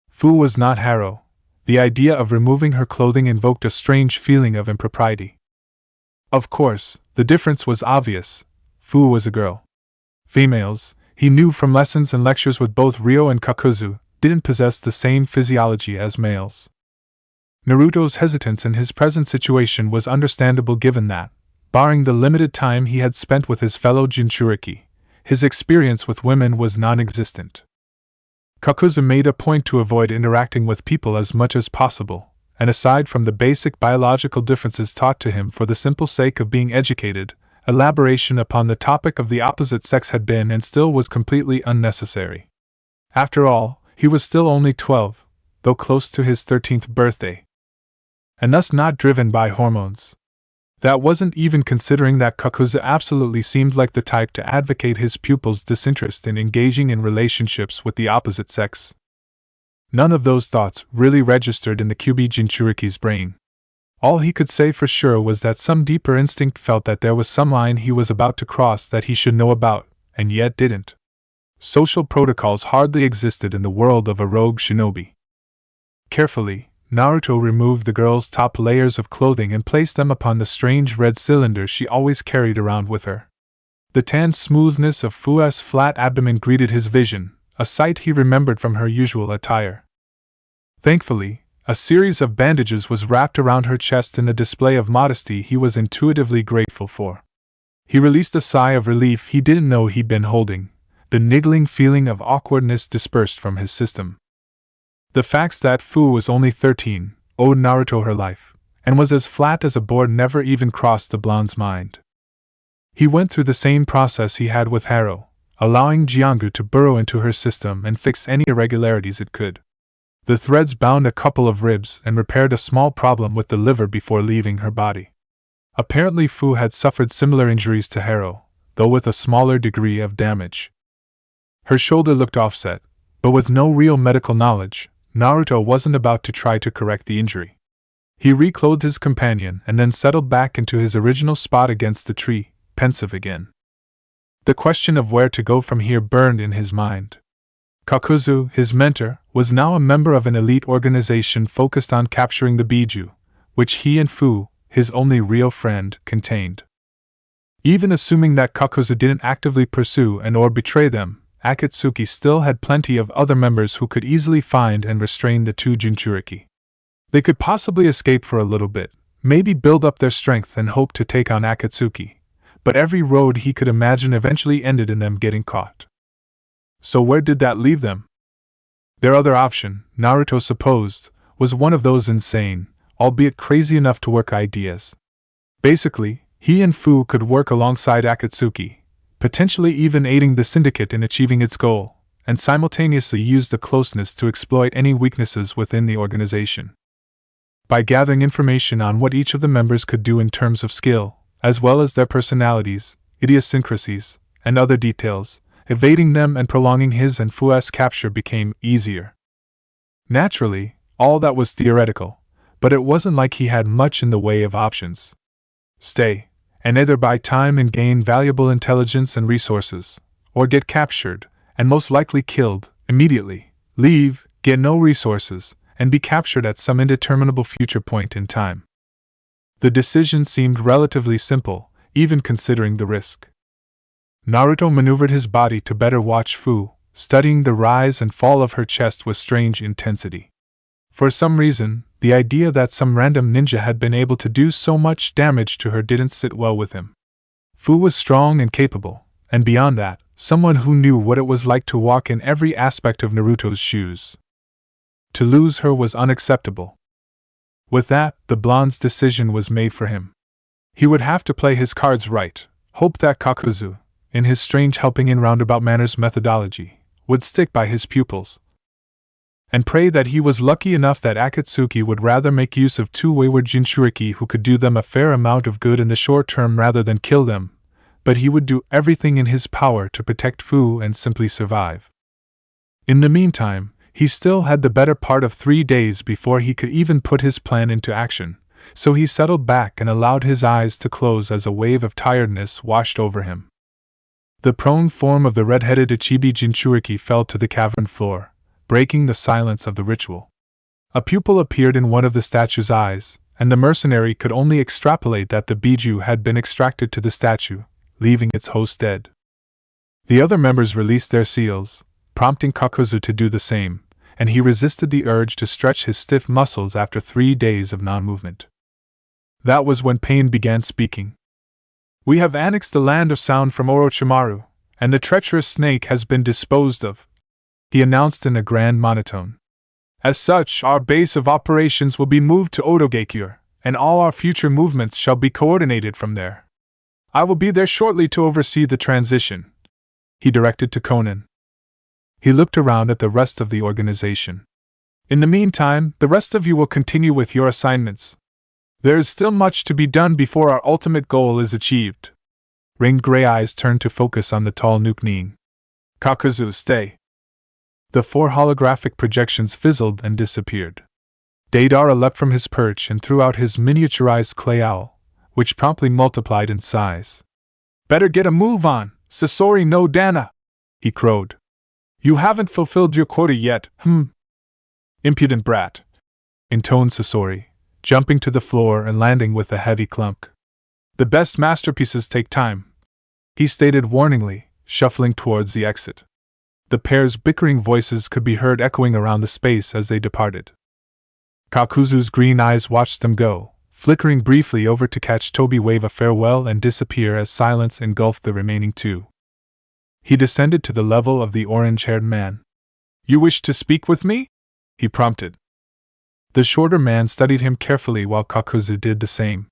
Fu was not Haro. The idea of removing her clothing invoked a strange feeling of impropriety. Of course, the difference was obvious. Fu was a girl. Females, he knew from lessons and lectures with both Ryo and Kakuzu, didn't possess the same physiology as males. Naruto's hesitance in his present situation was understandable given that, barring the limited time he had spent with his fellow jinchuriki, his experience with women was non-existent. Kakuzu made a point to avoid interacting with people as much as possible, and aside from the basic biological differences taught to him for the simple sake of being educated, elaboration upon the topic of the opposite sex had been and still was completely unnecessary. After all, he was still only 12, though close to his 13th birthday. And thus not driven by hormones. That wasn't even considering that Kakuzu absolutely seemed like the type to advocate his pupils' disinterest in engaging in relationships with the opposite sex. None of those thoughts really registered in the Kyuubi Jinchuriki's brain. All he could say for sure was that some deeper instinct felt that there was some line he was about to cross that he should know about, and yet didn't. Social protocols hardly existed in the world of a rogue shinobi. Carefully, Naruto removed the girl's top layers of clothing and placed them upon the strange red cylinder she always carried around with her. The tan smoothness of Fu's flat abdomen greeted his vision, a sight he remembered from her usual attire. Thankfully, a series of bandages was wrapped around her chest in a display of modesty he was intuitively grateful for. He released a sigh of relief he didn't know he'd been holding. The niggling feeling of awkwardness dispersed from his system. The facts that Fu was only 13 owed Naruto her life, and was as flat as a board never even crossed the blonde's mind. He went through the same process he had with Haro, allowing Jiangu to burrow into her system and fix any irregularities it could. The threads bound a couple of ribs and repaired a small problem with the liver before leaving her body. Apparently Fu had suffered similar injuries to Haro, though with a smaller degree of damage. Her shoulder looked offset, but with no real medical knowledge, Naruto wasn't about to try to correct the injury. He reclothed his companion and then settled back into his original spot against the tree, pensive again. The question of where to go from here burned in his mind. Kakuzu, his mentor, was now a member of an elite organization focused on capturing the Biju, which he and Fu, his only real friend, contained. Even assuming that Kakuzu didn't actively pursue and or betray them, Akatsuki still had plenty of other members who could easily find and restrain the two jinchuriki. They could possibly escape for a little bit, maybe build up their strength and hope to take on Akatsuki, but every road he could imagine eventually ended in them getting caught. So where did that leave them? Their other option, Naruto supposed, was one of those insane, albeit crazy enough to work ideas. Basically, he and Fu could work alongside Akatsuki, potentially even aiding the syndicate in achieving its goal, and simultaneously use the closeness to exploit any weaknesses within the organization. By gathering information on what each of the members could do in terms of skill, as well as their personalities, idiosyncrasies, and other details, evading them and prolonging his and Fu's capture became easier. Naturally, all that was theoretical, but it wasn't like he had much in the way of options. Stay, and either buy time and gain valuable intelligence and resources, or get captured, and most likely killed, immediately, leave, get no resources, and be captured at some indeterminable future point in time. The decision seemed relatively simple, even considering the risk. Naruto maneuvered his body to better watch Fu, studying the rise and fall of her chest with strange intensity. For some reason, the idea that some random ninja had been able to do so much damage to her didn't sit well with him. Fu was strong and capable, and beyond that, someone who knew what it was like to walk in every aspect of Naruto's shoes. To lose her was unacceptable. With that, the blonde's decision was made for him. He would have to play his cards right, hope that Kakuzu, in his strange helping in roundabout manners methodology, would stick by his pupils, and pray that he was lucky enough that Akatsuki would rather make use of two wayward jinchuriki who could do them a fair amount of good in the short term rather than kill them, but he would do everything in his power to protect Fu and simply survive. In the meantime, he still had the better part of 3 days before he could even put his plan into action, so he settled back and allowed his eyes to close as a wave of tiredness washed over him. The prone form of the red-headed Ichibi Jinchuriki fell to the cavern floor, breaking the silence of the ritual. A pupil appeared in one of the statue's eyes, and the mercenary could only extrapolate that the biju had been extracted to the statue, leaving its host dead. The other members released their seals, prompting Kakuzu to do the same, and he resisted the urge to stretch his stiff muscles after 3 days of non-movement. That was when Pain began speaking. "We have annexed the land of sound from Orochimaru, and the treacherous snake has been disposed of," he announced in a grand monotone. "As such, our base of operations will be moved to Odogakure, and all our future movements shall be coordinated from there. I will be there shortly to oversee the transition," he directed to Konan. He looked around at the rest of the organization. "In the meantime, the rest of you will continue with your assignments. There is still much to be done before our ultimate goal is achieved." Ringed gray eyes turned to focus on the tall Nuknin. "Kakuzu, stay." The 4 holographic projections fizzled and disappeared. Deidara leapt from his perch and threw out his miniaturized clay owl, which promptly multiplied in size. "Better get a move on, Sasori no Dana," he crowed. "You haven't fulfilled your quota yet, Impudent brat," intoned Sasori, jumping to the floor and landing with a heavy clunk. "The best masterpieces take time," he stated warningly, shuffling towards the exit. The pair's bickering voices could be heard echoing around the space as they departed. Kakuzu's green eyes watched them go, flickering briefly over to catch Toby wave a farewell and disappear as silence engulfed the remaining 2. He descended to the level of the orange-haired man. "You wish to speak with me?" he prompted. The shorter man studied him carefully while Kakuzu did the same.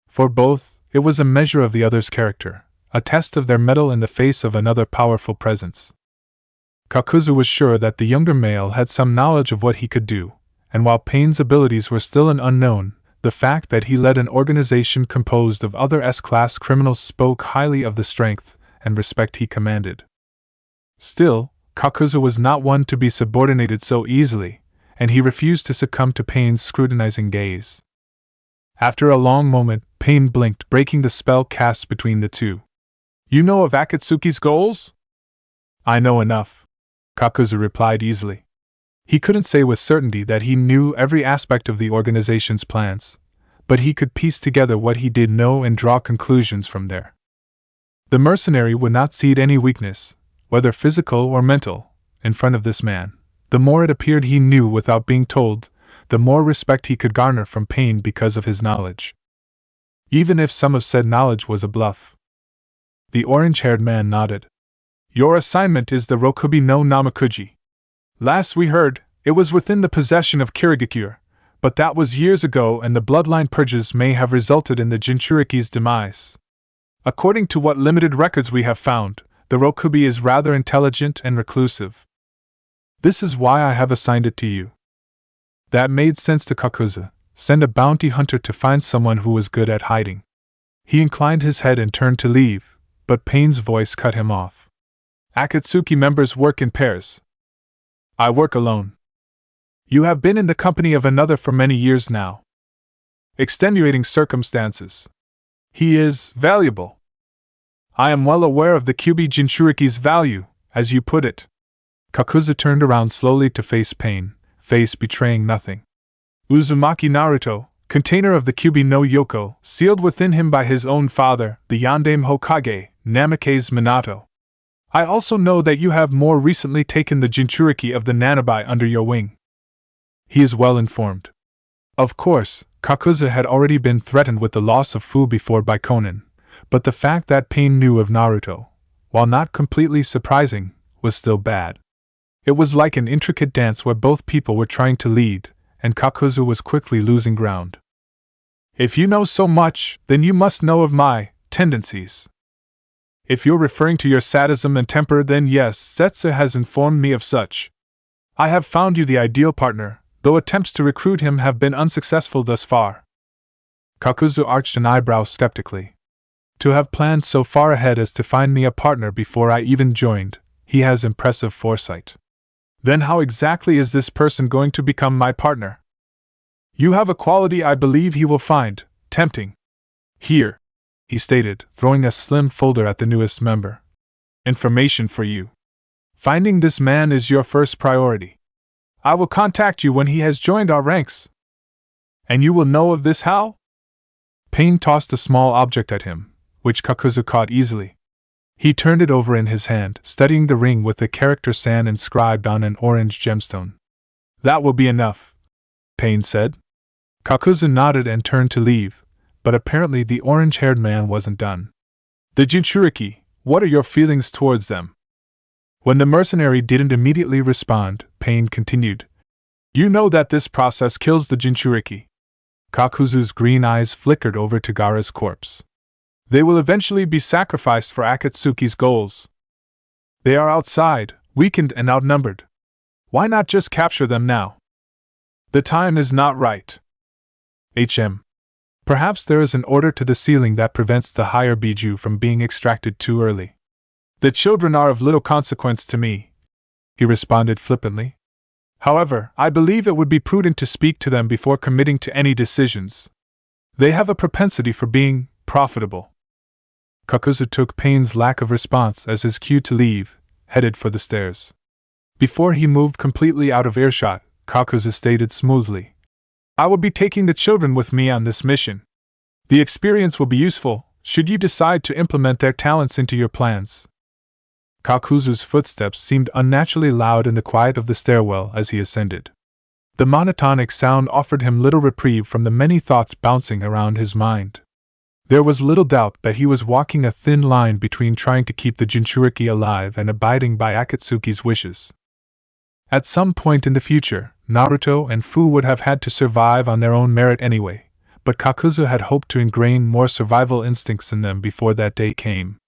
For both, it was a measure of the other's character, a test of their mettle in the face of another powerful presence. Kakuzu was sure that the younger male had some knowledge of what he could do, and while Pain's abilities were still an unknown, the fact that he led an organization composed of other S-class criminals spoke highly of the strength and respect he commanded. Still, Kakuzu was not one to be subordinated so easily, and he refused to succumb to Pain's scrutinizing gaze. After a long moment, Pain blinked, breaking the spell cast between the 2. "You know of Akatsuki's goals?" "I know enough," Kakuzu replied easily. He couldn't say with certainty that he knew every aspect of the organization's plans, but he could piece together what he did know and draw conclusions from there. The mercenary would not cede any weakness, whether physical or mental, in front of this man. The more it appeared he knew without being told, the more respect he could garner from Pain because of his knowledge. Even if some of said knowledge was a bluff. The orange-haired man nodded. "Your assignment is the Rokubi no Namakuji. Last we heard, it was within the possession of Kirigakure, but that was years ago and the bloodline purges may have resulted in the Jinchuriki's demise. According to what limited records we have found, the Rokubi is rather intelligent and reclusive. This is why I have assigned it to you." That made sense to Kakuzu. Send a bounty hunter to find someone who was good at hiding. He inclined his head and turned to leave, but Pain's voice cut him off. "Akatsuki members work in pairs. I work alone. You have been in the company of another for many years now. Extenuating circumstances. He is valuable. I am well aware of the Kyubi Jinchuriki's value, as you put it." Kakuzu turned around slowly to face Pain, face betraying nothing. "Uzumaki Naruto, container of the Kyubi no Yoko, sealed within him by his own father, the Yandame Hokage, Namikaze Minato. I also know that you have more recently taken the Jinchuriki of the Nanabai under your wing." He is well informed. Of course, Kakuzu had already been threatened with the loss of Fu before by Konan, but the fact that Pain knew of Naruto, while not completely surprising, was still bad. It was like an intricate dance where both people were trying to lead, and Kakuzu was quickly losing ground. If you know so much, then you must know of my tendencies. If you're referring to your sadism and temper, then yes, Setsu has informed me of such. I have found you the ideal partner, though attempts to recruit him have been unsuccessful thus far. Kakuzu arched an eyebrow skeptically. To have planned so far ahead as to find me a partner before I even joined, he has impressive foresight. Then how exactly is this person going to become my partner? You have a quality I believe he will find tempting. Here, he stated, throwing a slim folder at the newest member. Information for you. Finding this man is your first priority. I will contact you when he has joined our ranks. And you will know of this how? Pain tossed a small object at him, which Kakuzu caught easily. He turned it over in his hand, studying the ring with the character San inscribed on an orange gemstone. That will be enough, Pain said. Kakuzu nodded and turned to leave, but apparently the orange-haired man wasn't done. The jinchuriki, what are your feelings towards them? When the mercenary didn't immediately respond, Pain continued. You know that this process kills the jinchuriki. Kakuzu's green eyes flickered over to Gaara's corpse. They will eventually be sacrificed for Akatsuki's goals. They are outside, weakened and outnumbered. Why not just capture them now? The time is not right. Perhaps there is an order to the ceiling that prevents the higher Biju from being extracted too early. The children are of little consequence to me, he responded flippantly. However, I believe it would be prudent to speak to them before committing to any decisions. They have a propensity for being profitable. Kakuzu took Pain's lack of response as his cue to leave, headed for the stairs. Before he moved completely out of earshot, Kakuzu stated smoothly, I will be taking the children with me on this mission. The experience will be useful, should you decide to implement their talents into your plans. Kakuzu's footsteps seemed unnaturally loud in the quiet of the stairwell as he ascended. The monotonic sound offered him little reprieve from the many thoughts bouncing around his mind. There was little doubt that he was walking a thin line between trying to keep the jinchuriki alive and abiding by Akatsuki's wishes. At some point in the future, Naruto and Fu would have had to survive on their own merit anyway, but Kakuzu had hoped to ingrain more survival instincts in them before that day came.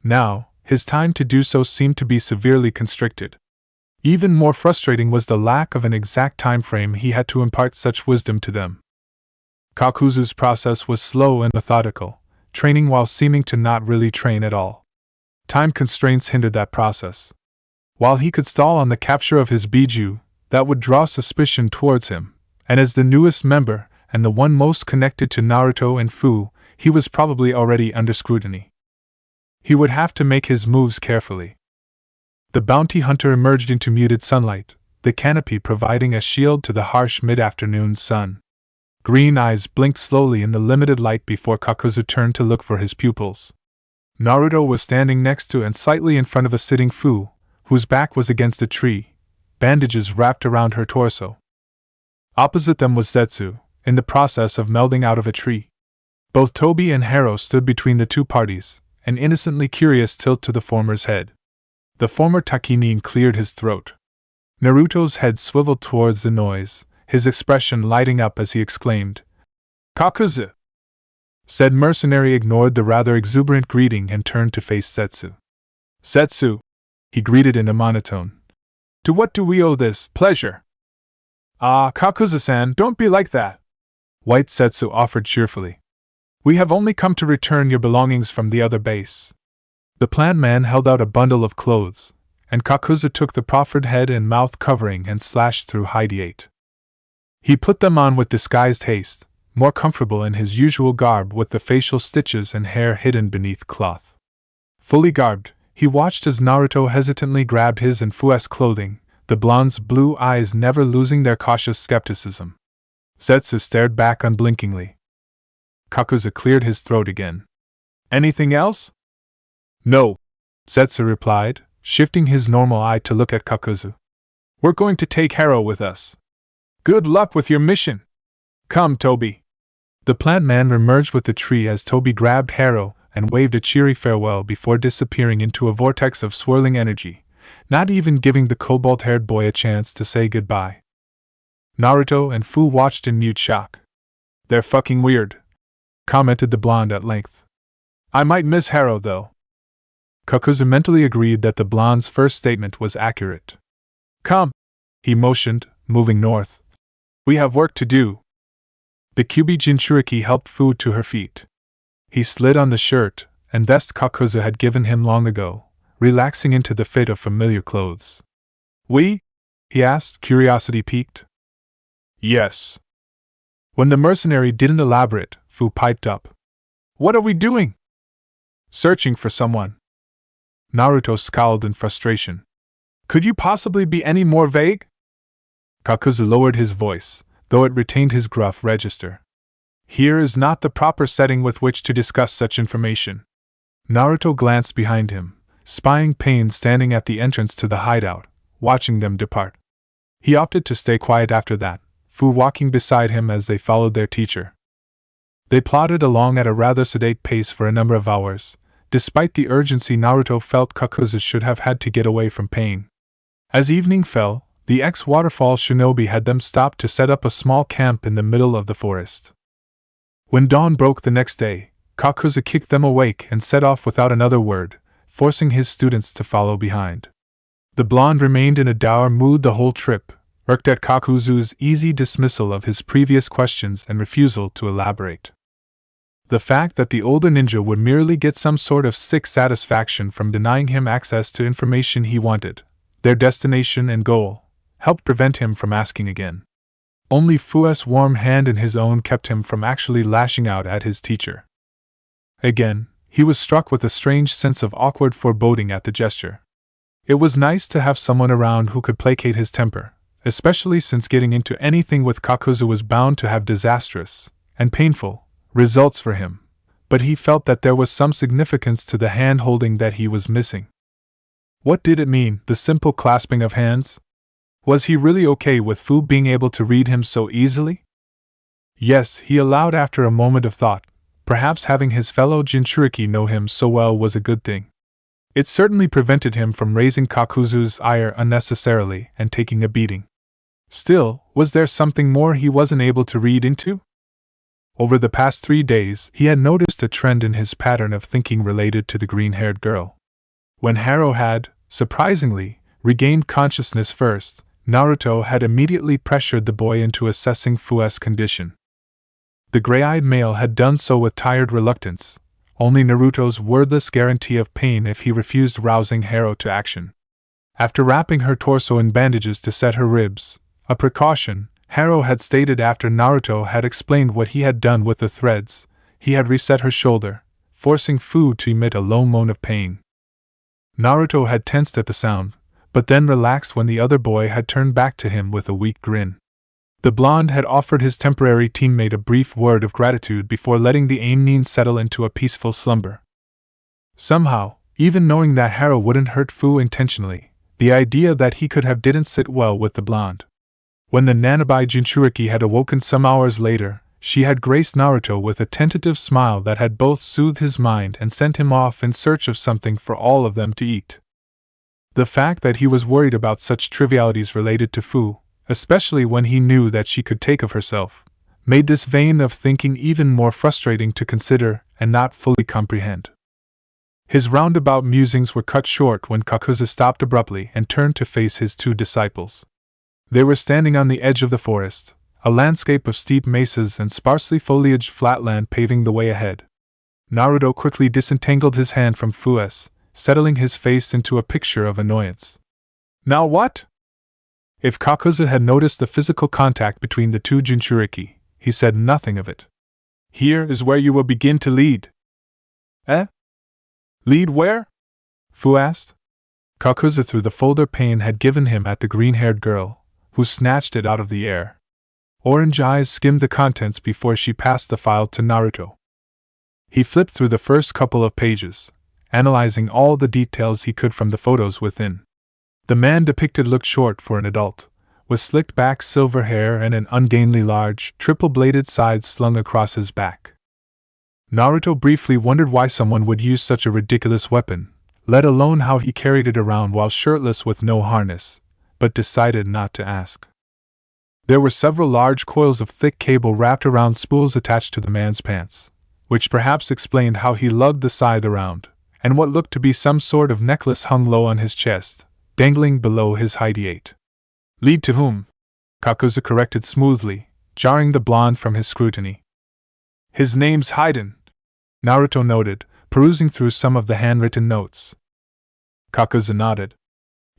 Now, his time to do so seemed to be severely constricted. Even more frustrating was the lack of an exact time frame he had to impart such wisdom to them. Kakuzu's process was slow and methodical, training while seeming to not really train at all. Time constraints hindered that process. While he could stall on the capture of his Biju, that would draw suspicion towards him, and as the newest member, and the one most connected to Naruto and Fu, he was probably already under scrutiny. He would have to make his moves carefully. The bounty hunter emerged into muted sunlight, the canopy providing a shield to the harsh mid-afternoon sun. Green eyes blinked slowly in the limited light before Kakuzu turned to look for his pupils. Naruto was standing next to and slightly in front of a sitting Fu, whose back was against a tree, bandages wrapped around her torso. Opposite them was Zetsu, in the process of melding out of a tree. Both Tobi and Haro stood between the two parties, an innocently curious tilt to the former's head. The former Takinin cleared his throat. Naruto's head swiveled towards the noise, his expression lighting up as he exclaimed, Kakuzu! Said mercenary ignored the rather exuberant greeting and turned to face Setsu. Setsu, he greeted in a monotone. To what do we owe this pleasure? Ah, Kakuzu-san, don't be like that. White Setsu offered cheerfully. We have only come to return your belongings from the other base. The plant man held out a bundle of clothes, and Kakuzu took the proffered head and mouth covering and slashed through Hidan. He put them on with disguised haste, more comfortable in his usual garb with the facial stitches and hair hidden beneath cloth. Fully garbed, he watched as Naruto hesitantly grabbed his and Fu's clothing, the blonde's blue eyes never losing their cautious skepticism. Zetsu stared back unblinkingly. Kakuzu cleared his throat again. Anything else? No, Zetsu replied, shifting his normal eye to look at Kakuzu. We're going to take Haro with us. Good luck with your mission. Come, Tobi. The plant man emerged with the tree as Tobi grabbed Haro and waved a cheery farewell before disappearing into a vortex of swirling energy, not even giving the cobalt-haired boy a chance to say goodbye. Naruto and Fu watched in mute shock. "They're fucking weird," commented the blonde at length. "I might miss Harrow, though." Kakuzu mentally agreed that the blonde's first statement was accurate. "Come," he motioned, moving north. "We have work to do." The Kyuubi Jinchuriki helped Fu to her feet. He slid on the shirt and vest Kakuzu had given him long ago, relaxing into the fit of familiar clothes. "We?" he asked, curiosity piqued. "Yes." When the mercenary didn't elaborate, Fu piped up. "What are we doing?" "Searching for someone." Naruto scowled in frustration. "Could you possibly be any more vague?" Kakuzu lowered his voice, though it retained his gruff register. "Here is not the proper setting with which to discuss such information." Naruto glanced behind him, spying Pain standing at the entrance to the hideout, watching them depart. He opted to stay quiet after that, Fu walking beside him as they followed their teacher. They plodded along at a rather sedate pace for a number of hours, despite the urgency Naruto felt Kakuzu should have had to get away from Pain. As evening fell, the ex-waterfall shinobi had them stop to set up a small camp in the middle of the forest. When dawn broke the next day, Kakuzu kicked them awake and set off without another word, forcing his students to follow behind. The blonde remained in a dour mood the whole trip, irked at Kakuzu's easy dismissal of his previous questions and refusal to elaborate. The fact that the older ninja would merely get some sort of sick satisfaction from denying him access to information he wanted, their destination and goal, helped prevent him from asking again. Only Fu's warm hand in his own kept him from actually lashing out at his teacher. Again, he was struck with a strange sense of awkward foreboding at the gesture. It was nice to have someone around who could placate his temper, especially since getting into anything with Kakuzu was bound to have disastrous, and painful, results for him, but he felt that there was some significance to the hand-holding that he was missing. What did it mean, the simple clasping of hands? Was he really okay with Fu being able to read him so easily? Yes, he allowed after a moment of thought. Perhaps having his fellow Jinchuriki know him so well was a good thing. It certainly prevented him from raising Kakuzu's ire unnecessarily and taking a beating. Still, was there something more he wasn't able to read into? Over the past 3 days, he had noticed a trend in his pattern of thinking related to the green-haired girl. When Harrow had, surprisingly, regained consciousness first, Naruto had immediately pressured the boy into assessing Fu's condition. The gray-eyed male had done so with tired reluctance, only Naruto's wordless guarantee of pain if he refused rousing Harrow to action. After wrapping her torso in bandages to set her ribs, a precaution, Harrow had stated after Naruto had explained what he had done with the threads, he had reset her shoulder, forcing Fu to emit a low moan of pain. Naruto had tensed at the sound, but then relaxed when the other boy had turned back to him with a weak grin. The blonde had offered his temporary teammate a brief word of gratitude before letting the Aimnin settle into a peaceful slumber. Somehow, even knowing that Harrow wouldn't hurt Fu intentionally, the idea that he could have didn't sit well with the blonde. When the Nanabai Jinchuriki had awoken some hours later, she had graced Naruto with a tentative smile that had both soothed his mind and sent him off in search of something for all of them to eat. The fact that he was worried about such trivialities related to Fu, especially when he knew that she could take of herself, made this vein of thinking even more frustrating to consider and not fully comprehend. His roundabout musings were cut short when Kakuzu stopped abruptly and turned to face his 2 disciples. They were standing on the edge of the forest, a landscape of steep mesas and sparsely foliaged flatland paving the way ahead. Naruto quickly disentangled his hand from Fu's, settling his face into a picture of annoyance. "Now what?" If Kakuzu had noticed the physical contact between the 2 Jinchuriki, he said nothing of it. "Here is where you will begin to lead." "Eh? Lead where?" Fu asked. Kakuzu threw the folder Pain had given him at the green-haired girl, who snatched it out of the air. Orange eyes skimmed the contents before she passed the file to Naruto. He flipped through the first couple of pages, analyzing all the details he could from the photos within. The man depicted looked short for an adult, with slicked back silver hair and an ungainly large, triple-bladed scythe slung across his back. Naruto briefly wondered why someone would use such a ridiculous weapon, let alone how he carried it around while shirtless with no harness, but decided not to ask. There were several large coils of thick cable wrapped around spools attached to the man's pants, which perhaps explained how he lugged the scythe around, and what looked to be some sort of necklace hung low on his chest, dangling below his hideate. Lead to whom? Kakuzu corrected smoothly, jarring the blonde from his scrutiny. His name's Hidan, Naruto noted, perusing through some of the handwritten notes. Kakuzu nodded.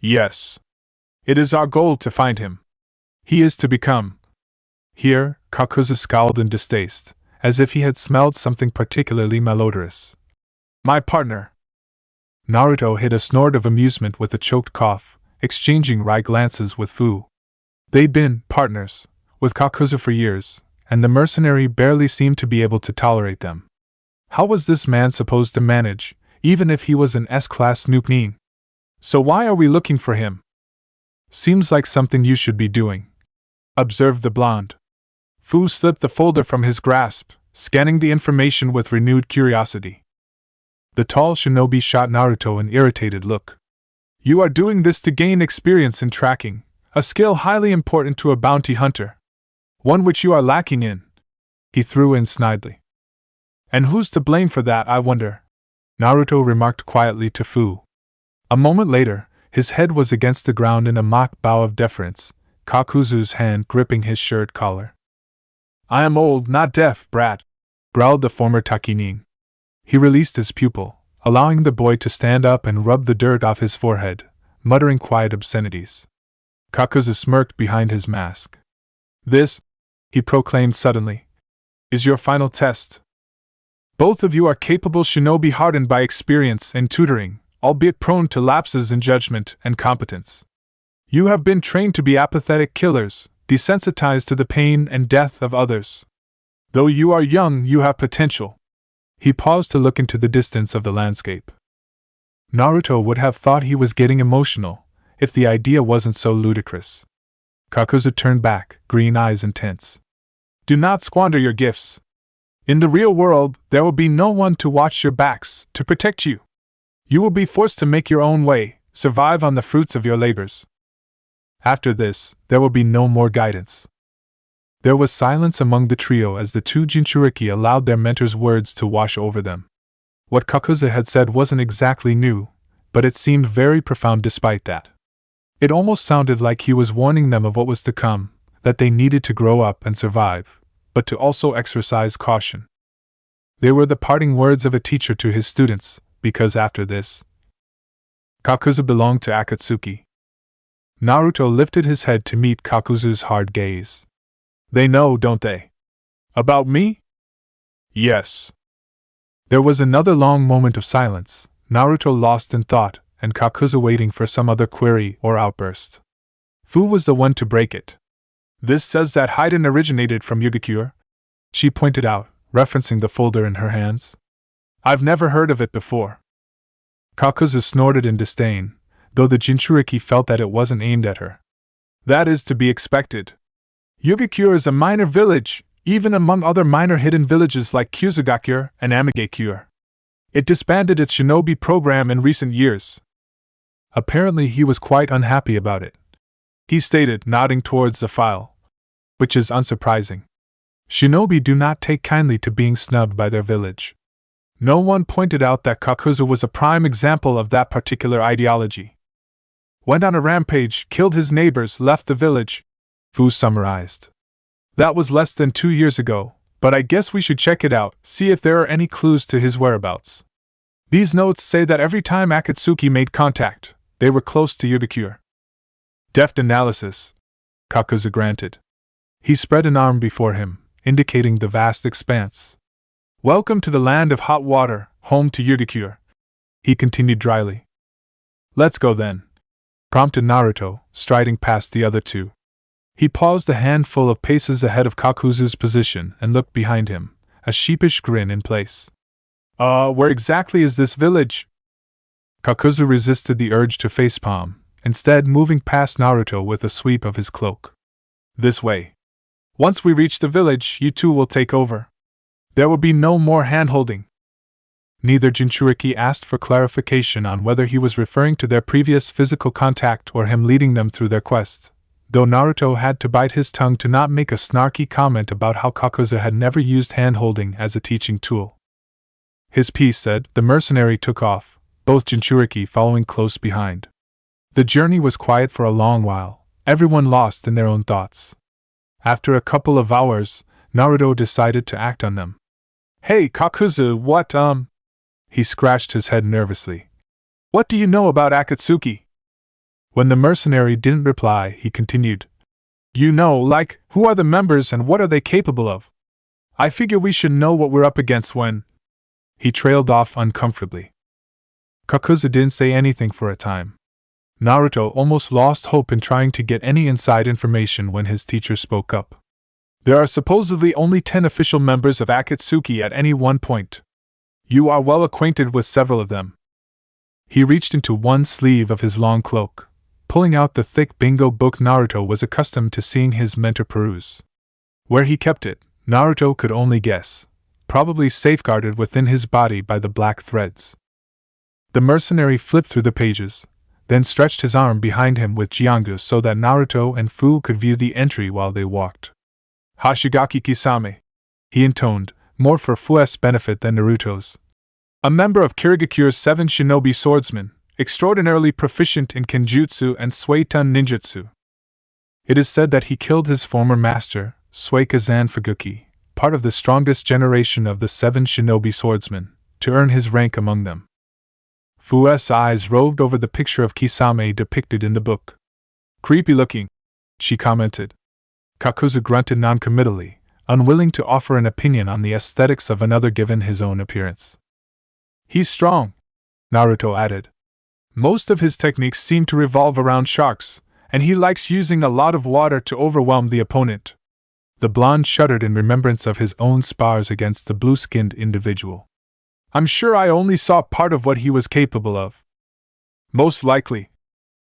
Yes. It is our goal to find him. He is to become. Here, Kakuzu scowled in distaste, as if he had smelled something particularly malodorous. My partner. Naruto hid a snort of amusement with a choked cough, exchanging wry glances with Fu. They'd been partners with Kakuzu for years, and the mercenary barely seemed to be able to tolerate them. How was this man supposed to manage, even if he was an S-class Snoop-nin? So why are we looking for him? Seems like something you should be doing, observed the blonde. Fu slipped the folder from his grasp, scanning the information with renewed curiosity. The tall shinobi shot Naruto an irritated look. You are doing this to gain experience in tracking, a skill highly important to a bounty hunter. One which you are lacking in, he threw in snidely. And who's to blame for that, I wonder? Naruto remarked quietly to Fu. A moment later, his head was against the ground in a mock bow of deference, Kakuzu's hand gripping his shirt collar. I am old, not deaf, brat, growled the former Takinin. He released his pupil, allowing the boy to stand up and rub the dirt off his forehead, muttering quiet obscenities. Kakuzu smirked behind his mask. This, he proclaimed suddenly, is your final test. Both of you are capable shinobi hardened by experience and tutoring, albeit prone to lapses in judgment and competence. You have been trained to be apathetic killers, desensitized to the pain and death of others. Though you are young, you have potential. He paused to look into the distance of the landscape. Naruto would have thought he was getting emotional, if the idea wasn't so ludicrous. Kakuzu turned back, green eyes intense. Do not squander your gifts. In the real world, there will be no one to watch your backs, to protect you. You will be forced to make your own way, survive on the fruits of your labors. After this, there will be no more guidance. There was silence among the trio as the two jinchuriki allowed their mentor's words to wash over them. What Kakuzu had said wasn't exactly new, but it seemed very profound despite that. It almost sounded like he was warning them of what was to come, that they needed to grow up and survive, but to also exercise caution. They were the parting words of a teacher to his students, because after this, Kakuzu belonged to Akatsuki. Naruto lifted his head to meet Kakuzu's hard gaze. They know, don't they? About me? Yes. There was another long moment of silence, Naruto lost in thought, and Kakuzu waiting for some other query or outburst. Fu was the one to break it. This says that Hidan originated from Yugikure, she pointed out, referencing the folder in her hands. I've never heard of it before. Kakuzu snorted in disdain, though the jinchuriki felt that it wasn't aimed at her. That is to be expected. Yugikure is a minor village, even among other minor hidden villages like Kyuzugakure and Amigakure. It disbanded its shinobi program in recent years. Apparently he was quite unhappy about it. He stated, nodding towards the file. Which is unsurprising. Shinobi do not take kindly to being snubbed by their village. No one pointed out that Kakuzu was a prime example of that particular ideology. Went on a rampage, killed his neighbors, left the village, Fu summarized. That was less than 2 years ago, but I guess we should check it out, see if there are any clues to his whereabouts. These notes say that every time Akatsuki made contact, they were close to Yugikure. Deft analysis, Kakuzu granted. He spread an arm before him, indicating the vast expanse. Welcome to the land of hot water, home to Yugikure, he continued dryly. Let's go then, prompted Naruto, striding past the other two. He paused a handful of paces ahead of Kakuzu's position and looked behind him, a sheepish grin in place. Where exactly is this village? Kakuzu resisted the urge to facepalm, instead moving past Naruto with a sweep of his cloak. This way. Once we reach the village, you two will take over. There will be no more hand-holding. Neither jinchuriki asked for clarification on whether he was referring to their previous physical contact or him leading them through their quest, though Naruto had to bite his tongue to not make a snarky comment about how Kakuzu had never used hand-holding as a teaching tool. His piece said, the mercenary took off, both jinchuriki following close behind. The journey was quiet for a long while, everyone lost in their own thoughts. After a couple of hours, Naruto decided to act on them. Hey Kakuzu, what He scratched his head nervously. What do you know about Akatsuki? When the mercenary didn't reply, he continued. You know, like, who are the members and what are they capable of? I figure we should know what we're up against when… He trailed off uncomfortably. Kakuzu didn't say anything for a time. Naruto almost lost hope in trying to get any inside information when his teacher spoke up. There are supposedly only 10 official members of Akatsuki at any one point. You are well acquainted with several of them. He reached into one sleeve of his long cloak, pulling out the thick bingo book Naruto was accustomed to seeing his mentor peruse. Where he kept it, Naruto could only guess, probably safeguarded within his body by the black threads. The mercenary flipped through the pages, then stretched his arm behind him with Jiangu so that Naruto and Fu could view the entry while they walked. Hashigaki Kisame, he intoned, more for Fu's benefit than Naruto's. A member of Kirigakure's 7 shinobi swordsmen, extraordinarily proficient in kenjutsu and suiton ninjutsu. It is said that he killed his former master, Suikazan Fuguki, part of the strongest generation of the 7 shinobi swordsmen, to earn his rank among them. Fu's eyes roved over the picture of Kisame depicted in the book. Creepy looking, she commented. Kakuzu grunted noncommittally, unwilling to offer an opinion on the aesthetics of another given his own appearance. He's strong, Naruto added. Most of his techniques seem to revolve around sharks, and he likes using a lot of water to overwhelm the opponent. The blonde shuddered in remembrance of his own spars against the blue-skinned individual. I'm sure I only saw part of what he was capable of. Most likely,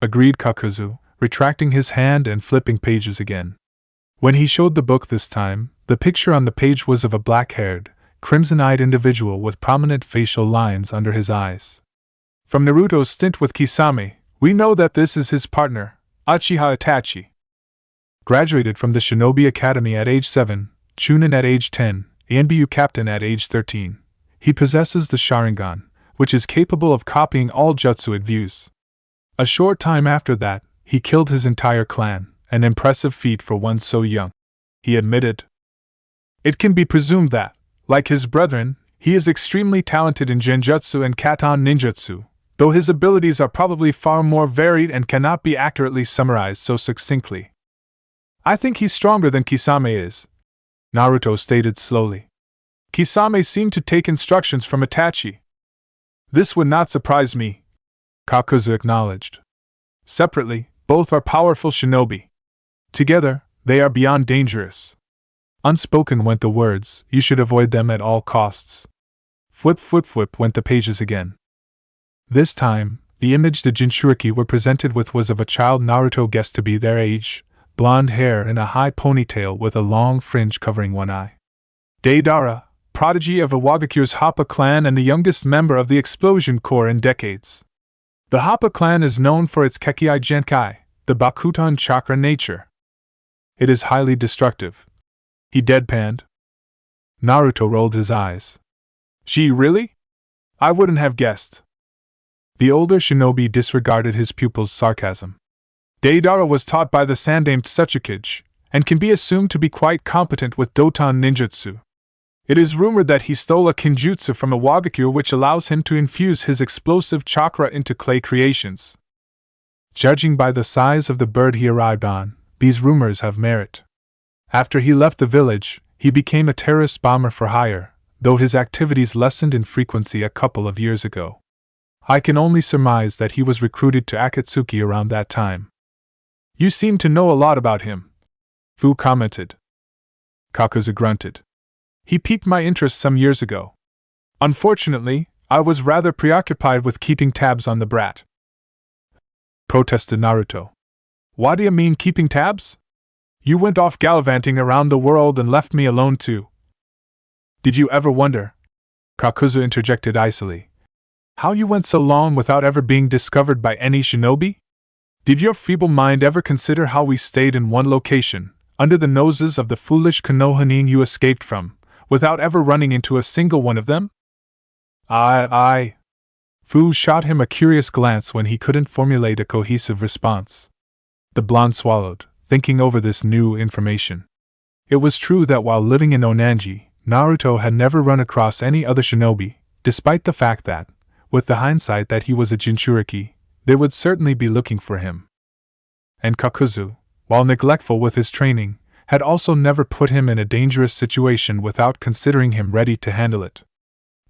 agreed Kakuzu, retracting his hand and flipping pages again. When he showed the book this time, the picture on the page was of a black-haired, crimson-eyed individual with prominent facial lines under his eyes. From Naruto's stint with Kisame, we know that this is his partner, Uchiha Itachi. Graduated from the Shinobi Academy at age 7, Chunin at age 10, Anbu captain at age 13. He possesses the Sharingan, which is capable of copying all jutsu it views. A short time after that, he killed his entire clan, an impressive feat for one so young, he admitted. It can be presumed that, like his brethren, he is extremely talented in genjutsu and katon ninjutsu, though his abilities are probably far more varied and cannot be accurately summarized so succinctly. I think he's stronger than Kisame is, Naruto stated slowly. Kisame seemed to take instructions from Itachi. This would not surprise me, Kakuzu acknowledged. Separately, both are powerful shinobi. Together, they are beyond dangerous. Unspoken went the words, you should avoid them at all costs. Flip flip flip went the pages again. This time, the image the jinchuriki were presented with was of a child Naruto guessed to be their age, blonde hair and a high ponytail with a long fringe covering one eye. Deidara, prodigy of Iwagakure's Happa clan and the youngest member of the Explosion Corps in decades. The Happa clan is known for its Kekkei Genkai, the Bakutan chakra nature. It is highly destructive. He deadpanned. Naruto rolled his eyes. Gee, really? I wouldn't have guessed. The older shinobi disregarded his pupil's sarcasm. Deidara was taught by the Sandaime Tsuchikage, and can be assumed to be quite competent with Doton ninjutsu. It is rumored that he stole a kenjutsu from Iwagakure which allows him to infuse his explosive chakra into clay creations. Judging by the size of the bird he arrived on, these rumors have merit. After he left the village, he became a terrorist bomber for hire, though his activities lessened in frequency a couple of years ago. I can only surmise that he was recruited to Akatsuki around that time. You seem to know a lot about him, Fu commented. Kakuzu grunted. He piqued my interest some years ago. Unfortunately, I was rather preoccupied with keeping tabs on the brat. Protested Naruto. What do you mean keeping tabs? You went off gallivanting around the world and left me alone too. Did you ever wonder, Kakuzu interjected icily, how you went so long without ever being discovered by any shinobi? Did your feeble mind ever consider how we stayed in one location, under the noses of the foolish Konohanin you escaped from, without ever running into a single one of them? I. Fu shot him a curious glance when he couldn't formulate a cohesive response. The blonde swallowed, thinking over this new information. It was true that while living in Onanji, Naruto had never run across any other shinobi, despite the fact that, with the hindsight that he was a jinchuriki, they would certainly be looking for him. And Kakuzu, while neglectful with his training, had also never put him in a dangerous situation without considering him ready to handle it.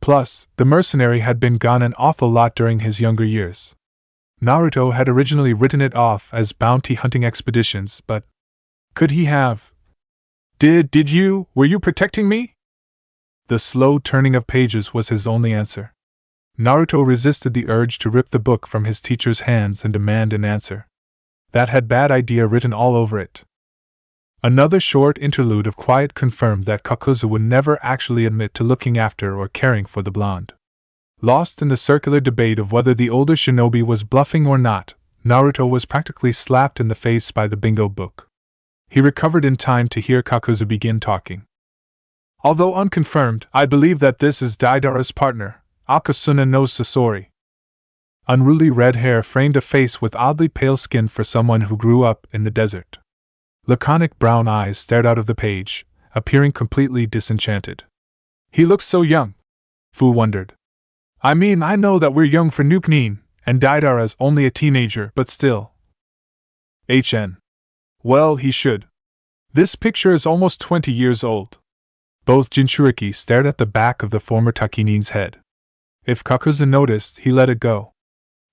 Plus, the mercenary had been gone an awful lot during his younger years. Naruto had originally written it off as bounty hunting expeditions, but could he have? Were you protecting me? The slow turning of pages was his only answer. Naruto resisted the urge to rip the book from his teacher's hands and demand an answer. That had bad idea written all over it. Another short interlude of quiet confirmed that Kakuzu would never actually admit to looking after or caring for the blonde. Lost in the circular debate of whether the older shinobi was bluffing or not, Naruto was practically slapped in the face by the bingo book. He recovered in time to hear Kakuzu begin talking. Although unconfirmed, I believe that this is Deidara's partner, Akasuna no Sasori. Unruly red hair framed a face with oddly pale skin for someone who grew up in the desert. Laconic brown eyes stared out of the page, appearing completely disenchanted. He looks so young, Fu wondered. I mean, I know that we're young for Nukenin, and Deidara's only a teenager, but still. Well, he should. This picture is almost 20 years old. Both Jinchuriki stared at the back of the former Takinin's head. If Kakuzu noticed, he let it go.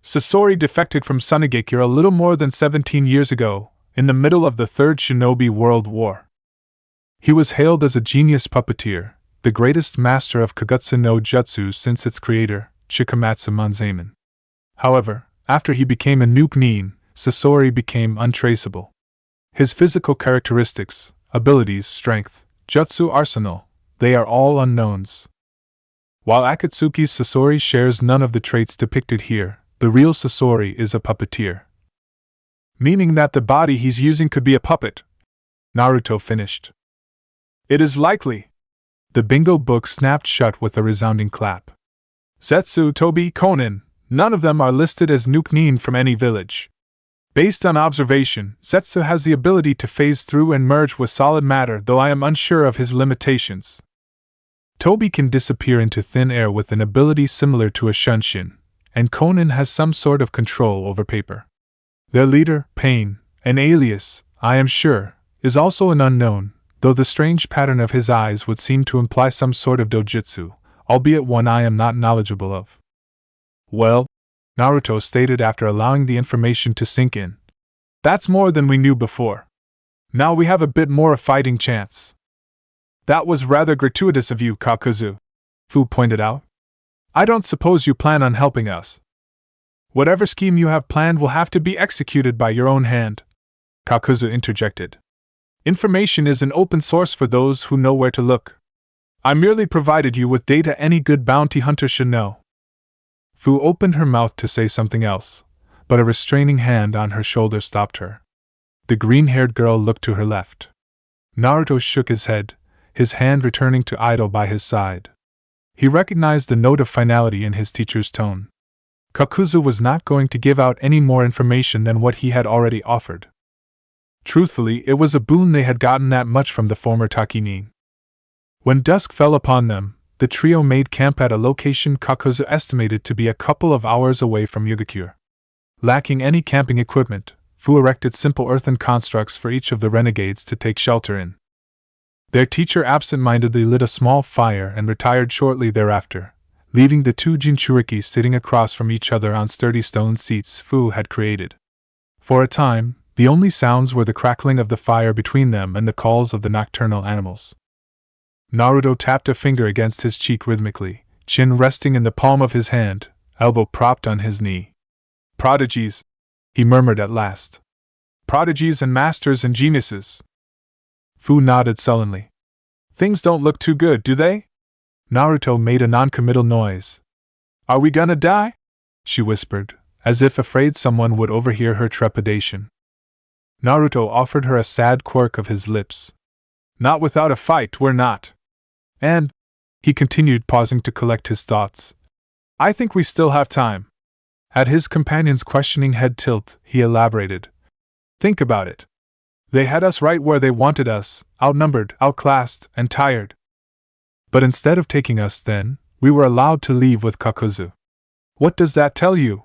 Sasori defected from Sunagakure a little more than 17 years ago, in the middle of the Third Shinobi World War. He was hailed as a genius puppeteer, the greatest master of Kagetsu no Jutsu since its creator, Chikamatsu Manzaemon. However, after he became a Nukenin, Sasori became untraceable. His physical characteristics, abilities, strength, jutsu arsenal, they are all unknowns. While Akatsuki's Sasori shares none of the traits depicted here, the real Sasori is a puppeteer. Meaning that the body he's using could be a puppet, Naruto finished. It is likely. The bingo book snapped shut with a resounding clap. Zetsu, Tobi, Konin, none of them are listed as Nukenin from any village. Based on observation, Zetsu has the ability to phase through and merge with solid matter, though I am unsure of his limitations. Tobi can disappear into thin air with an ability similar to a shunshin, and Konin has some sort of control over paper. Their leader, Pain, an alias, I am sure, is also an unknown, though the strange pattern of his eyes would seem to imply some sort of dojutsu, albeit one I am not knowledgeable of. Well, Naruto stated after allowing the information to sink in. That's more than we knew before. Now we have a bit more of fighting chance. That was rather gratuitous of you, Kakuzu, Fu pointed out. I don't suppose you plan on helping us. Whatever scheme you have planned will have to be executed by your own hand, Kakuzu interjected. Information is an open source for those who know where to look. I merely provided you with data any good bounty hunter should know. Fu opened her mouth to say something else, but a restraining hand on her shoulder stopped her. The green-haired girl looked to her left. Naruto shook his head, his hand returning to idle by his side. He recognized the note of finality in his teacher's tone. Kakuzu was not going to give out any more information than what he had already offered. Truthfully, it was a boon they had gotten that much from the former Takinin. When dusk fell upon them, the trio made camp at a location Kakuzu estimated to be a couple of hours away from Yugakure. Lacking any camping equipment, Fu erected simple earthen constructs for each of the renegades to take shelter in. Their teacher absent-mindedly lit a small fire and retired shortly thereafter, leaving the two jinchuriki sitting across from each other on sturdy stone seats Fu had created. For a time, the only sounds were the crackling of the fire between them and the calls of the nocturnal animals. Naruto tapped a finger against his cheek rhythmically, chin resting in the palm of his hand, elbow propped on his knee. Prodigies, he murmured at last. Prodigies and masters and geniuses. Fu nodded sullenly. Things don't look too good, do they? Naruto made a non-committal noise. Are we gonna die? She whispered, as if afraid someone would overhear her trepidation. Naruto offered her a sad quirk of his lips. Not without a fight, we're not. And, he continued, pausing to collect his thoughts, I think we still have time. At his companion's questioning head tilt, he elaborated. Think about it. They had us right where they wanted us, outnumbered, outclassed, and tired. But instead of taking us then, we were allowed to leave with Kakuzu. What does that tell you?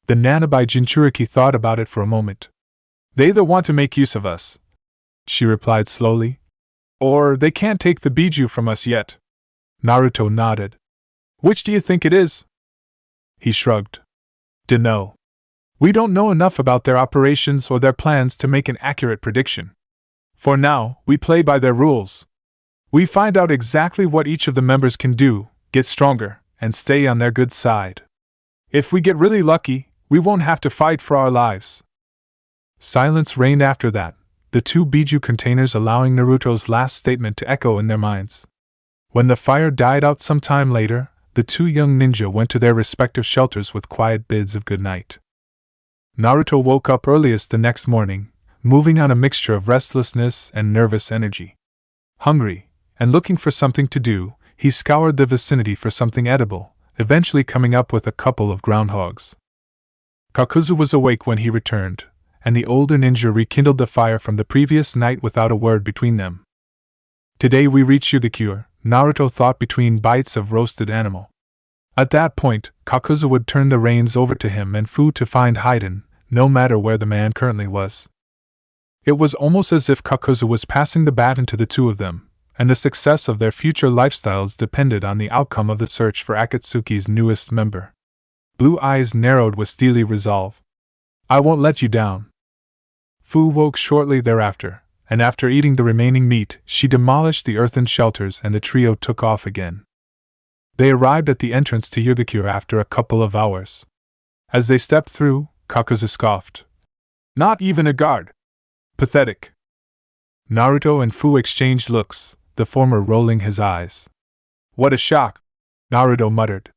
The Nanabai Jinchuriki thought about it for a moment. They either want to make use of us, she replied slowly, or they can't take the Biju from us yet. Naruto nodded. Which do you think it is? He shrugged. Dunno. We don't know enough about their operations or their plans to make an accurate prediction. For now, we play by their rules. We find out exactly what each of the members can do, get stronger, and stay on their good side. If we get really lucky, we won't have to fight for our lives. Silence reigned after that, the two Biju containers allowing Naruto's last statement to echo in their minds. When the fire died out some time later, the two young ninja went to their respective shelters with quiet bids of good night. Naruto woke up earliest the next morning, moving on a mixture of restlessness and nervous energy. Hungry, and looking for something to do, he scoured the vicinity for something edible, eventually coming up with a couple of groundhogs. Kakuzu was awake when he returned, and the older ninja rekindled the fire from the previous night without a word between them. Today we reach Yugakure, Naruto thought between bites of roasted animal. At that point, Kakuzu would turn the reins over to him and Fu to find Hidan, no matter where the man currently was. It was almost as if Kakuzu was passing the baton to the two of them, and the success of their future lifestyles depended on the outcome of the search for Akatsuki's newest member. Blue eyes narrowed with steely resolve. I won't let you down. Fu woke shortly thereafter, and after eating the remaining meat, she demolished the earthen shelters and the trio took off again. They arrived at the entrance to Yugakure after a couple of hours. As they stepped through, Kakuzu scoffed. Not even a guard. Pathetic. Naruto and Fu exchanged looks, the former rolling his eyes. What a shock, Naruto muttered.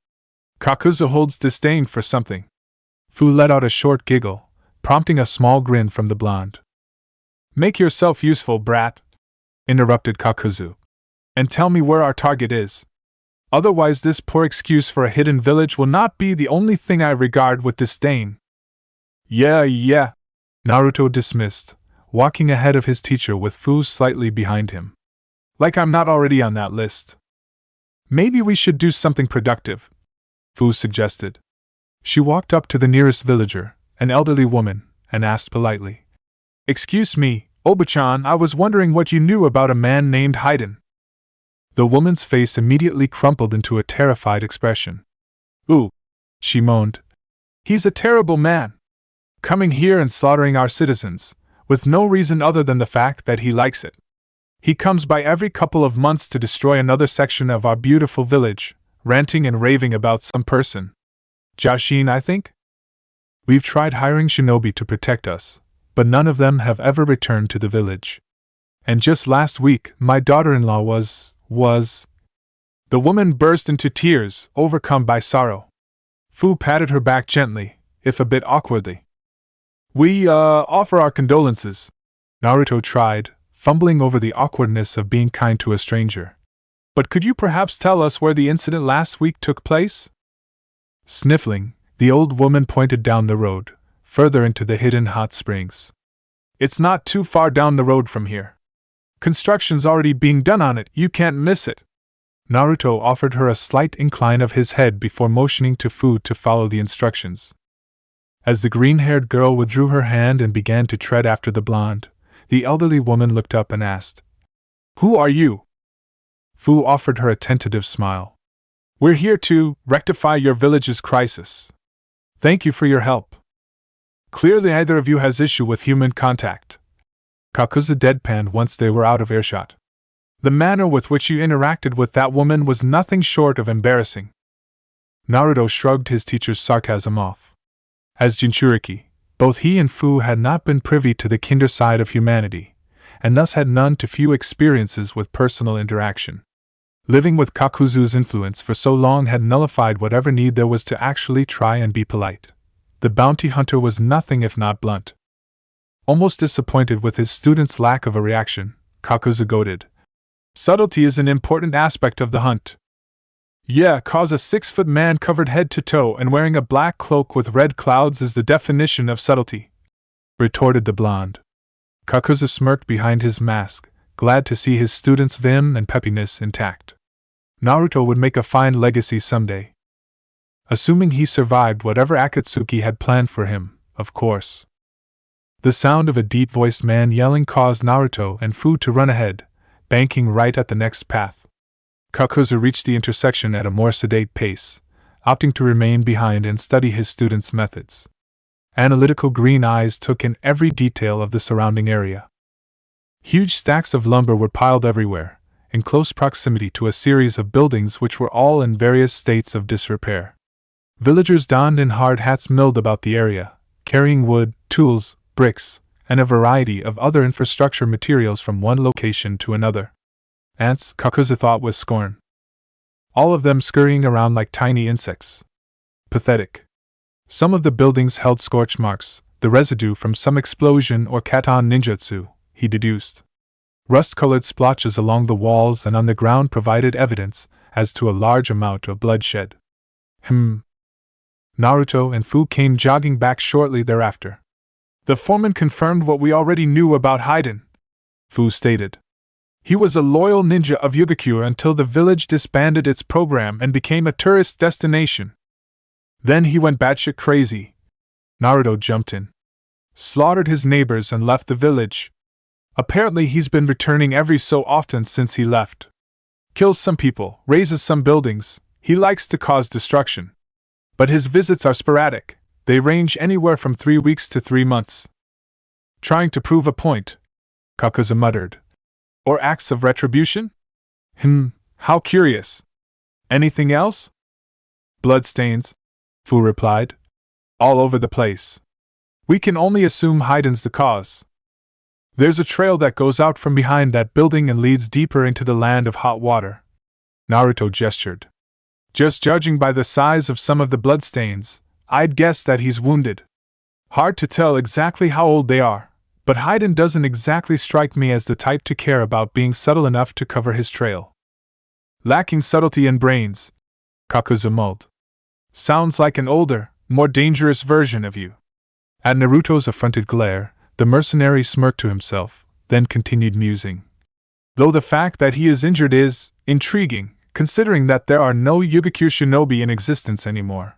Kakuzu holds disdain for something. Fu let out a short giggle, prompting a small grin from the blonde. Make yourself useful, brat, interrupted Kakuzu, and tell me where our target is. Otherwise this poor excuse for a hidden village will not be the only thing I regard with disdain. Yeah, Naruto dismissed, walking ahead of his teacher with Fu slightly behind him. Like I'm not already on that list. Maybe we should do something productive, Fu suggested. She walked up to the nearest villager, an elderly woman, and asked politely. Excuse me, Oba-chan, I was wondering what you knew about a man named Hidan. The woman's face immediately crumpled into a terrified expression. Ooh, she moaned. He's a terrible man. Coming here and slaughtering our citizens, with no reason other than the fact that he likes it. He comes by every couple of months to destroy another section of our beautiful village, ranting and raving about some person. Jiaxin, I think? We've tried hiring shinobi to protect us, but none of them have ever returned to the village. And just last week, my daughter-in-law was... The woman burst into tears, overcome by sorrow. Fu patted her back gently, if a bit awkwardly. We, offer our condolences. Naruto tried, fumbling over the awkwardness of being kind to a stranger. But could you perhaps tell us where the incident last week took place? Sniffling, the old woman pointed down the road, further into the hidden hot springs. It's not too far down the road from here. Construction's already being done on it, you can't miss it. Naruto offered her a slight incline of his head before motioning to Fu to follow the instructions. As the green-haired girl withdrew her hand and began to tread after the blonde, the elderly woman looked up and asked, Who are you? Fu offered her a tentative smile. We're here to rectify your village's crisis. Thank you for your help. Clearly neither of you has issue with human contact. Kakuzu deadpanned once they were out of earshot. The manner with which you interacted with that woman was nothing short of embarrassing. Naruto shrugged his teacher's sarcasm off. As jinchuriki, both he and Fu had not been privy to the kinder side of humanity, and thus had none to few experiences with personal interaction. Living with Kakuzu's influence for so long had nullified whatever need there was to actually try and be polite. the bounty hunter was nothing if not blunt. Almost disappointed with his student's lack of a reaction, Kakuzu goaded. Subtlety is an important aspect of the hunt. Yeah, 'cause a 6-foot man covered head to toe and wearing a black cloak with red clouds is the definition of subtlety, retorted the blonde. Kakuzu smirked behind his mask, glad to see his student's vim and peppiness intact. Naruto would make a fine legacy someday. Assuming he survived whatever Akatsuki had planned for him, of course. The sound of a deep-voiced man yelling caused Naruto and Fu to run ahead, banking right at the next path. Kakuzu reached the intersection at a more sedate pace, opting to remain behind and study his student's methods. Analytical green eyes took in every detail of the surrounding area. Huge stacks of lumber were piled everywhere, in close proximity to a series of buildings which were all in various states of disrepair. Villagers donned in hard hats milled about the area, carrying wood, tools, bricks, and a variety of other infrastructure materials from one location to another. Ants, Kakuzu thought with scorn. All of them scurrying around like tiny insects. Pathetic. Some of the buildings held scorch marks, the residue from some explosion or katon ninjutsu, he deduced. Rust-colored splotches along the walls and on the ground provided evidence as to a large amount of bloodshed. Naruto and Fu came jogging back shortly thereafter. The foreman confirmed what we already knew about Hidan, Fu stated. He was a loyal ninja of Yugakure until the village disbanded its program and became a tourist destination. Then he went batshit crazy. Naruto jumped in. Slaughtered his neighbors and left the village. Apparently he's been returning every so often since he left. Kills some people, razes some buildings, he likes to cause destruction. But his visits are sporadic, they range anywhere from 3 weeks to 3 months. Trying to prove a point, Kakuzu muttered. Or acts of retribution? How curious. Anything else? Bloodstains, Fu replied. All over the place. We can only assume Hidan's the cause. There's a trail that goes out from behind that building and leads deeper into the land of hot water. Naruto gestured. Just judging by the size of some of the bloodstains, I'd guess that he's wounded. Hard to tell exactly how old they are, but Hidan doesn't exactly strike me as the type to care about being subtle enough to cover his trail. Lacking subtlety and brains, Kakuzu mulled. Sounds like an older, more dangerous version of you. At Naruto's affronted glare, the mercenary smirked to himself, then continued musing. Though the fact that he is injured is intriguing, considering that there are no Yugakure shinobi in existence anymore.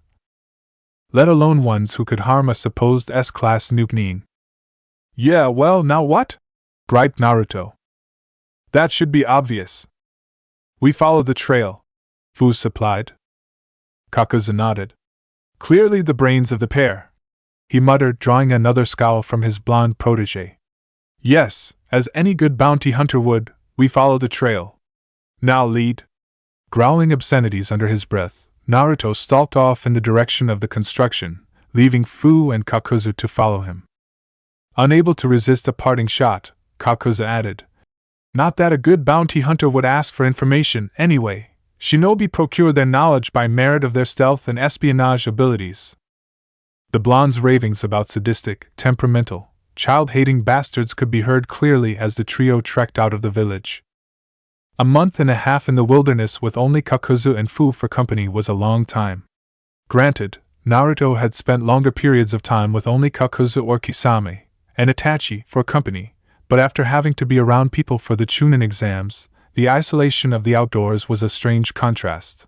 Let alone ones who could harm a supposed S-class nuke. Yeah, well, now what? Griped Naruto. That should be obvious. We follow the trail, Fu supplied. Kakuzu nodded. Clearly the brains of the pair, he muttered, drawing another scowl from his blonde protege. Yes, as any good bounty hunter would, we follow the trail. Now lead. Growling obscenities under his breath, Naruto stalked off in the direction of the construction, leaving Fu and Kakuzu to follow him. Unable to resist a parting shot, Kakuzu added, Not that a good bounty hunter would ask for information anyway. Shinobi procure their knowledge by merit of their stealth and espionage abilities. The blonde's ravings about sadistic, temperamental, child-hating bastards could be heard clearly as the trio trekked out of the village. A month and a half in the wilderness with only Kakuzu and Fu for company was a long time. Granted, Naruto had spent longer periods of time with only Kakuzu or Kisame, and Itachi for company, but after having to be around people for the Chunin exams, the isolation of the outdoors was a strange contrast.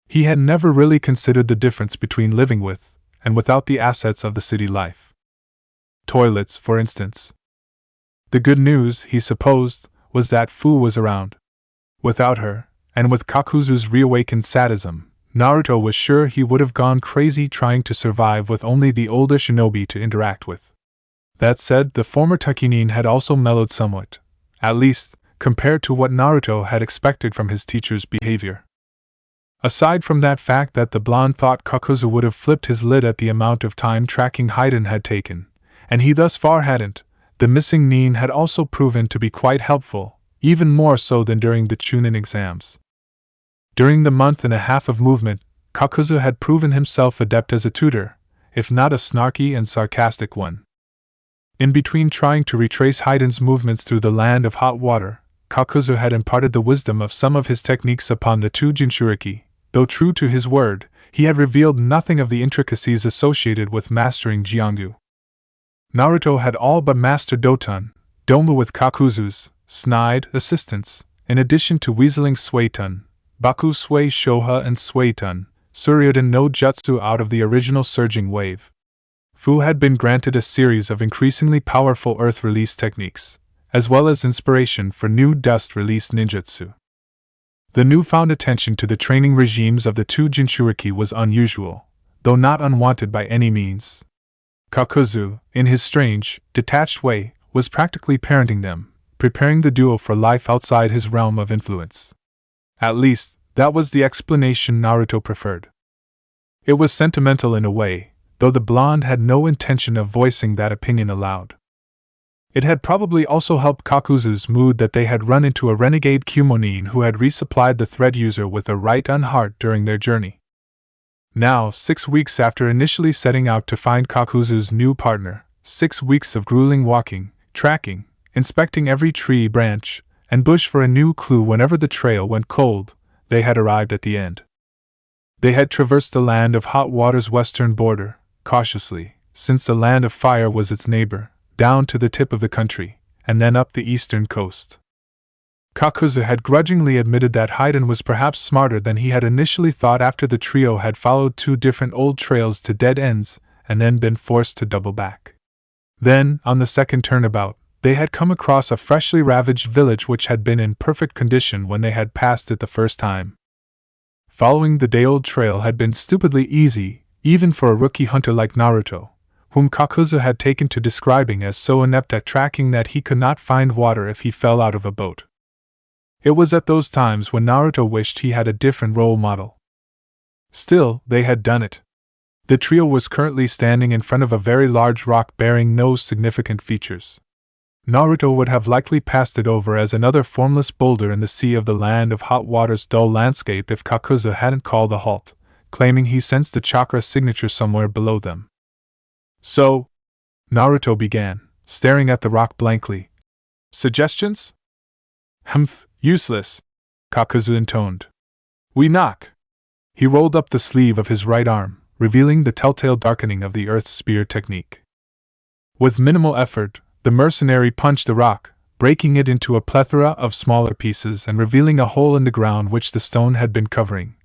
He had never really considered the difference between living with and without the assets of the city life. Toilets, for instance. The good news, he supposed, was that Fu was around. Without her, and with Kakuzu's reawakened sadism, Naruto was sure he would have gone crazy trying to survive with only the older shinobi to interact with. That said, the former Takinin had also mellowed somewhat, at least, compared to what Naruto had expected from his teacher's behavior. Aside from that fact that the blonde thought Kakuzu would have flipped his lid at the amount of time tracking Hidan had taken, and he thus far hadn't, the missing nin had also proven to be quite helpful, even more so than during the Chunin exams. During the month and a half of movement, Kakuzu had proven himself adept as a tutor, if not a snarky and sarcastic one. In between trying to retrace Hidan's movements through the land of hot water, Kakuzu had imparted the wisdom of some of his techniques upon the two jinchuriki. Though true to his word, he had revealed nothing of the intricacies associated with mastering Jiangyu. Naruto had all but mastered Doton, Doma with Kakuzu's snide assistance, in addition to weaseling Suiton, Baku Sui Shoha and Suiton, Suryudan no Jutsu out of the original surging wave. Fu had been granted a series of increasingly powerful earth release techniques, as well as inspiration for new dust release ninjutsu. The newfound attention to the training regimes of the two jinchuriki was unusual, though not unwanted by any means. Kakuzu, in his strange, detached way, was practically parenting them, preparing the duo for life outside his realm of influence. At least, that was the explanation Naruto preferred. It was sentimental in a way, though the blonde had no intention of voicing that opinion aloud. It had probably also helped Kakuzu's mood that they had run into a renegade Kumonin who had resupplied the thread user with a right heart during their journey. Now, 6 weeks after initially setting out to find Kakuzu's new partner, 6 weeks of grueling walking, tracking, inspecting every tree, branch, and bush for a new clue whenever the trail went cold, they had arrived at the end. They had traversed the land of hot water's western border, cautiously, since the land of fire was its neighbor, down to the tip of the country, and then up the eastern coast. Kakuzu had grudgingly admitted that Hidan was perhaps smarter than he had initially thought after the trio had followed 2 different old trails to dead ends and then been forced to double back. Then, on the second turnabout, they had come across a freshly ravaged village which had been in perfect condition when they had passed it the first time. Following the day-old trail had been stupidly easy, even for a rookie hunter like Naruto, whom Kakuzu had taken to describing as so inept at tracking that he could not find water if he fell out of a boat. It was at those times when Naruto wished he had a different role model. Still, they had done it. The trio was currently standing in front of a very large rock bearing no significant features. Naruto would have likely passed it over as another formless boulder in the sea of the land of hot water's dull landscape if Kakuzu hadn't called a halt, claiming he sensed the chakra signature somewhere below them. So, Naruto began, staring at the rock blankly. Suggestions? Humph, useless, Kakuzu intoned. We knock. He rolled up the sleeve of his right arm, revealing the telltale darkening of the earth spear technique. With minimal effort, the mercenary punched the rock, breaking it into a plethora of smaller pieces and revealing a hole in the ground which the stone had been covering,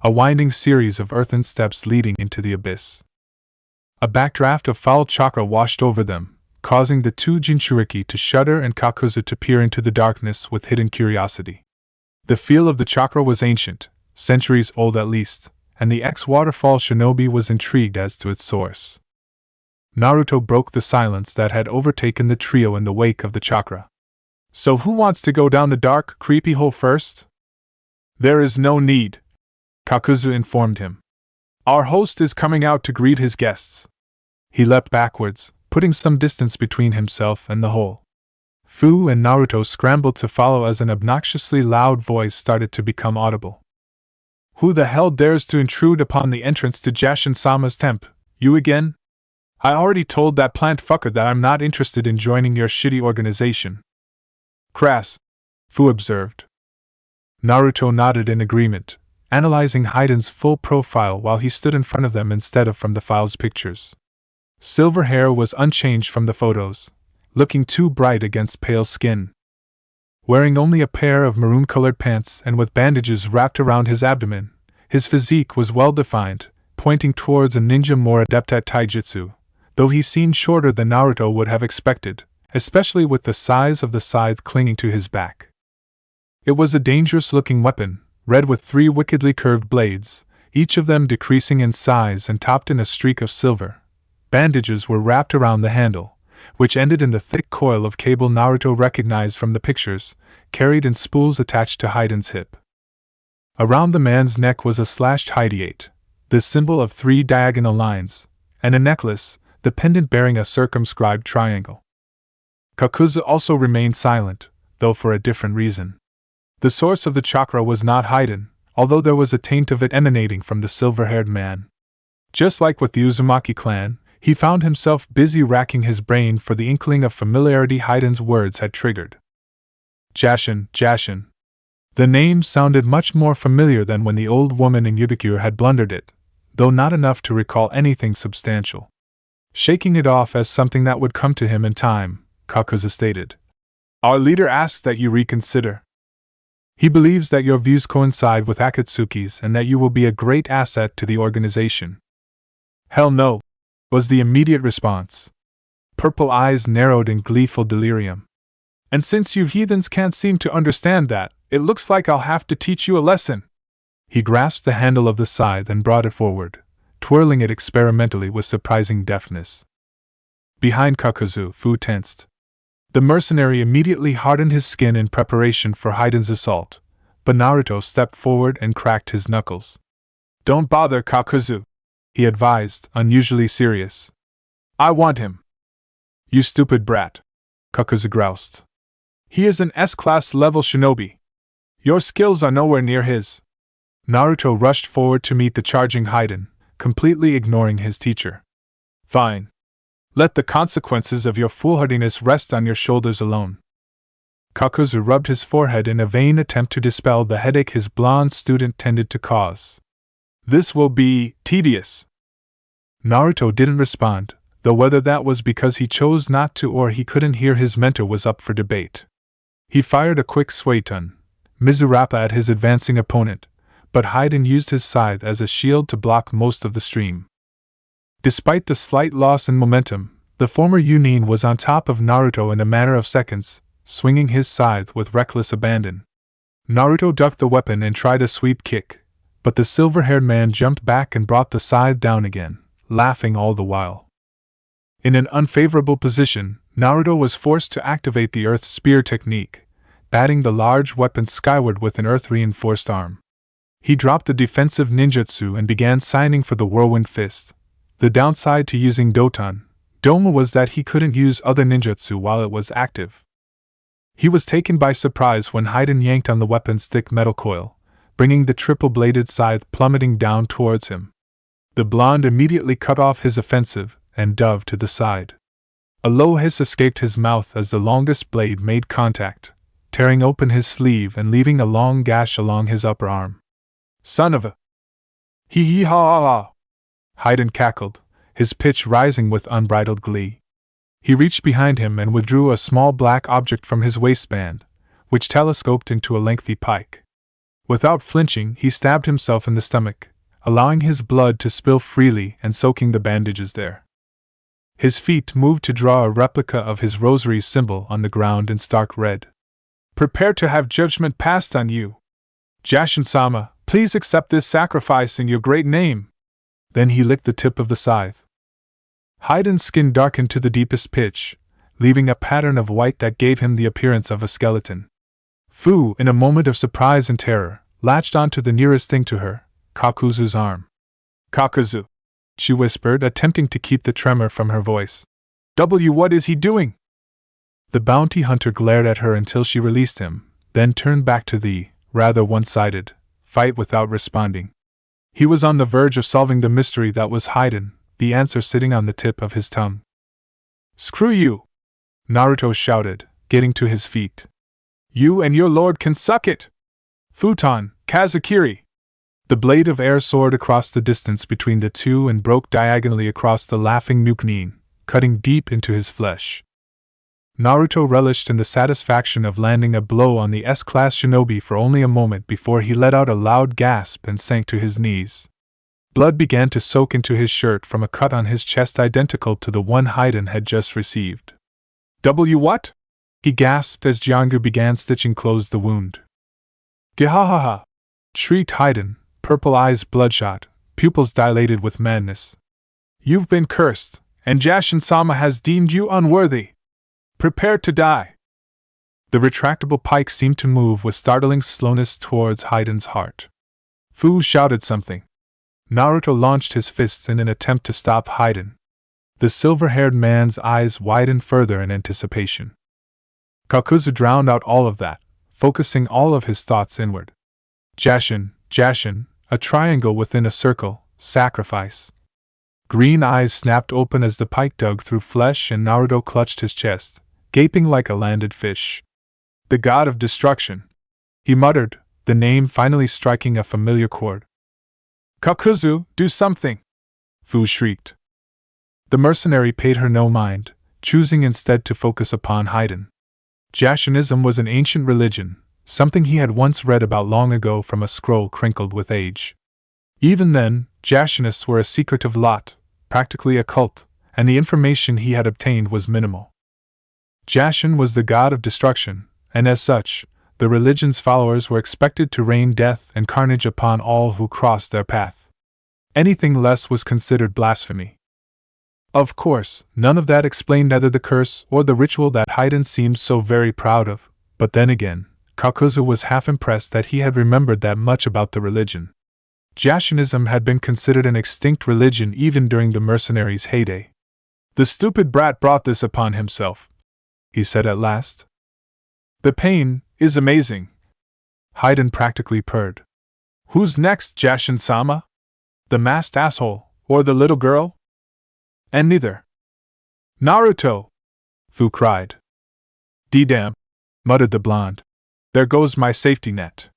a winding series of earthen steps leading into the abyss. A backdraft of foul chakra washed over them, causing the two jinchuriki to shudder and Kakuzu to peer into the darkness with hidden curiosity. The feel of the chakra was ancient, centuries old at least, and the ex-waterfall shinobi was intrigued as to its source. Naruto broke the silence that had overtaken the trio in the wake of the chakra. So who wants to go down the dark, creepy hole first? There is no need, Kakuzu informed him. Our host is coming out to greet his guests. He leapt backwards, putting some distance between himself and the hole. Fu and Naruto scrambled to follow as an obnoxiously loud voice started to become audible. Who the hell dares to intrude upon the entrance to Jashin-sama's temp? You again? I already told that plant fucker that I'm not interested in joining your shitty organization. Crass, Fu observed. Naruto nodded in agreement, analyzing Hidan's full profile while he stood in front of them instead of from the file's pictures. Silver hair was unchanged from the photos, looking too bright against pale skin. Wearing only a pair of maroon-colored pants and with bandages wrapped around his abdomen, his physique was well-defined, pointing towards a ninja more adept at taijutsu, though he seemed shorter than Naruto would have expected, especially with the size of the scythe clinging to his back. It was a dangerous-looking weapon, red with 3 wickedly curved blades, each of them decreasing in size and topped in a streak of silver. Bandages were wrapped around the handle, which ended in the thick coil of cable Naruto recognized from the pictures, carried in spools attached to Hidan's hip. Around the man's neck was a slashed hideate, the symbol of 3 diagonal lines, and a necklace, the pendant bearing a circumscribed triangle. Kakuzu also remained silent, though for a different reason. The source of the chakra was not Hidan, although there was a taint of it emanating from the silver-haired man. Just like with the Uzumaki clan, he found himself busy racking his brain for the inkling of familiarity Hidan's words had triggered. Jashin, Jashin. The name sounded much more familiar than when the old woman in Yudikure had blundered it, though not enough to recall anything substantial. Shaking it off as something that would come to him in time, Kakuzu stated, "Our leader asks that you reconsider. He believes that your views coincide with Akatsuki's and that you will be a great asset to the organization." "Hell no," was the immediate response. Purple eyes narrowed in gleeful delirium. "And since you heathens can't seem to understand that, it looks like I'll have to teach you a lesson." He grasped the handle of the scythe and brought it forward, twirling it experimentally with surprising deftness. Behind Kakuzu, Fu tensed. The mercenary immediately hardened his skin in preparation for Hidan's assault, but Naruto stepped forward and cracked his knuckles. "Don't bother, Kakuzu," he advised, unusually serious. "I want him." "You stupid brat," Kakuzu groused. "He is an S-class level shinobi. Your skills are nowhere near his." Naruto rushed forward to meet the charging Hidan, completely ignoring his teacher. "Fine. Let the consequences of your foolhardiness rest on your shoulders alone." Kakuzu rubbed his forehead in a vain attempt to dispel the headache his blonde student tended to cause. "This will be tedious." Naruto didn't respond, though whether that was because he chose not to or he couldn't hear his mentor was up for debate. He fired a quick Suiton, Mizurapa at his advancing opponent, but Hidan used his scythe as a shield to block most of the stream. Despite the slight loss in momentum, the former Yunin was on top of Naruto in a matter of seconds, swinging his scythe with reckless abandon. Naruto ducked the weapon and tried a sweep kick, but the silver-haired man jumped back and brought the scythe down again, laughing all the while. In an unfavorable position, Naruto was forced to activate the Earth Spear technique, batting the large weapon skyward with an earth-reinforced arm. He dropped the defensive ninjutsu and began signing for the Whirlwind Fist. The downside to using Doma was that he couldn't use other ninjutsu while it was active. He was taken by surprise when Hidan yanked on the weapon's thick metal coil, bringing the triple-bladed scythe plummeting down towards him. The blonde immediately cut off his offensive and dove to the side. A low hiss escaped his mouth as the longest blade made contact, tearing open his sleeve and leaving a long gash along his upper arm. "Son of a... Hee ha ha ha!" Hidan cackled, his pitch rising with unbridled glee. He reached behind him and withdrew a small black object from his waistband, which telescoped into a lengthy pike. Without flinching, he stabbed himself in the stomach, allowing his blood to spill freely and soaking the bandages there. His feet moved to draw a replica of his rosary symbol on the ground in stark red. "Prepare to have judgment passed on you. Jashin-sama, please accept this sacrifice in your great name." Then he licked the tip of the scythe. Hidan's skin darkened to the deepest pitch, leaving a pattern of white that gave him the appearance of a skeleton. Fu, in a moment of surprise and terror, latched onto the nearest thing to her, Kakuzu's arm. "Kakuzu," she whispered, attempting to keep the tremor from her voice. What is he doing?" The bounty hunter glared at her until she released him, then turned back to the, rather one-sided, fight without responding. He was on the verge of solving the mystery that was Hidan, the answer sitting on the tip of his tongue. "Screw you!" Naruto shouted, getting to his feet. "You and your lord can suck it! Futon, Kazakiri!" The blade of air soared across the distance between the two and broke diagonally across the laughing Nukenin, cutting deep into his flesh. Naruto relished in the satisfaction of landing a blow on the S-class shinobi for only a moment before he let out a loud gasp and sank to his knees. Blood began to soak into his shirt from a cut on his chest identical to the one Hidan had just received. What?" he gasped as Jiangu began stitching closed the wound. "Gihahaha!" shrieked Hidan, purple eyes bloodshot, pupils dilated with madness. "You've been cursed, and Jashin-sama has deemed you unworthy. Prepare to die." The retractable pike seemed to move with startling slowness towards Hidan's heart. Fu shouted something. Naruto launched his fists in an attempt to stop Hidan. The silver-haired man's eyes widened further in anticipation. Kakuzu drowned out all of that, focusing all of his thoughts inward. Jashin, a triangle within a circle, sacrifice. Green eyes snapped open as the pike dug through flesh and Naruto clutched his chest, gaping like a landed fish. The god of destruction, he muttered, the name finally striking a familiar chord. Kakuzu, do something! Fu shrieked. The mercenary paid her no mind, choosing instead to focus upon Hidan. Jashinism was an ancient religion, something he had once read about long ago from a scroll crinkled with age. Even then, Jashinists were a secretive lot, practically a cult, and the information he had obtained was minimal. Jashin was the god of destruction, and as such, the religion's followers were expected to rain death and carnage upon all who crossed their path. Anything less was considered blasphemy. Of course, none of that explained either the curse or the ritual that Hidan seemed so very proud of, but then again, Kakuzu was half impressed that he had remembered that much about the religion. Jashinism had been considered an extinct religion even during the mercenaries' heyday. The stupid brat brought this upon himself, he said at last. The pain is amazing. Hidan practically purred. Who's next, Jashin-sama? The masked asshole, or the little girl? And neither. Naruto! Fu cried. D-damn, muttered the blonde. There goes my safety net.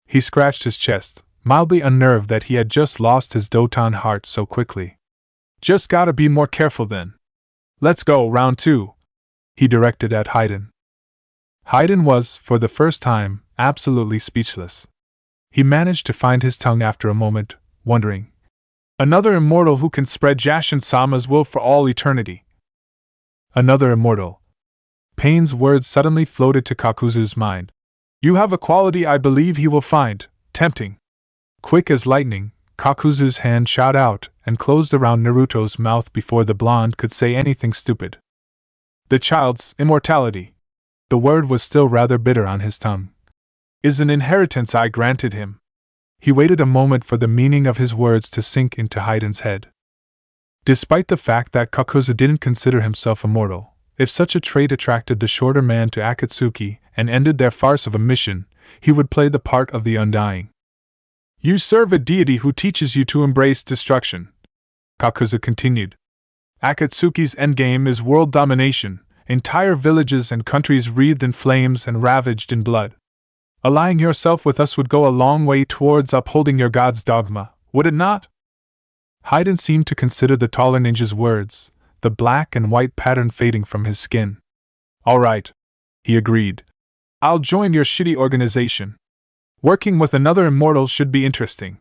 He scratched his chest, mildly unnerved that he had just lost his Doton heart so quickly. Just gotta be more careful then. Let's go, round 2, he directed at Hidan. Hidan was, for the first time, absolutely speechless. He managed to find his tongue after a moment, wondering. Another immortal who can spread Jashin-sama's will for all eternity. Another immortal. Pain's words suddenly floated to Kakuzu's mind. You have a quality I believe he will find tempting. Quick as lightning, Kakuzu's hand shot out and closed around Naruto's mouth before the blonde could say anything stupid. The child's immortality. The word was still rather bitter on his tongue. Is an inheritance I granted him. He waited a moment for the meaning of his words to sink into Hidan's head. Despite the fact that Kakuzu didn't consider himself immortal, if such a trait attracted the shorter man to Akatsuki and ended their farce of a mission, he would play the part of the undying. You serve a deity who teaches you to embrace destruction, Kakuzu continued. Akatsuki's endgame is world domination, entire villages and countries wreathed in flames and ravaged in blood. Allying yourself with us would go a long way towards upholding your god's dogma, would it not? Hidan seemed to consider the taller ninja's words, the black and white pattern fading from his skin. All right, he agreed. I'll join your shitty organization. Working with another immortal should be interesting.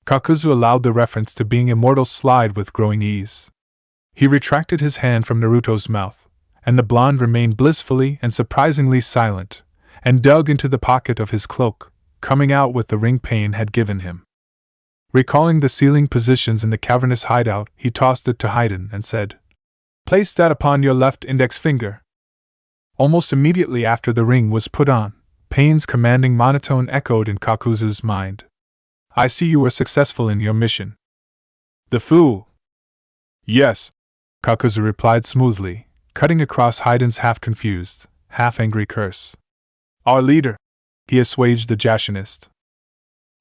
Kakuzu allowed the reference to being immortal slide with growing ease. He retracted his hand from Naruto's mouth, and the blonde remained blissfully and surprisingly silent, and dug into the pocket of his cloak, coming out with the ring Pain had given him. Recalling the ceiling positions in the cavernous hideout, he tossed it to Hidan and said, Place that upon your left index finger. Almost immediately after the ring was put on, Pain's commanding monotone echoed in Kakuzu's mind. I see you were successful in your mission. The fool. Yes, Kakuzu replied smoothly, cutting across Hidan's half-confused, half-angry curse. Our leader, he assuaged the Jashinist.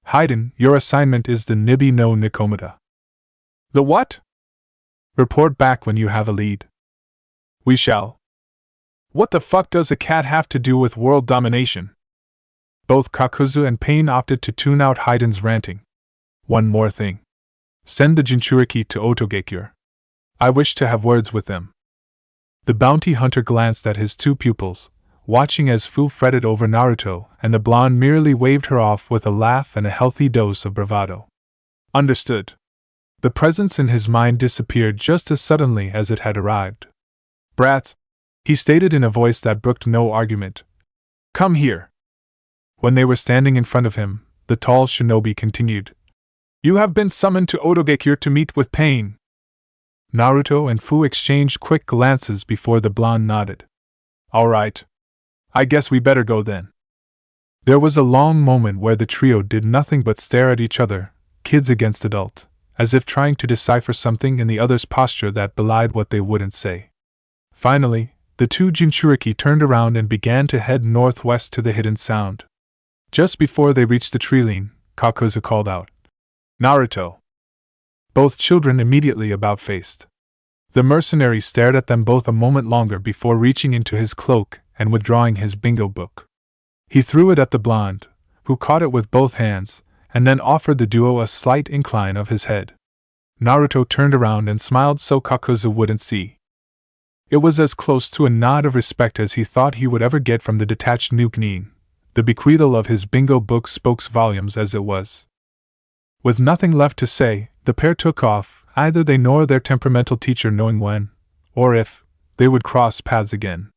Hidan, your assignment is the Nibi no Nikomata. The what? Report back when you have a lead. We shall. What the fuck does a cat have to do with world domination? Both Kakuzu and Pain opted to tune out Hidan's ranting. One more thing. Send the jinchuriki to Otogekure. I wish to have words with them. The bounty hunter glanced at his two pupils, watching as Fu fretted over Naruto, and the blonde merely waved her off with a laugh and a healthy dose of bravado. Understood. The presence in his mind disappeared just as suddenly as it had arrived. Brats, he stated in a voice that brooked no argument. Come here. When they were standing in front of him, the tall shinobi continued. You have been summoned to Otogekure to meet with Pain. Naruto and Fu exchanged quick glances before the blonde nodded. All right. I guess we better go then. There was a long moment where the trio did nothing but stare at each other, kids against adult, as if trying to decipher something in the other's posture that belied what they wouldn't say. Finally, the two jinchuriki turned around and began to head northwest to the hidden sound. Just before they reached the tree line, Kakuzu called out, Naruto! Both children immediately about-faced. The mercenary stared at them both a moment longer before reaching into his cloak and withdrawing his bingo book. He threw it at the blonde, who caught it with both hands, and then offered the duo a slight incline of his head. Naruto turned around and smiled so Kakuzu wouldn't see. It was as close to a nod of respect as he thought he would ever get from the detached Nuke-nin. The bequeathal of his bingo book spoke volumes as it was. With nothing left to say, the pair took off, either they nor their temperamental teacher knowing when, or if, they would cross paths again.